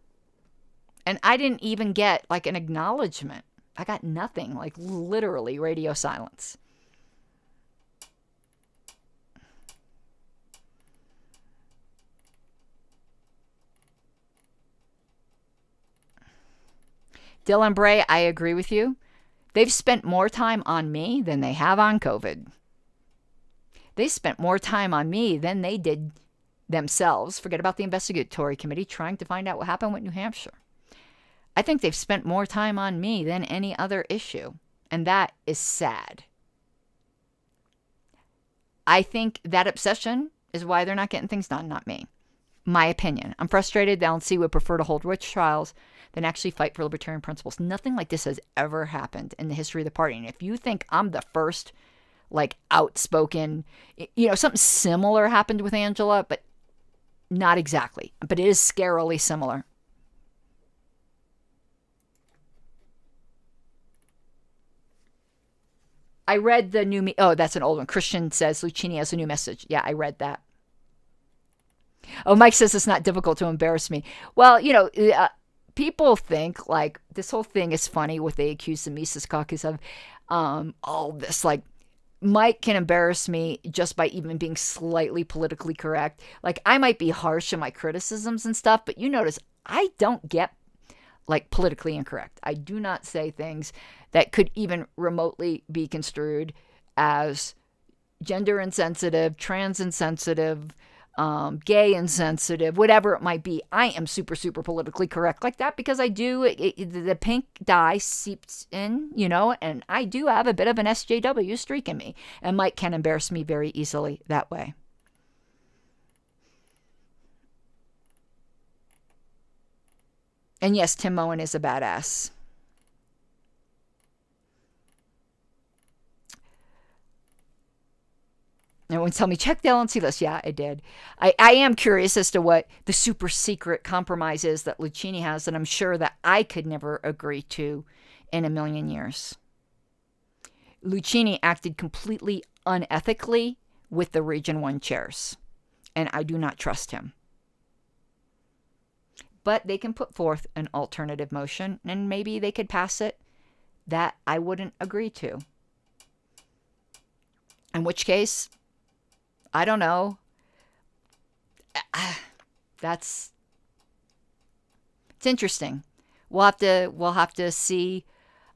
And I didn't even get like an acknowledgement. I got nothing, like literally radio silence. Dylan Bray, I agree with you. They've spent more time on me than they have on COVID. They spent more time on me than they did themselves. Forget about the investigatory committee trying to find out what happened with New Hampshire. I think they've spent more time on me than any other issue. And that is sad. I think that obsession is why they're not getting things done, not me. My opinion. I'm frustrated the LNC would prefer to hold witch trials than actually fight for libertarian principles. Nothing like this has ever happened in the history of the party. And if you think I'm the first, like, outspoken, something similar happened with Angela, but not exactly. But it is scarily similar. I read the new... Oh, that's an old one. Christian says Lucchini has a new message. Yeah, I read that. Oh, Mike says it's not difficult to embarrass me. Well, people think, like, this whole thing is funny, what they accuse the Mises Caucus of. All this, like, Mike can embarrass me just by even being slightly politically correct. Like, I might be harsh in my criticisms and stuff, but you notice I don't get, like, politically incorrect. I do not say things that could even remotely be construed as gender insensitive, trans insensitive, gay insensitive, whatever it might be. I am super, super politically correct like that because I do, the pink dye seeps in, and I do have a bit of an SJW streak in me. And Mike can embarrass me very easily that way. And yes, Tim Moen is a badass. Everyone tell me, check the LNC list. Yeah, I did. I am curious as to what the super secret compromise is that Lucchini has that I'm sure that I could never agree to in a million years. Lucchini acted completely unethically with the Region 1 chairs, and I do not trust him. But they can put forth an alternative motion, and maybe they could pass it that I wouldn't agree to. In which case, I don't know. It's interesting. We'll have to see,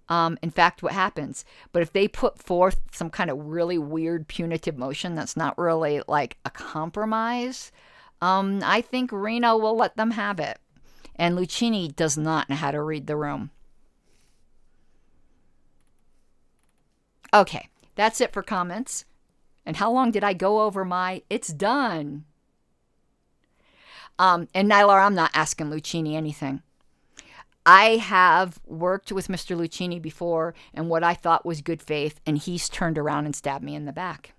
in fact, what happens. But if they put forth some kind of really weird punitive motion that's not really like a compromise, I think Reno will let them have it. And Lucchini does not know how to read the room. Okay, that's it for comments. And how long did I go over my... It's done. And Nylar, I'm not asking Lucchini anything. I have worked with Mr. Lucchini before in what I thought was good faith, and he's turned around and stabbed me in the back.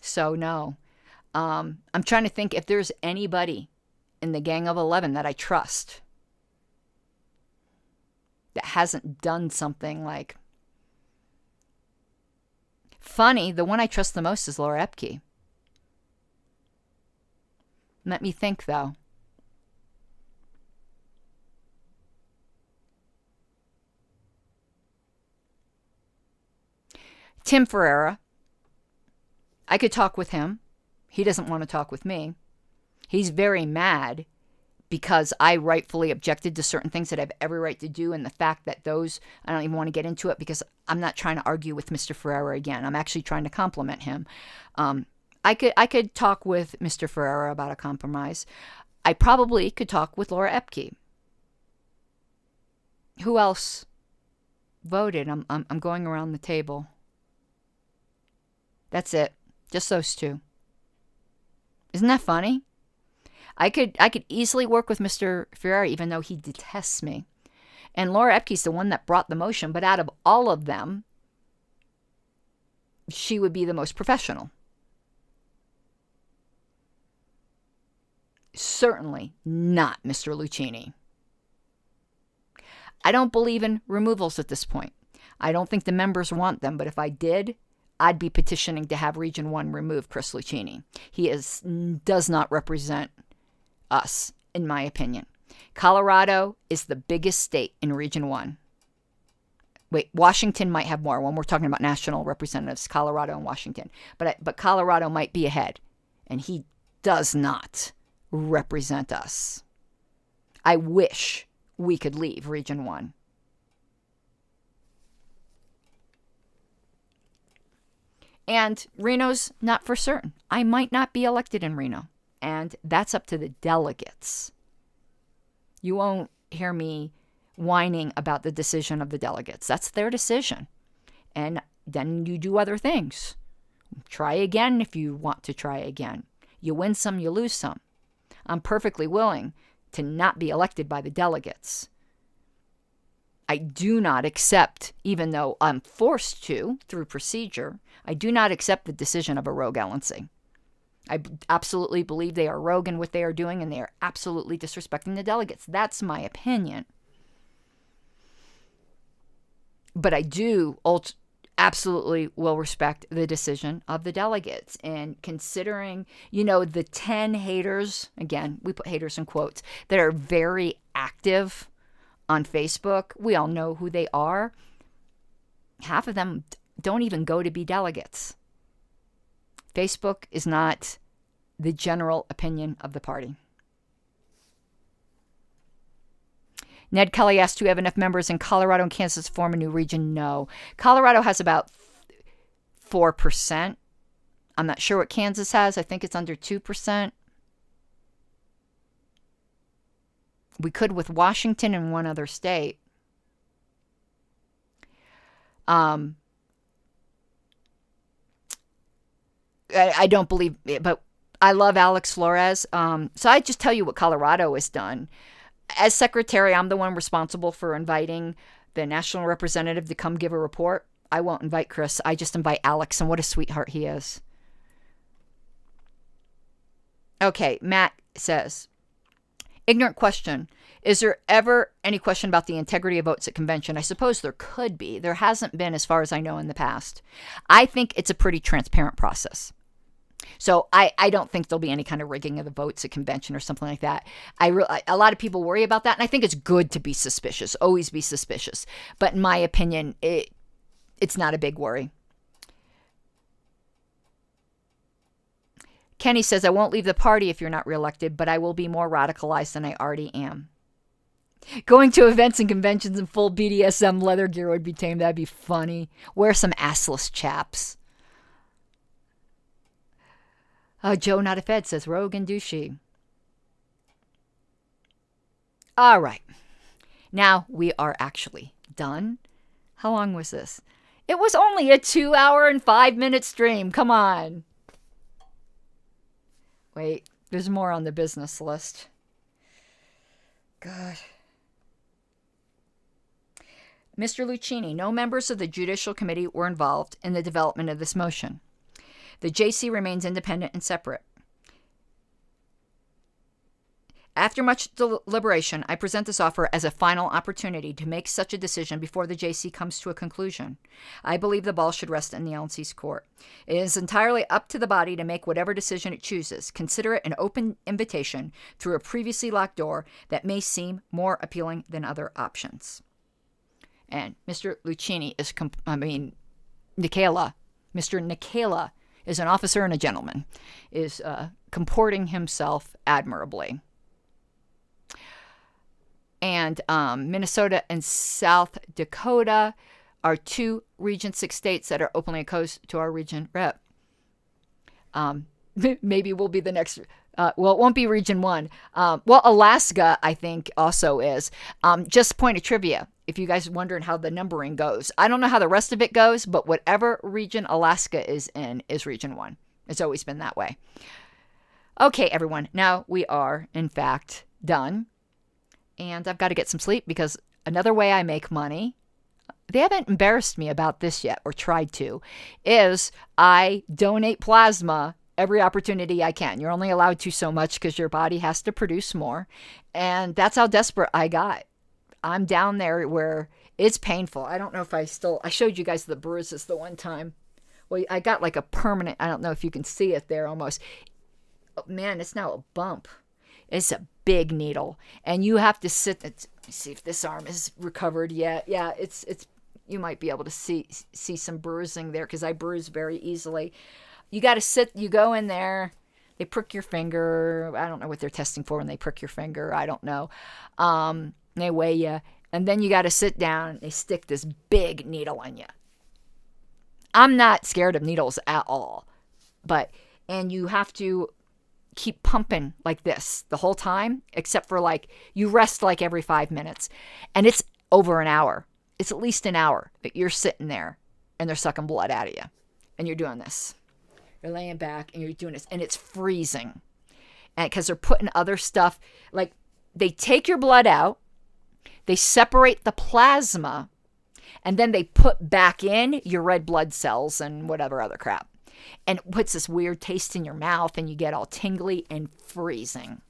So, no. I'm trying to think if there's anybody in the Gang of 11 that I trust that hasn't done something like... Funny, the one I trust the most is Laura Epke. Let me think, though. Tim Ferreira. I could talk with him. He doesn't want to talk with me. He's very mad because I rightfully objected to certain things that I have every right to do, and the fact that those, I don't even want to get into it because I'm not trying to argue with Mr. Ferreira again. I'm actually trying to compliment him. I could talk with Mr. Ferreira about a compromise. I probably could talk with Laura Epke. Who else voted? I'm going around the table. That's it. Just those two. Isn't that funny? I could easily work with Mr. Ferreira, even though he detests me. And Laura Epke's the one that brought the motion, but out of all of them, she would be the most professional. Certainly not Mr. Lucchini. I don't believe in removals at this point. I don't think the members want them, but if I did, I'd be petitioning to have Region 1 remove Chris Lucchini. He does not represent us, in my opinion. Colorado is the biggest state in Region 1. Wait, Washington might have more when we're talking about national representatives, Colorado and Washington. But Colorado might be ahead, and he does not represent us. I wish we could leave Region 1. And Reno's not for certain. I might not be elected in Reno. And that's up to the delegates. You won't hear me whining about the decision of the delegates. That's their decision. And then you do other things. Try again if you want to try again. You win some, you lose some. I'm perfectly willing to not be elected by the delegates. I do not accept, even though I'm forced to through procedure, I do not accept the decision of a rogue LNC. I absolutely believe they are rogue in what they are doing, and they are absolutely disrespecting the delegates. That's my opinion. But I do absolutely will respect the decision of the delegates. And considering, the 10 haters, again, we put haters in quotes, that are very active on Facebook, we all know who they are. Half of them don't even go to be delegates. Facebook is not the general opinion of the party. Ned Kelly asked, do you have enough members in Colorado and Kansas to form a new region? No. Colorado has about 4%. I'm not sure what Kansas has. I think it's under 2%. We could with Washington and one other state. I don't believe it, but I love Alex Flores. So I just tell you what Colorado has done. As secretary, I'm the one responsible for inviting the national representative to come give a report. I won't invite Chris. I just invite Alex, and what a sweetheart he is. Okay, Matt says, ignorant question. Is there ever any question about the integrity of votes at convention? I suppose there could be. There hasn't been, as far as I know, in the past. I think it's a pretty transparent process. So I don't think there'll be any kind of rigging of the votes at convention or something like that. A lot of people worry about that, and I think it's good to be suspicious. Always be suspicious. But in my opinion, it's not a big worry. Kenny says, I won't leave the party if you're not reelected, but I will be more radicalized than I already am. Going to events and conventions in full BDSM leather gear would be tame. That'd be funny. Wear some assless chaps. Joe Not a Fed says, rogue and douchey. All right. Now we are actually done. How long was this? It was only a 2-hour and 5-minute stream. Come on. Wait, there's more on the business list. God. Mr. Lucchini, no members of the Judicial Committee were involved in the development of this motion. The JC remains independent and separate. After much deliberation, I present this offer as a final opportunity to make such a decision before the JC comes to a conclusion. I believe the ball should rest in the LNC's court. It is entirely up to the body to make whatever decision it chooses. Consider it an open invitation through a previously locked door that may seem more appealing than other options. And Mr. Lucchini is, Mr. Nikela is an officer and a gentleman, is comporting himself admirably. And Minnesota and South Dakota are two Region 6 states that are openly opposed to our region rep. Maybe we'll be the next. Well, it won't be Region 1. Well, Alaska, I think, also is. Just point of trivia, if you guys are wondering how the numbering goes. I don't know how the rest of it goes, but whatever region Alaska is in is Region 1. It's always been that way. Okay, everyone. Now we are, in fact, done. And I've got to get some sleep because another way I make money, they haven't embarrassed me about this yet or tried to, is I donate plasma every opportunity I can. You're only allowed to so much because your body has to produce more. And that's how desperate I got. I'm down there where it's painful. I don't know if I showed you guys the bruises the one time. Well, I got like a permanent, I don't know if you can see it there almost. Oh, man, it's now a bump. It's a big needle. And you have to sit, let me see if this arm is recovered yet. Yeah, it's you might be able to see some bruising there because I bruise very easily. You got to sit, you go in there, they prick your finger. I don't know what they're testing for when they prick your finger. I don't know. They weigh you. And then you got to sit down. They stick this big needle in you. I'm not scared of needles at all. And you have to keep pumping like this the whole time, except for you rest every 5 minutes. And it's over an hour. It's at least an hour that you're sitting there and they're sucking blood out of you. And you're doing this. You're laying back and you're doing this, and it's freezing. And because they're putting other stuff, like they take your blood out, they separate the plasma, and then they put back in your red blood cells and whatever other crap. And it puts this weird taste in your mouth, and you get all tingly and freezing.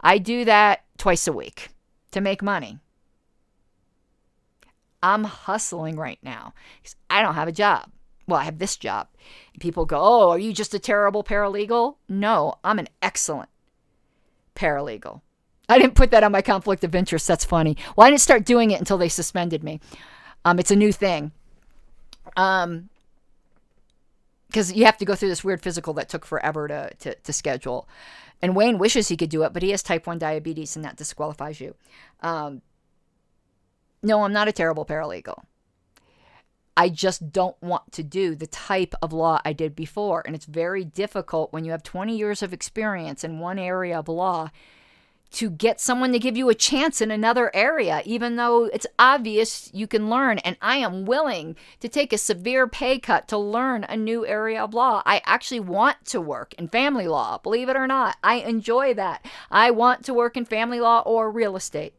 I do that twice a week to make money. I'm hustling right now because I don't have a job. Well, I have this job. And people go, oh, are you just a terrible paralegal? No, I'm an excellent paralegal. I didn't put that on my conflict of interest. That's funny. Well, I didn't start doing it until they suspended me. It's a new thing. Because you have to go through this weird physical that took forever to schedule. And Wayne wishes he could do it, but he has type 1 diabetes, and that disqualifies you. No, I'm not a terrible paralegal. I just don't want to do the type of law I did before. And it's very difficult when you have 20 years of experience in one area of law to get someone to give you a chance in another area, even though it's obvious you can learn. And I am willing to take a severe pay cut to learn a new area of law. I actually want to work in family law, believe it or not. I enjoy that. I want to work in family law or real estate.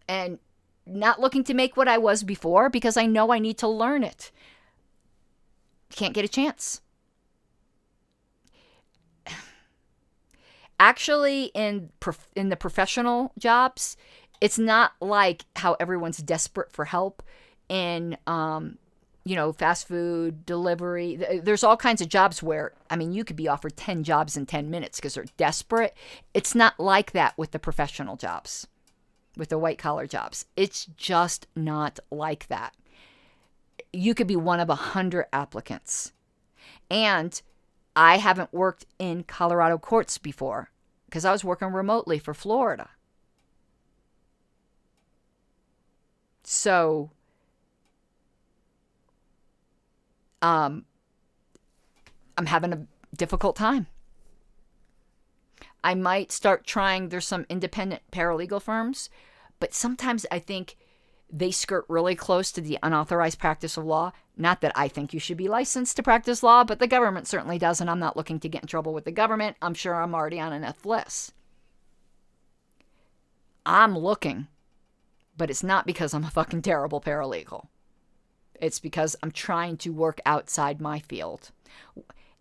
And not looking to make what I was before because I know I need to learn it. Can't get a chance. Actually, in the professional jobs, it's not like how everyone's desperate for help in, fast food, delivery. There's all kinds of jobs where, you could be offered 10 jobs in 10 minutes because they're desperate. It's not like that with the professional jobs, with the white-collar jobs. It's just not like that. You could be one of 100 applicants. And I haven't worked in Colorado courts before because I was working remotely for Florida. So, I'm having a difficult time. I might start trying, there's some independent paralegal firms, but sometimes I think they skirt really close to the unauthorized practice of law. Not that I think you should be licensed to practice law, but the government certainly does, and I'm not looking to get in trouble with the government. I'm sure I'm already on enough lists. I'm looking, but it's not because I'm a fucking terrible paralegal. It's because I'm trying to work outside my field.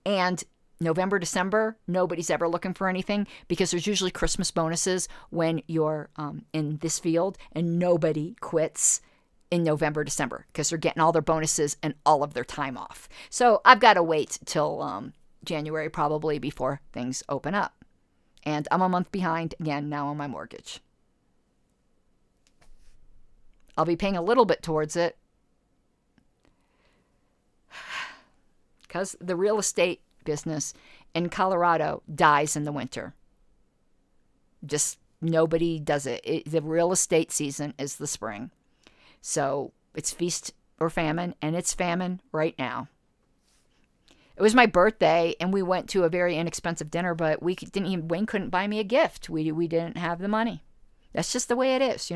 And November, December, nobody's ever looking for anything because there's usually Christmas bonuses when you're in this field, and nobody quits in November, December because they're getting all their bonuses and all of their time off. So I've got to wait till January probably before things open up. And I'm a month behind again now on my mortgage. I'll be paying a little bit towards it because the real estate business in Colorado dies in the winter. Just nobody does it. The real estate season is the spring. So it's feast or famine, and it's famine right now. It was my birthday, and we went to a very inexpensive dinner, but Wayne couldn't buy me a gift. We didn't have the money. That's just the way it is,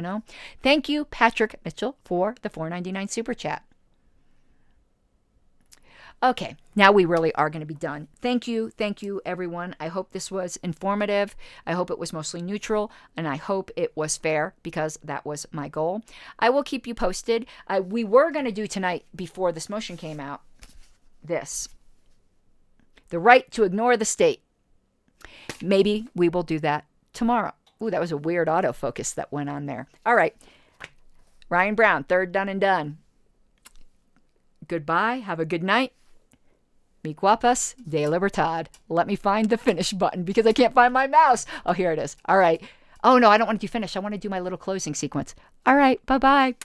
Thank you, Patrick Mitchell, for the $4.99 super chat. Okay, now we really are going to be done. Thank you, everyone. I hope this was informative. I hope it was mostly neutral, and I hope it was fair because that was my goal. I will keep you posted. We were going to do tonight, before this motion came out, the right to ignore the state. Maybe we will do that tomorrow. Ooh, that was a weird autofocus that went on there. All right, Ryan Brown, third done and done. Goodbye. Have a good night. Mi guapas de libertad. Let me find the finish button because I can't find my mouse. Oh, here it is. All right. Oh, no, I don't want to do finish. I want to do my little closing sequence. All right. Bye-bye.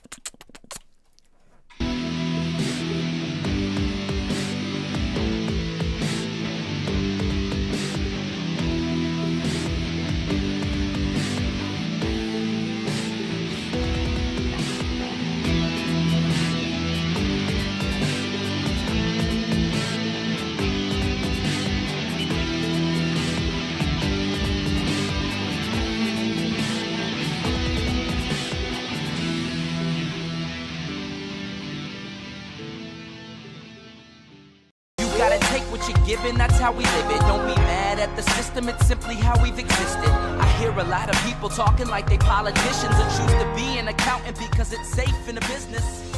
gotta take what you're given, that's how we live it. Don't be mad at the system, it's simply how we've existed. I hear a lot of people talking like they politicians and choose to be an accountant because it's safe in the business.